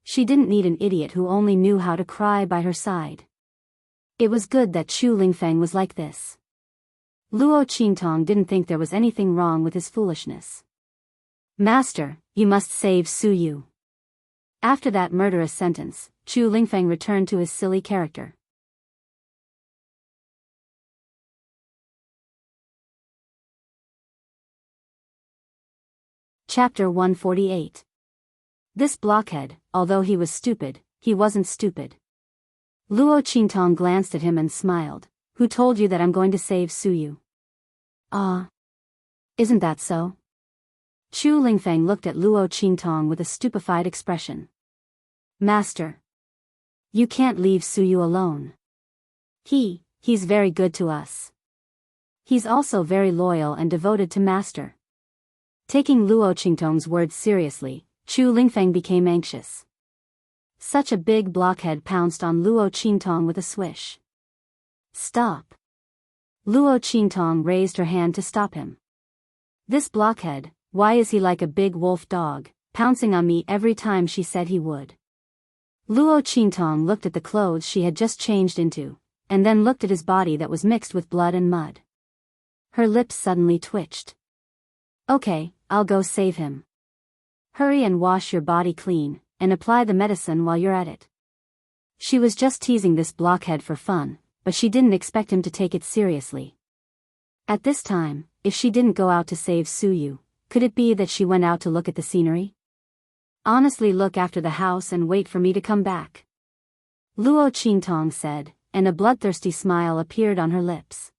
Speaker 1: She didn't need an idiot who only knew how to cry by her side. It was good that Chu Lingfeng was like this. Luo Qingtong didn't think there was anything wrong with his foolishness. Master, you must save Suyu. After that murderous sentence, Chu Lingfeng returned to his silly character. Chapter 148. This blockhead, although he was stupid, he wasn't stupid. Luo Qingtong glanced at him and smiled. Who told you that I'm going to save Suyu? Isn't that so? Chu Lingfeng looked at Luo Qingtong with a stupefied expression. Master. You can't leave Suyu alone. He's very good to us. He's also very loyal and devoted to Master. Taking Luo Qingtong's words seriously, Chu Lingfeng became anxious. Such a big blockhead pounced on Luo Qingtong with a swish. Stop! Luo Qingtong raised her hand to stop him. This blockhead, why is he like a big wolf dog, pouncing on me every time she said he would? Luo Qingtong looked at the clothes she had just changed into, and then looked at his body that was mixed with blood and mud. Her lips suddenly twitched. Okay, I'll go save him. Hurry and wash your body clean, and apply the medicine while you're at it. She was just teasing this blockhead for fun, but she didn't expect him to take it seriously. At this time, if she didn't go out to save Suyu, could it be that she went out to look at the scenery? Honestly, look after the house and wait for me to come back. Luo Qingtong said, and a bloodthirsty smile appeared on her lips.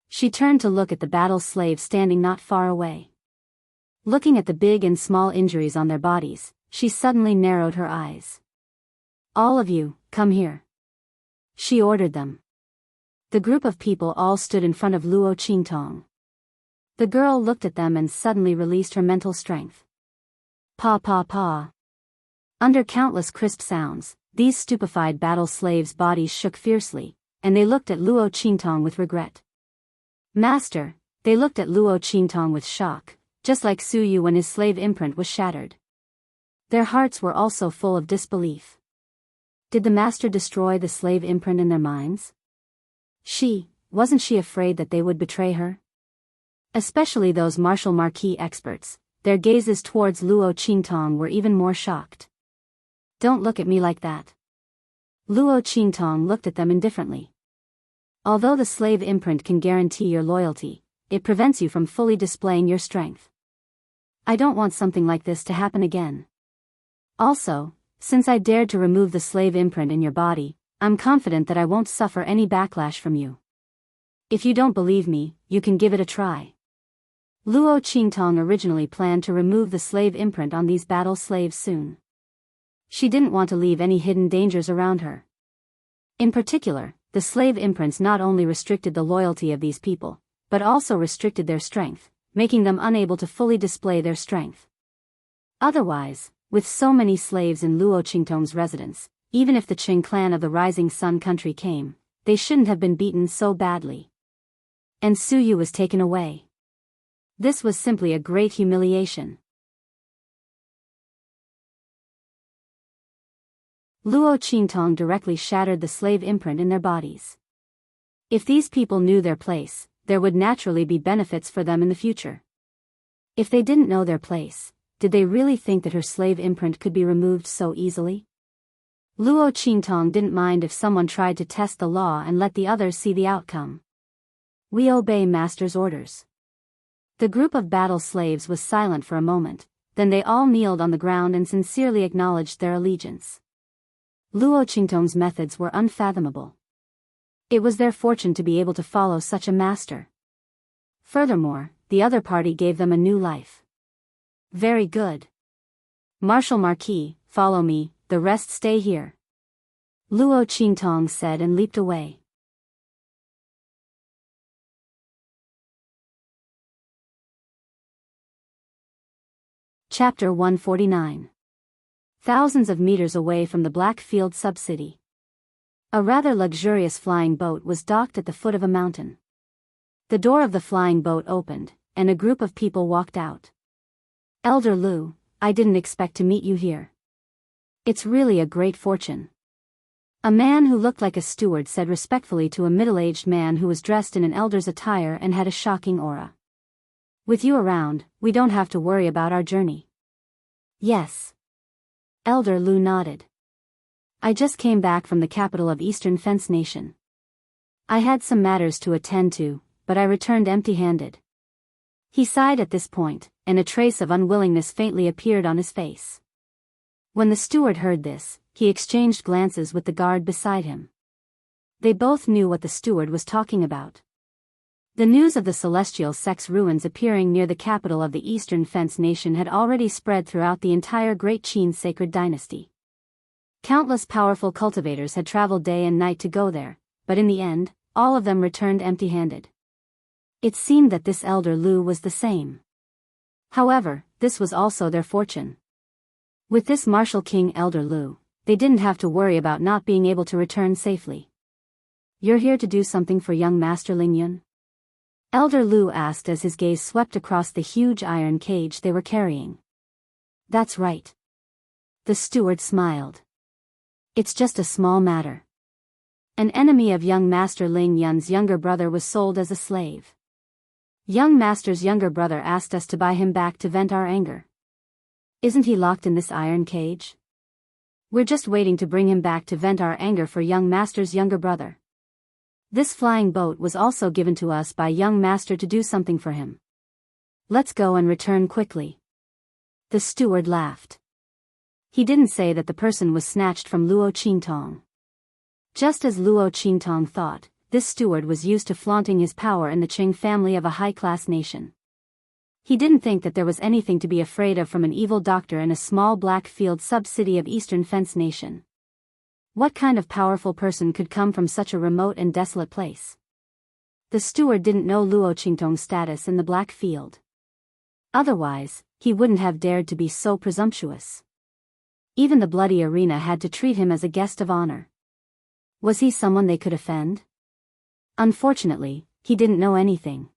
Speaker 1: She turned to look at the battle slaves standing not far away. Looking at the big and small injuries on their bodies, she suddenly narrowed her eyes. All of you, come here. She ordered them. The group of people all stood in front of Luo Qingtong. The girl looked at them and suddenly released her mental strength. Pa pa pa. Under countless crisp sounds, these stupefied battle slaves' bodies shook fiercely, and they looked at Luo Qingtong with regret. Master, they looked at Luo Qingtong with shock, just like Suyu when his slave imprint was shattered. Their hearts were also full of disbelief. Did the master destroy the slave imprint in their minds? Wasn't she afraid that they would betray her? Especially those martial marquis experts, their gazes towards Luo Qingtong were even more shocked. Don't look at me like that. Luo Qingtong looked at them indifferently. Although the slave imprint can guarantee your loyalty, it prevents you from fully displaying your strength. I don't want something like this to happen again. Also, since I dared to remove the slave imprint in your body, I'm confident that I won't suffer any backlash from you. If you don't believe me, you can give it a try. Luo Qingtong originally planned to remove the slave imprint on these battle slaves soon. She didn't want to leave any hidden dangers around her. In particular, the slave imprints not only restricted the loyalty of these people, but also restricted their strength, making them unable to fully display their strength. Otherwise, with so many slaves in Luo Qingtong's residence, even if the Qing clan of the Rising Sun country came, they shouldn't have been beaten so badly. And Suyu was taken away. This was simply a great humiliation. Luo Qingtong directly shattered the slave imprint in their bodies. If these people knew their place, there would naturally be benefits for them in the future. If they didn't know their place, did they really think that her slave imprint could be removed so easily? Luo Qingtong didn't mind if someone tried to test the law and let the others see the outcome. We obey master's orders. The group of battle slaves was silent for a moment, then they all kneeled on the ground and sincerely acknowledged their allegiance. Luo Qingtong's methods were unfathomable. It was their fortune to be able to follow such a master. Furthermore, the other party gave them a new life. Very good. Martial Marquis, follow me, the rest stay here. Luo Qingtong said and leaped away. Chapter 149. Thousands of meters away from the Blackfield sub-city. A rather luxurious flying boat was docked at the foot of a mountain. The door of the flying boat opened, and a group of people walked out. Elder Lu, I didn't expect to meet you here. It's really a great fortune. A man who looked like a steward said respectfully to a middle-aged man who was dressed in an elder's attire and had a shocking aura. With you around, we don't have to worry about our journey. Yes. Elder Lu nodded. I just came back from the capital of Eastern Fence Nation. I had some matters to attend to, but I returned empty-handed. He sighed at this point, and a trace of unwillingness faintly appeared on his face. When the steward heard this, he exchanged glances with the guard beside him. They both knew what the steward was talking about. The news of the celestial sex ruins appearing near the capital of the Eastern Fence Nation had already spread throughout the entire Great Qin sacred dynasty. Countless powerful cultivators had traveled day and night to go there, but in the end, all of them returned empty-handed. It seemed that this Elder Lu was the same. However, this was also their fortune. With this martial king Elder Lu, they didn't have to worry about not being able to return safely. "You're here to do something for young Master Ling Yun?" Elder Lu asked as his gaze swept across the huge iron cage they were carrying. "That's right." The steward smiled. "It's just a small matter. An enemy of young Master Ling Yun's younger brother was sold as a slave. Young Master's younger brother asked us to buy him back to vent our anger. Isn't he locked in this iron cage? We're just waiting to bring him back to vent our anger for young Master's younger brother. This flying boat was also given to us by young Master to do something for him. Let's go and return quickly." The steward laughed. He didn't say that the person was snatched from Luo Qingtong. Just as Luo Qingtong thought, this steward was used to flaunting his power in the Qing family of a high-class nation. He didn't think that there was anything to be afraid of from an evil doctor in a small Blackfield sub-city of Eastern Fence Nation. What kind of powerful person could come from such a remote and desolate place? The steward didn't know Luo Qingtong's status in the Blackfield. Otherwise, he wouldn't have dared to be so presumptuous. Even the bloody arena had to treat him as a guest of honor. Was he someone they could offend? Unfortunately, he didn't know anything.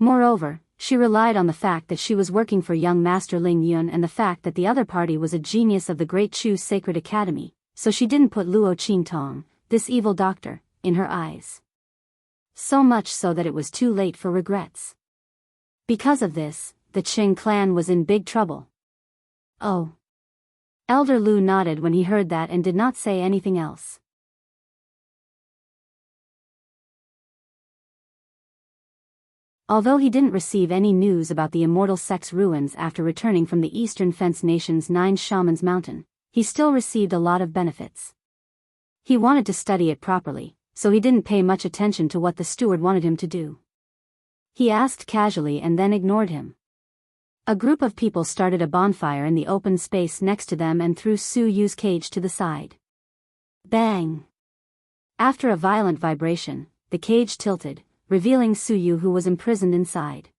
Speaker 1: Moreover, she relied on the fact that she was working for young Master Ling Yun and the fact that the other party was a genius of the Great Chu Sacred Academy, so she didn't put Luo Qingtong, this evil doctor, in her eyes. So much so that it was too late for regrets. Because of this, the Qing clan was in big trouble. "Oh." Elder Lu nodded when he heard that and did not say anything else. Although he didn't receive any news about the immortal sect's ruins after returning from the Eastern Fence Nation's 9 Shamans Mountain, he still received a lot of benefits. He wanted to study it properly, so he didn't pay much attention to what the steward wanted him to do. He asked casually and then ignored him. A group of people started a bonfire in the open space next to them and threw Su Yu's cage to the side. Bang! After a violent vibration, the cage tilted, revealing Su Yu, who was imprisoned inside.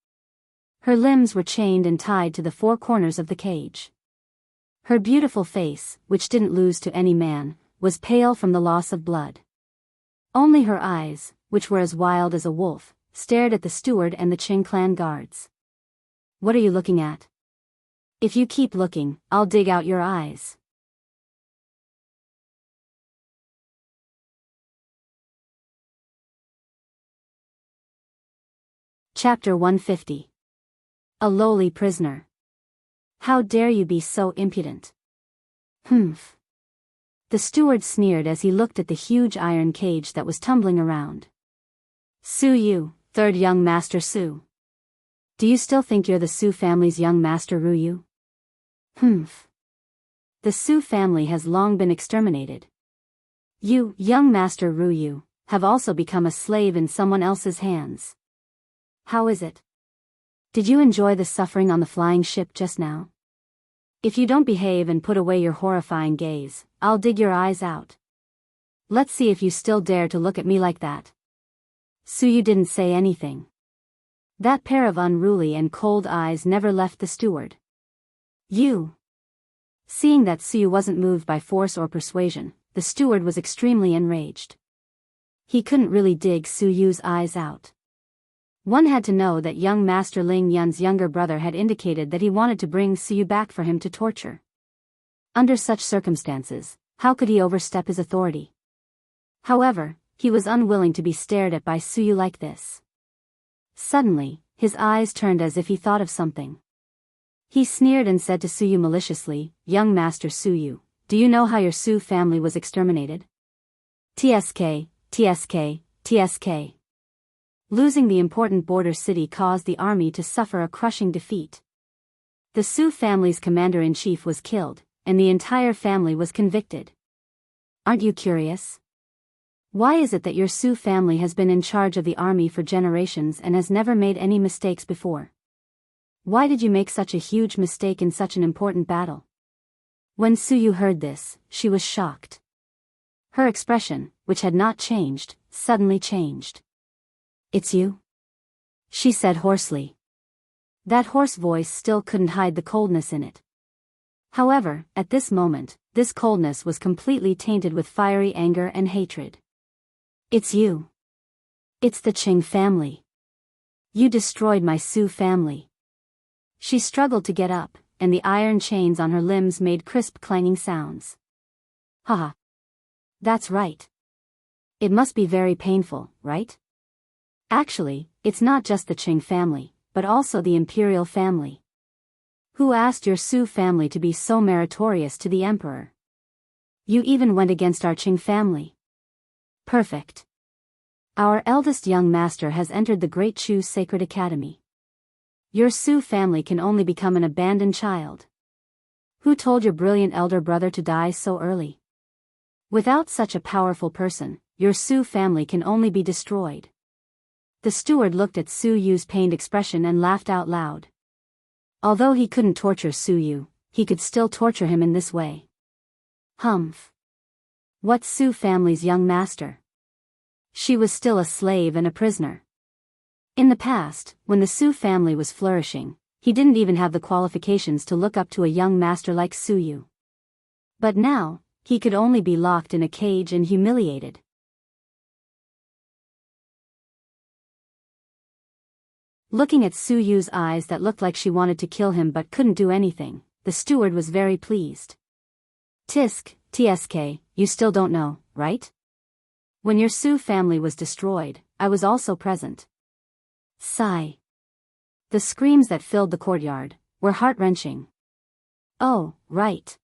Speaker 1: Her limbs were chained and tied to the 4 corners of the cage. Her beautiful face, which didn't lose to any man, was pale from the loss of blood. Only her eyes, which were as wild as a wolf, stared at the steward and the Qing clan guards. "What are you looking at? If you keep looking, I'll dig out your eyes." Chapter 150. A lowly prisoner. "How dare you be so impudent?" "Humph." The steward sneered as he looked at the huge iron cage that was tumbling around. "Su Yu, 3rd young Master Su. Do you still think you're the Su family's young Master Ru Yu?" "Humph. The Su family has long been exterminated. You, young Master Ru Yu, have also become a slave in someone else's hands. How is it? Did you enjoy the suffering on the flying ship just now? If you don't behave and put away your horrifying gaze, I'll dig your eyes out. Let's see if you still dare to look at me like that." Su Yu didn't say anything. That pair of unruly and cold eyes never left the steward. "You." Seeing that Su Yu wasn't moved by force or persuasion, the steward was extremely enraged. He couldn't really dig Su Yu's eyes out. One had to know that young Master Ling Yun's younger brother had indicated that he wanted to bring Su Yu back for him to torture. Under such circumstances, how could he overstep his authority? However, he was unwilling to be stared at by Su Yu like this. Suddenly, his eyes turned as if he thought of something. He sneered and said to Su Yu maliciously, "Young Master Su Yu, do you know how your Su family was exterminated?" "TSK, TSK, TSK. Losing the important border city caused the army to suffer a crushing defeat. The Su family's commander-in-chief was killed, and the entire family was convicted. Aren't you curious? Why is it that your Su family has been in charge of the army for generations and has never made any mistakes before? Why did you make such a huge mistake in such an important battle?" When Su Yu heard this, she was shocked. Her expression, which had not changed, suddenly changed. "It's you?" she said hoarsely. That hoarse voice still couldn't hide the coldness in it. However, at this moment, this coldness was completely tainted with fiery anger and hatred. It's you. It's the Qing family. You destroyed my Su family. She struggled to get up, and the iron chains on her limbs made crisp clanging sounds. Haha. That's right. It must be very painful, right? Actually, it's not just the Qing family, but also the imperial family. Who asked your Su family to be so meritorious to the emperor? You even went against our Qing family. Perfect. Our eldest young master has entered the Great Chu Sacred Academy. Your Su family can only become an abandoned child. Who told your brilliant elder brother to die so early? Without such a powerful person, your Su family can only be destroyed. The steward looked at Su Yu's pained expression and laughed out loud. Although he couldn't torture Su Yu, he could still torture him in this way. Humph. What's Su family's young master? She was still a slave and a prisoner. In the past, when the Su family was flourishing, he didn't even have the qualifications to look up to a young master like Su Yu. But now, he could only be locked in a cage and humiliated. Looking at Su Yu's eyes that looked like she wanted to kill him but couldn't do anything, the steward was very pleased. TSK, you still don't know, right? When your Su family was destroyed, I was also present. Sigh. The screams that filled the courtyard were heart-wrenching. Oh, right.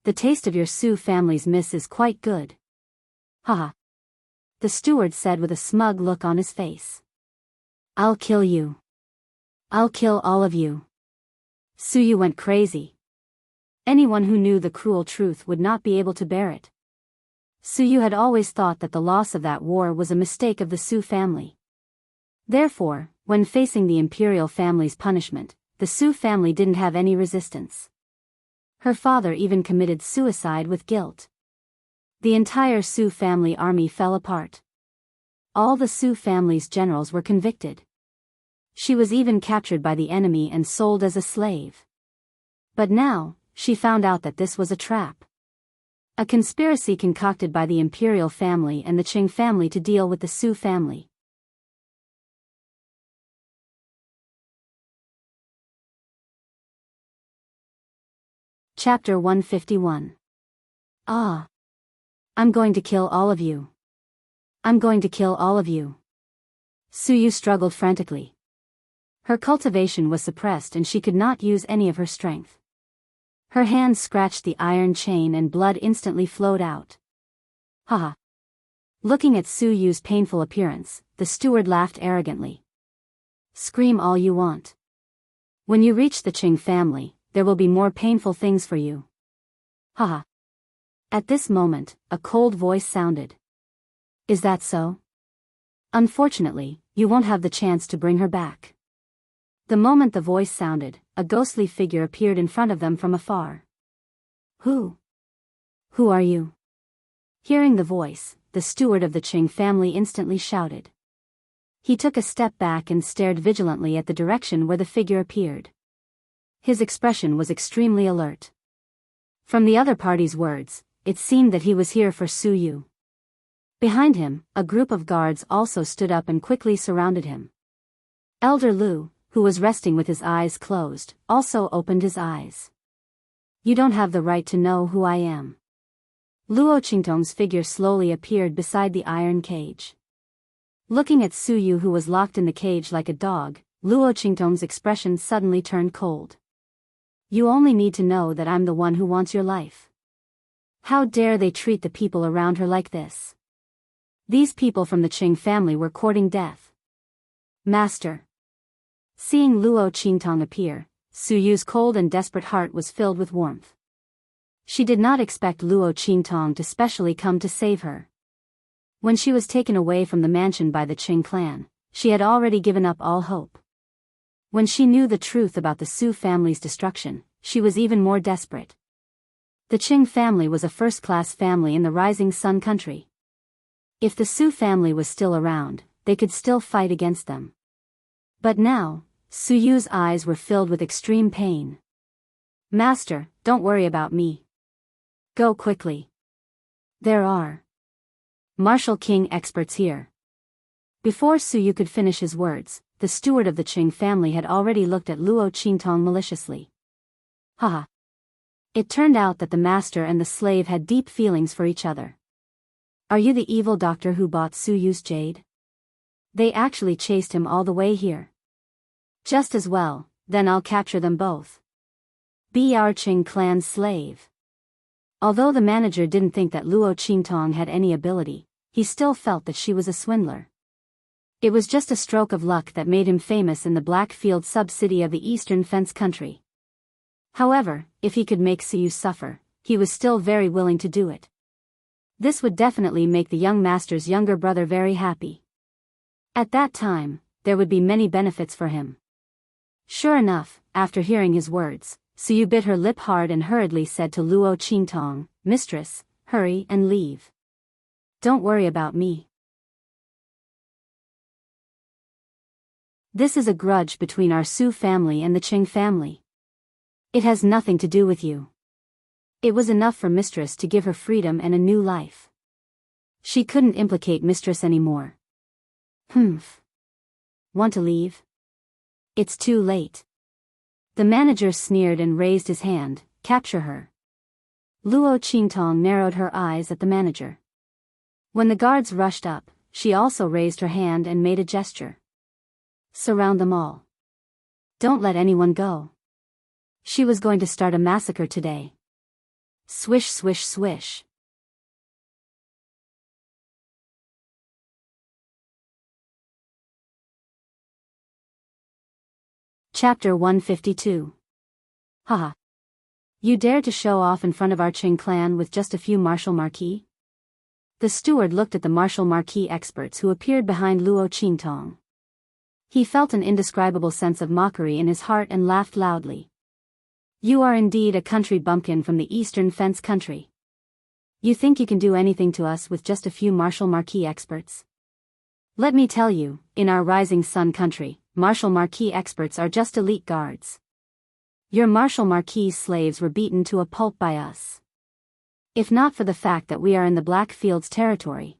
Speaker 1: The taste of your Su family's miss is quite good. Haha. The steward said with a smug look on his face. I'll kill you. I'll kill all of you. Su Yu went crazy. Anyone who knew the cruel truth would not be able to bear it. Su Yu had always thought that the loss of that war was a mistake of the Su family. Therefore, when facing the imperial family's punishment, the Su family didn't have any resistance. Her father even committed suicide with guilt. The entire Su family army fell apart. All the Su family's generals were convicted. She was even captured by the enemy and sold as a slave. But now, she found out that this was a trap. A conspiracy concocted by the imperial family and the Qing family to deal with the Su family. Chapter 151. Ah. I'm going to kill all of you. I'm going to kill all of you. Su Yu struggled frantically. Her cultivation was suppressed and she could not use any of her strength. Her hands scratched the iron chain and blood instantly flowed out. Haha. Looking at Su Yu's painful appearance, the steward laughed arrogantly. Scream all you want. When you reach the Qing family, there will be more painful things for you. Haha. At this moment, a cold voice sounded. Is that so? Unfortunately, you won't have the chance to bring her back. The moment the voice sounded, a ghostly figure appeared in front of them from afar. Who? Who are you? Hearing the voice, the steward of the Qing family instantly shouted. He took a step back and stared vigilantly at the direction where the figure appeared. His expression was extremely alert. From the other party's words, it seemed that he was here for Su Yu. Behind him, a group of guards also stood up and quickly surrounded him. Elder Lu, who was resting with his eyes closed, also opened his eyes. You don't have the right to know who I am. Luo Qingtong's figure slowly appeared beside the iron cage. Looking at Su Yu who was locked in the cage like a dog, Luo Qingtong's expression suddenly turned cold. You only need to know that I'm the one who wants your life. How dare they treat the people around her like this? These people from the Qing family were courting death. Master. Seeing Luo Qingtong appear, Su Yu's cold and desperate heart was filled with warmth. She did not expect Luo Qingtong to specially come to save her. When she was taken away from the mansion by the Qing clan, she had already given up all hope. When she knew the truth about the Su family's destruction, she was even more desperate. The Qing family was a first-class family in the Rising Sun country. If the Su family was still around, they could still fight against them. But now, Su Yu's eyes were filled with extreme pain. Master, don't worry about me. Go quickly. There are martial king experts here. Before Su Yu could finish his words, the steward of the Qing family had already looked at Luo Qingtong maliciously. Haha. It turned out that the master and the slave had deep feelings for each other. Are you the evil doctor who bought Su Yu's jade? They actually chased him all the way here. Just as well, then I'll capture them both. Biyao Qing clan's slave. Although the manager didn't think that Luo Qingtong had any ability, he still felt that she was a swindler. It was just a stroke of luck that made him famous in the Blackfield sub-city of the Eastern Fence country. However, if he could make Su Yu suffer, he was still very willing to do it. This would definitely make the young master's younger brother very happy. At that time, there would be many benefits for him. Sure enough, after hearing his words, Su Yu bit her lip hard and hurriedly said to Luo Qingtong, "Mistress, hurry and leave. Don't worry about me. This is a grudge between our Su family and the Qing family. It has nothing to do with you." It was enough for Mistress to give her freedom and a new life. She couldn't implicate Mistress anymore. Want to leave? It's too late. The manager sneered and raised his hand. Capture her. Luo Qingtong narrowed her eyes at the manager. When the guards rushed up, she also raised her hand and made a gesture. Surround them all. Don't let anyone go. She was going to start a massacre today. Swish, swish, swish. Chapter 152. Haha. You dared to show off in front of our Qing clan with just a few martial marquis? The steward looked at the martial marquis experts who appeared behind Luo Qingtong. He felt an indescribable sense of mockery in his heart and laughed loudly. You are indeed a country bumpkin from the Eastern Fence country. You think you can do anything to us with just a few martial marquis experts? Let me tell you, in our Rising Sun country, martial marquis experts are just elite guards. Your martial marquis slaves were beaten to a pulp by us. If not for the fact that we are in the Blackfields territory.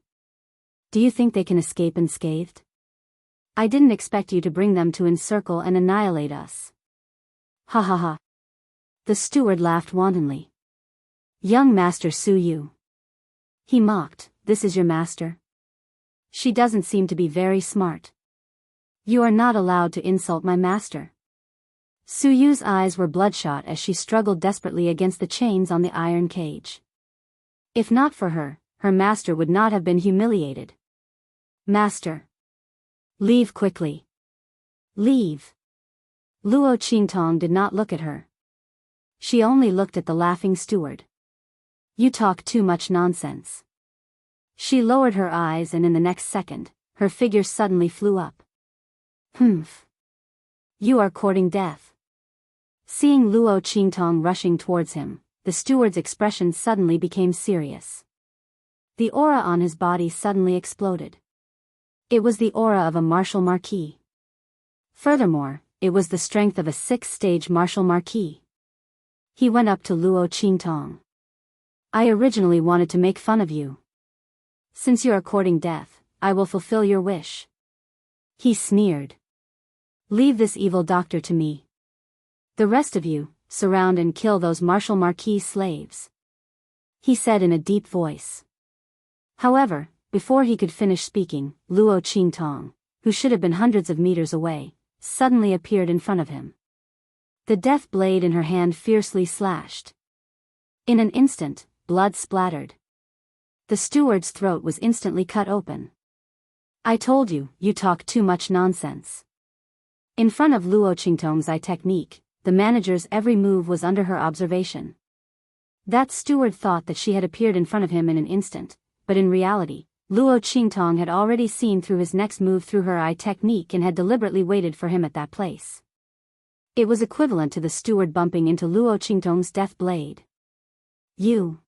Speaker 1: Do you think they can escape unscathed? I didn't expect you to bring them to encircle and annihilate us. Ha ha ha. The steward laughed wantonly. Young Master Su Yu. He mocked, this is your master? She doesn't seem to be very smart. You are not allowed to insult my master. Su Yu's eyes were bloodshot as she struggled desperately against the chains on the iron cage. If not for her, her master would not have been humiliated. Master. Leave quickly. Leave. Luo Qingtong did not look at her. She only looked at the laughing steward. You talk too much nonsense. She lowered her eyes and in the next second, her figure suddenly flew up. You are courting death. Seeing Luo Qingtong rushing towards him, the steward's expression suddenly became serious. The aura on his body suddenly exploded. It was the aura of a martial marquis. Furthermore, it was the strength of a 6th-stage martial marquis. He went up to Luo Qingtong. I originally wanted to make fun of you. Since you are courting death, I will fulfill your wish. He sneered. Leave this evil doctor to me. The rest of you, surround and kill those martial marquis slaves. He said in a deep voice. However, before he could finish speaking, Luo Qingtong, who should have been hundreds of meters away, suddenly appeared in front of him. The death blade in her hand fiercely slashed. In an instant, blood splattered. The steward's throat was instantly cut open. I told you, you talk too much nonsense. In front of Luo Qingtong's eye technique, the manager's every move was under her observation. That steward thought that she had appeared in front of him in an instant, but in reality, Luo Qingtong had already seen through his next move through her eye technique and had deliberately waited for him at that place. It was equivalent to the steward bumping into Luo Qingtong's death blade. You.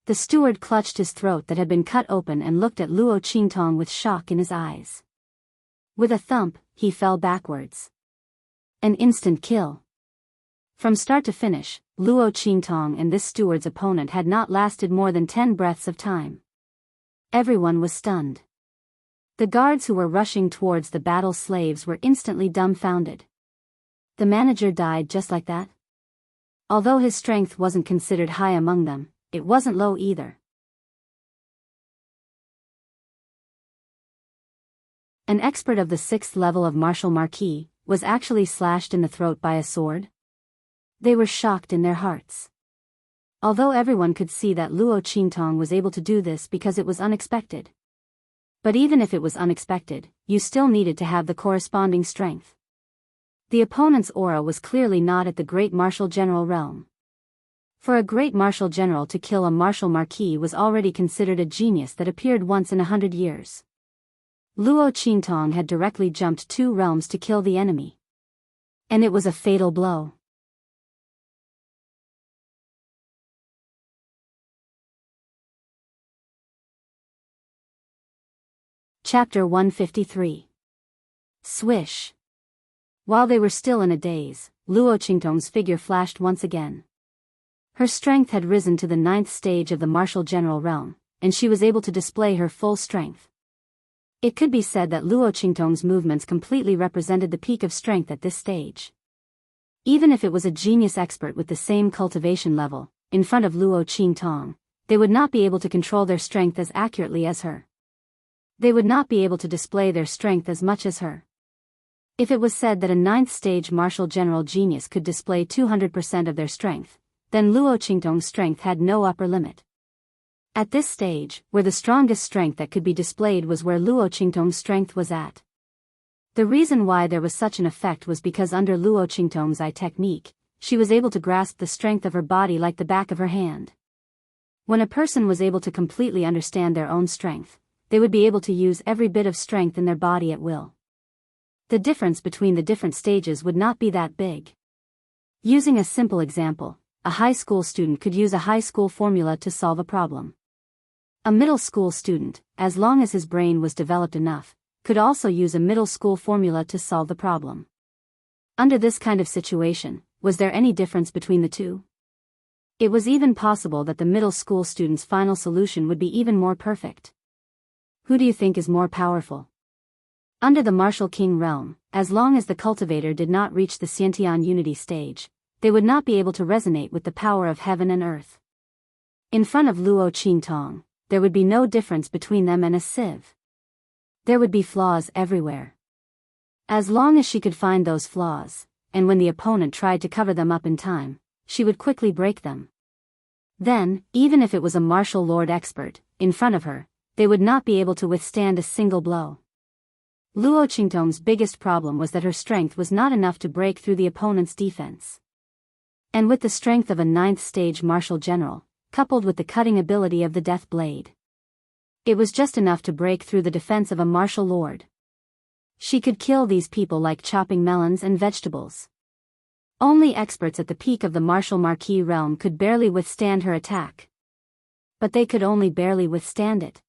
Speaker 1: The steward clutched his throat that had been cut open and looked at Luo Qingtong with shock in his eyes. With a thump, he fell backwards. An instant kill. From start to finish, Luo Qingtong and this steward's opponent had not lasted more than 10 breaths of time. Everyone was stunned. The guards who were rushing towards the battle slaves were instantly dumbfounded. The manager died just like that? Although his strength wasn't considered high among them, it wasn't low either. An expert of the 6th level of martial marquis was actually slashed in the throat by a sword? They were shocked in their hearts. Although everyone could see that Luo Qingtong was able to do this because it was unexpected. But even if it was unexpected, you still needed to have the corresponding strength. The opponent's aura was clearly not at the great martial general realm. For a great martial general to kill a martial marquis was already considered a genius that appeared once in 100 years. Luo Qingtong had directly jumped 2 realms to kill the enemy. And it was a fatal blow. Chapter 153. Swish. While they were still in a daze, Luo Qingtong's figure flashed once again. Her strength had risen to the 9th stage of the martial general realm, and she was able to display her full strength. It could be said that Luo Qingtong's movements completely represented the peak of strength at this stage. Even if it was a genius expert with the same cultivation level, in front of Luo Qingtong, they would not be able to control their strength as accurately as her. They would not be able to display their strength as much as her. If it was said that a 9th stage martial general genius could display 200% of their strength, then Luo Qingtong's strength had no upper limit. At this stage, where the strongest strength that could be displayed was where Luo Qingtong's strength was at. The reason why there was such an effect was because under Luo Qingtong's eye technique, she was able to grasp the strength of her body like the back of her hand. When a person was able to completely understand their own strength, they would be able to use every bit of strength in their body at will. The difference between the different stages would not be that big. Using a simple example, a high school student could use a high school formula to solve a problem. A middle school student, as long as his brain was developed enough, could also use a middle school formula to solve the problem. Under this kind of situation, was there any difference between the two? It was even possible that the middle school student's final solution would be even more perfect. Who do you think is more powerful? Under the martial king realm, as long as the cultivator did not reach the Xiantian unity stage, they would not be able to resonate with the power of heaven and earth. In front of Luo Qingtong, there would be no difference between them and a sieve. There would be flaws everywhere. As long as she could find those flaws, and when the opponent tried to cover them up in time, she would quickly break them. Then, even if it was a martial lord expert, in front of her, they would not be able to withstand a single blow. Luo Qingtong's biggest problem was that her strength was not enough to break through the opponent's defense. And with the strength of a 9th stage martial general, coupled with the cutting ability of the death blade, it was just enough to break through the defense of a martial lord. She could kill these people like chopping melons and vegetables. Only experts at the peak of the martial marquis realm could barely withstand her attack. But they could only barely withstand it.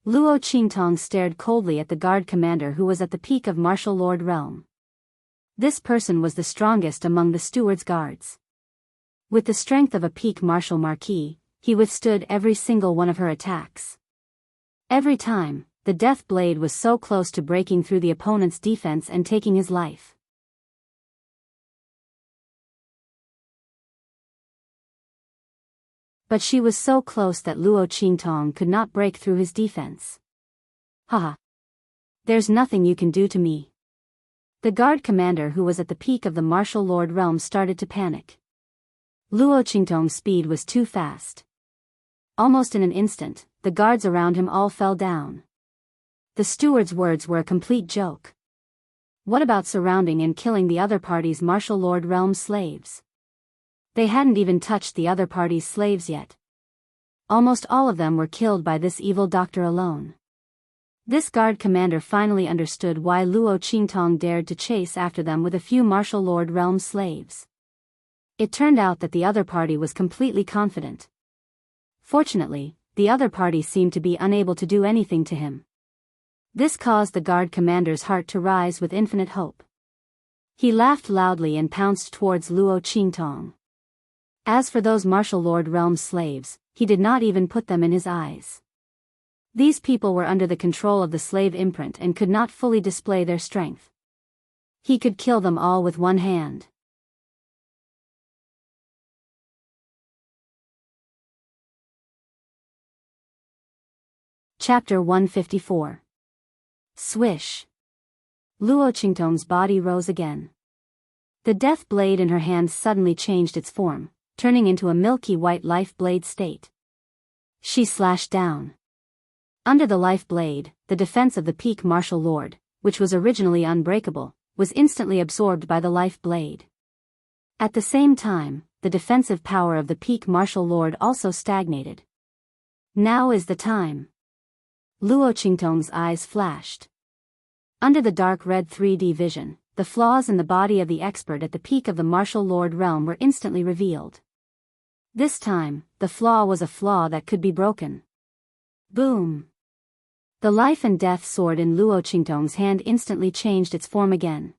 Speaker 1: Luo Qingtong stared coldly at the guard commander who was at the peak of martial lord realm. This person was the strongest among the steward's guards. With the strength of a peak martial marquis, he withstood every single one of her attacks. Every time, the death blade was so close to breaking through the opponent's defense and taking his life. But she was so close that Luo Qingtong could not break through his defense. Haha. There's nothing you can do to me. The guard commander who was at the peak of the martial lord realm started to panic. Luo Qingtong's speed was too fast. Almost in an instant, the guards around him all fell down. The steward's words were a complete joke. What about surrounding and killing the other party's martial lord realm slaves? They hadn't even touched the other party's slaves yet. Almost all of them were killed by this evil doctor alone. This guard commander finally understood why Luo Qingtong dared to chase after them with a few martial lord realm slaves. It turned out that the other party was completely confident. Fortunately, the other party seemed to be unable to do anything to him. This caused the guard commander's heart to rise with infinite hope. He laughed loudly and pounced towards Luo Qingtong. As for those martial lord realm slaves, he did not even put them in his eyes. These people were under the control of the slave imprint and could not fully display their strength. He could kill them all with one hand. Chapter 154. Swish. Luo Qingtong's body rose again. The death blade in her hand suddenly changed its form, turning into a milky white life blade state. She slashed down. Under the life blade, the defense of the peak martial lord, which was originally unbreakable, was instantly absorbed by the life blade. At the same time, the defensive power of the peak martial lord also stagnated. Now is the time. Luo Qingtong's eyes flashed. Under the dark red 3D vision, the flaws in the body of the expert at the peak of the martial lord realm were instantly revealed. This time, the flaw was a flaw that could be broken. Boom! The life and death sword in Luo Qingtong's hand instantly changed its form again.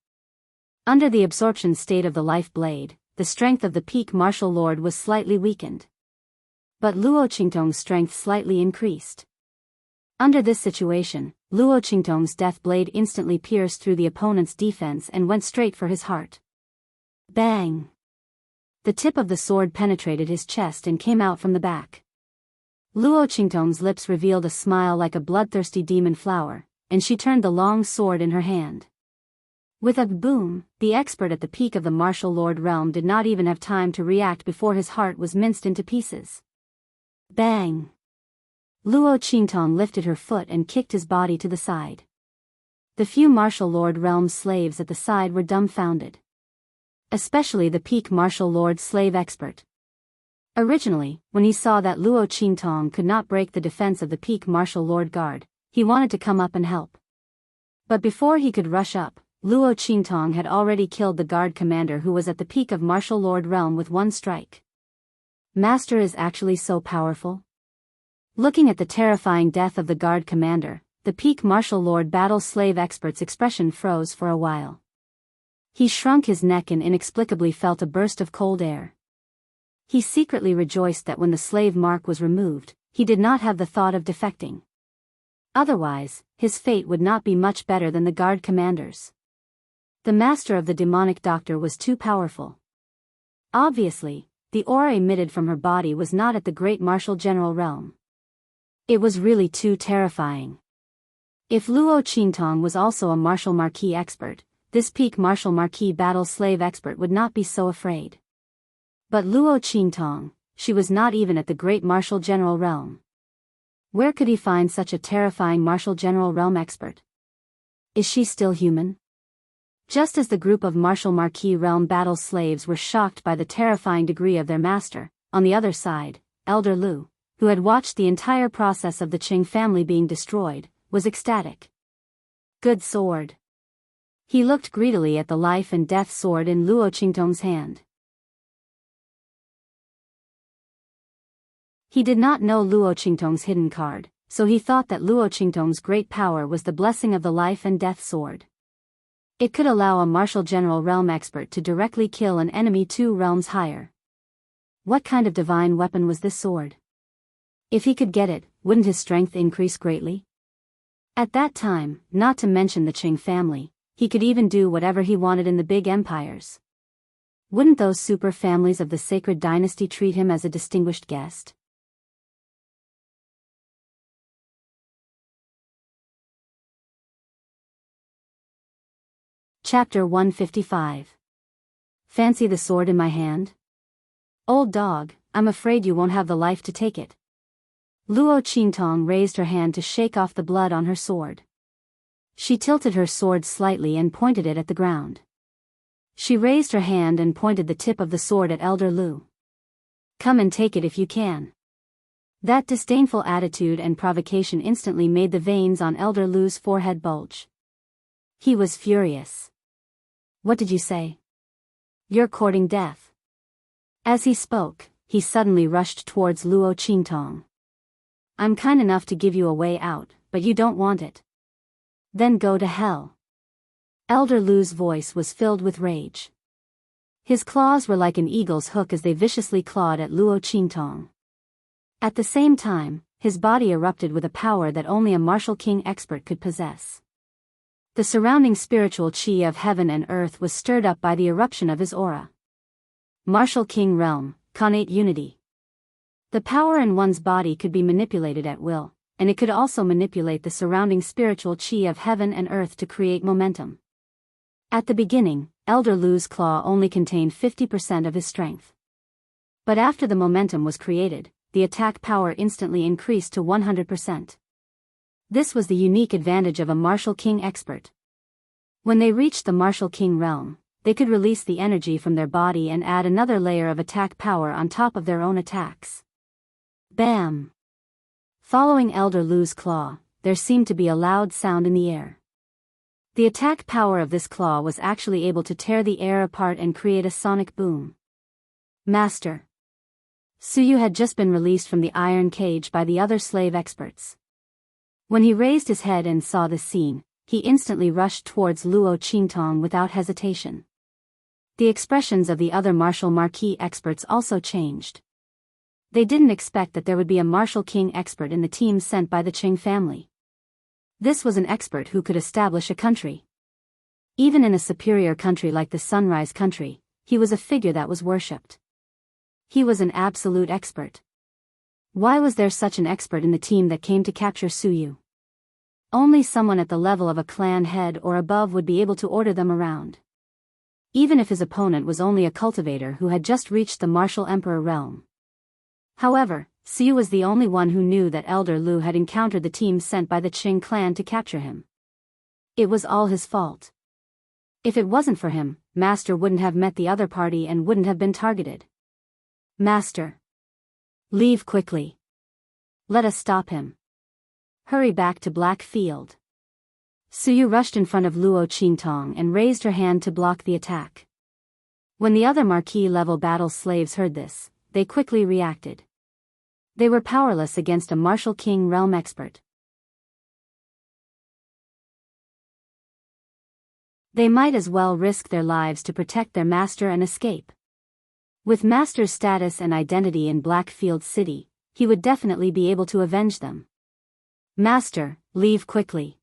Speaker 1: Under the absorption state of the life blade, the strength of the peak martial lord was slightly weakened. But Luo Qingtong's strength slightly increased. Under this situation, Luo Qingtong's death blade instantly pierced through the opponent's defense and went straight for his heart. Bang! The tip of the sword penetrated his chest and came out from the back. Luo Qingtong's lips revealed a smile like a bloodthirsty demon flower, and she turned the long sword in her hand. With a boom, the expert at the peak of the martial lord realm did not even have time to react before his heart was minced into pieces. Bang! Luo Qingtong lifted her foot and kicked his body to the side. The few martial lord realm slaves at the side were dumbfounded. Especially the peak martial lord slave expert. Originally, when he saw that Luo Qingtong could not break the defense of the peak martial lord guard, he wanted to come up and help. But before he could rush up, Luo Qingtong had already killed the guard commander who was at the peak of martial lord realm with one strike. Master is actually so powerful? Looking at the terrifying death of the guard commander, the peak martial lord battle slave expert's expression froze for a while. He shrunk his neck and inexplicably felt a burst of cold air. He secretly rejoiced that when the slave mark was removed, he did not have the thought of defecting. Otherwise, his fate would not be much better than the guard commander's. The master of the demonic doctor was too powerful. Obviously, the aura emitted from her body was not at the great martial general realm. It was really too terrifying. If Luo Qingtong was also a martial marquis expert, this peak martial marquis battle slave expert would not be so afraid. But Luo Qingtong, she was not even at the great martial general realm. Where could he find such a terrifying martial general realm expert? Is she still human? Just as the group of martial marquis realm battle slaves were shocked by the terrifying degree of their master, on the other side, Elder Lu, who had watched the entire process of the Qing family being destroyed, was ecstatic. Good sword. He looked greedily at the life and death sword in Luo Qingtong's hand. He did not know Luo Qingtong's hidden card, so he thought that Luo Qingtong's great power was the blessing of the life and death sword. It could allow a martial general realm expert to directly kill an enemy 2 realms higher. What kind of divine weapon was this sword? If he could get it, wouldn't his strength increase greatly? At that time, not to mention the Qing family, he could even do whatever he wanted in the big empires. Wouldn't those super families of the sacred dynasty treat him as a distinguished guest? Chapter 155. Fancy the sword in my hand? Old dog, I'm afraid you won't have the life to take it. Luo Qingtong raised her hand to shake off the blood on her sword. She tilted her sword slightly and pointed it at the ground. She raised her hand and pointed the tip of the sword at Elder Lu. Come and take it if you can. That disdainful attitude and provocation instantly made the veins on Elder Lu's forehead bulge. He was furious. What did you say? You're courting death. As he spoke, he suddenly rushed towards Luo Qingtong. I'm kind enough to give you a way out, but you don't want it. Then go to hell. Elder Lu's voice was filled with rage. His claws were like an eagle's hook as they viciously clawed at Luo Qingtong. At the same time, his body erupted with a power that only a martial king expert could possess. The surrounding spiritual chi of heaven and earth was stirred up by the eruption of his aura. Martial King Realm, Connate Unity. The power in one's body could be manipulated at will, and it could also manipulate the surrounding spiritual chi of heaven and earth to create momentum. At the beginning, Elder Lu's claw only contained 50% of his strength. But after the momentum was created, the attack power instantly increased to 100%. This was the unique advantage of a martial king expert. When they reached the martial king realm, they could release the energy from their body and add another layer of attack power on top of their own attacks. Bam! Following Elder Lu's claw, there seemed to be a loud sound in the air. The attack power of this claw was actually able to tear the air apart and create a sonic boom. Master. Suyu had just been released from the iron cage by the other slave experts. When he raised his head and saw the scene, he instantly rushed towards Luo Qingtong without hesitation. The expressions of the other martial marquis experts also changed. They didn't expect that there would be a martial king expert in the team sent by the Qing family. This was an expert who could establish a country. Even in a superior country like the Sunrise Country, he was a figure that was worshipped. He was an absolute expert. Why was there such an expert in the team that came to capture Suyu? Only someone at the level of a clan head or above would be able to order them around. Even if his opponent was only a cultivator who had just reached the martial emperor realm. However, Suyu was the only one who knew that Elder Lu had encountered the team sent by the Qing clan to capture him. It was all his fault. If it wasn't for him, Master wouldn't have met the other party and wouldn't have been targeted. Master. Leave quickly. Let us stop him. Hurry back to Black Field. Suyu rushed in front of Luo Qingtong and raised her hand to block the attack. When the other marquis-level battle slaves heard this, they quickly reacted. They were powerless against a martial king realm expert. They might as well risk their lives to protect their master and escape. With Master's status and identity in Blackfield City, he would definitely be able to avenge them. Master, leave quickly.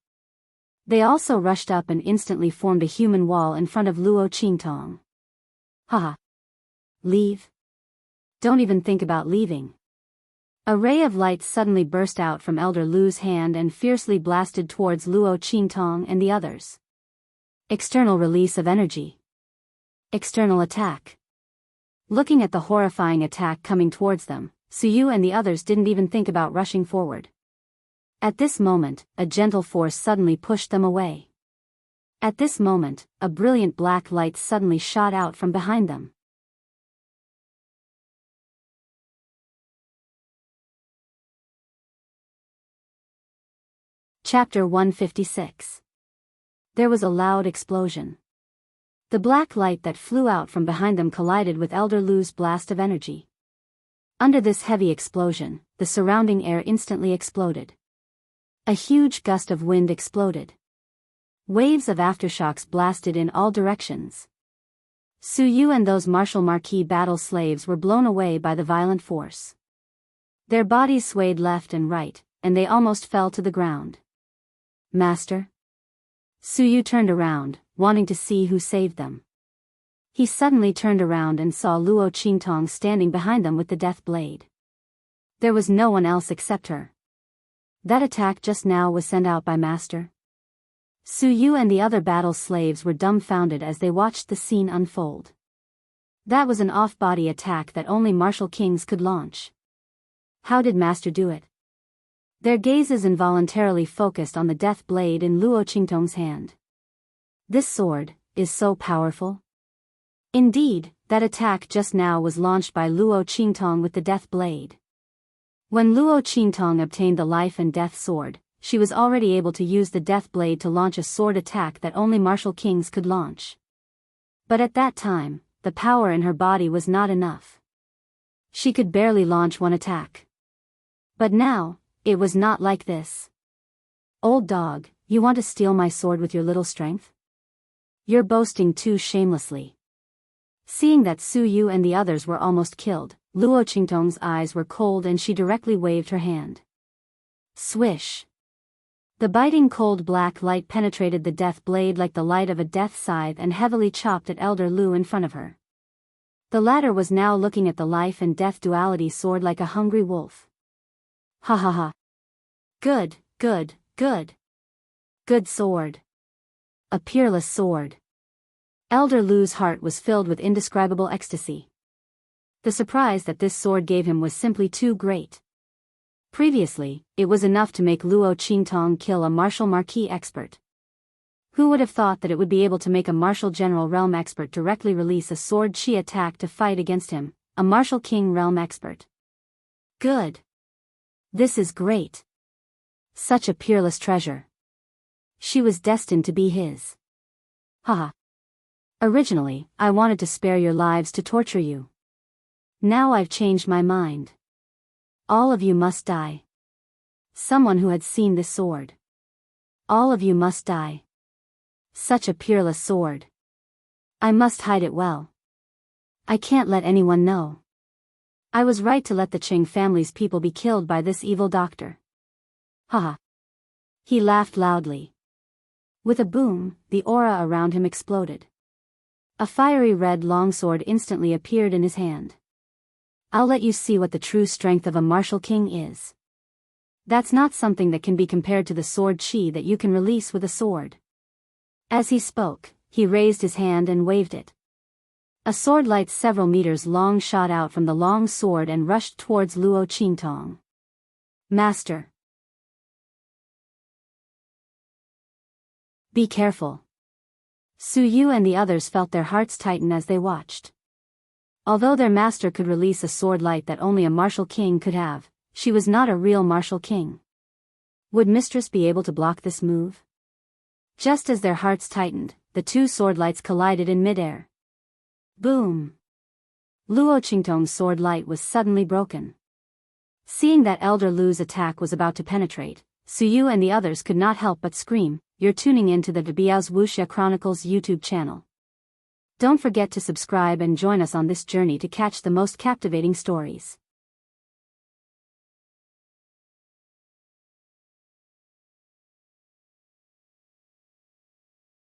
Speaker 1: They also rushed up and instantly formed a human wall in front of Luo Qingtong. Haha. Leave? Don't even think about leaving. A ray of light suddenly burst out from Elder Lu's hand and fiercely blasted towards Luo Qingtong and the others. External release of energy. External attack. Looking at the horrifying attack coming towards them, Suyu and the others didn't even think about rushing forward. At this moment, a gentle force suddenly pushed them away. At this moment, a brilliant black light suddenly shot out from behind them. Chapter 156. There was a loud explosion. The black light that flew out from behind them collided with Elder Lu's blast of energy. Under this heavy explosion, the surrounding air instantly exploded. A huge gust of wind exploded. Waves of aftershocks blasted in all directions. Suyu and those martial marquis battle slaves were blown away by the violent force. Their bodies swayed left and right, and they almost fell to the ground. Master? Suyu turned around, wanting to see who saved them. He suddenly turned around and saw Luo Qingtong standing behind them with the death blade. There was no one else except her. That attack just now was sent out by Master. Suyu and the other battle slaves were dumbfounded as they watched the scene unfold. That was an off-body attack that only martial kings could launch. How did Master do it? Their gazes involuntarily focused on the death blade in Luo Qingtong's hand. This sword is so powerful. Indeed, that attack just now was launched by Luo Qingtong with the death blade. When Luo Qingtong obtained the life and death sword, she was already able to use the death blade to launch a sword attack that only martial kings could launch. But at that time, the power in her body was not enough. She could barely launch one attack. But now, it was not like this. Old dog, you want to steal my sword with your little strength? You're boasting too shamelessly. Seeing that Su Yu and the others were almost killed, Luo Qingtong's eyes were cold and she directly waved her hand. Swish. The biting cold black light penetrated the death blade like the light of a death scythe and heavily chopped at Elder Lu in front of her. The latter was now looking at the life and death duality sword like a hungry wolf. Ha ha ha. Good, good, good. Good sword. A peerless sword. Elder Lu's heart was filled with indescribable ecstasy. The surprise that this sword gave him was simply too great. Previously, it was enough to make Luo Qingtong kill a martial marquis expert. Who would have thought that it would be able to make a martial general realm expert directly release a sword she attacked to fight against him, a martial king realm expert? Good. This is great. Such a peerless treasure. She was destined to be his. Haha. Originally, I wanted to spare your lives to torture you. Now I've changed my mind. All of you must die. Someone who had seen this sword. All of you must die. Such a peerless sword. I must hide it well. I can't let anyone know. I was right to let the Qing family's people be killed by this evil doctor. Haha. He laughed loudly. With a boom, the aura around him exploded. A fiery red longsword instantly appeared in his hand. I'll let you see what the true strength of a martial king is. That's not something that can be compared to the sword chi that you can release with a sword. As he spoke, he raised his hand and waved it. A sword light several meters long shot out from the long sword and rushed towards Luo Qingtong. Master. Be careful. Su Yu and the others felt their hearts tighten as they watched. Although their master could release a sword light that only a martial king could have, she was not a real martial king. Would Mistress be able to block this move? Just as their hearts tightened, the two sword lights collided in midair. Boom! Luo Qingtong's sword light was suddenly broken. Seeing that Elder Lu's attack was about to penetrate, Su Yu and the others could not help but scream. You're tuning in to the Biyao's Wuxia Chronicles YouTube channel. Don't forget to subscribe and join us on this journey to catch the most captivating stories.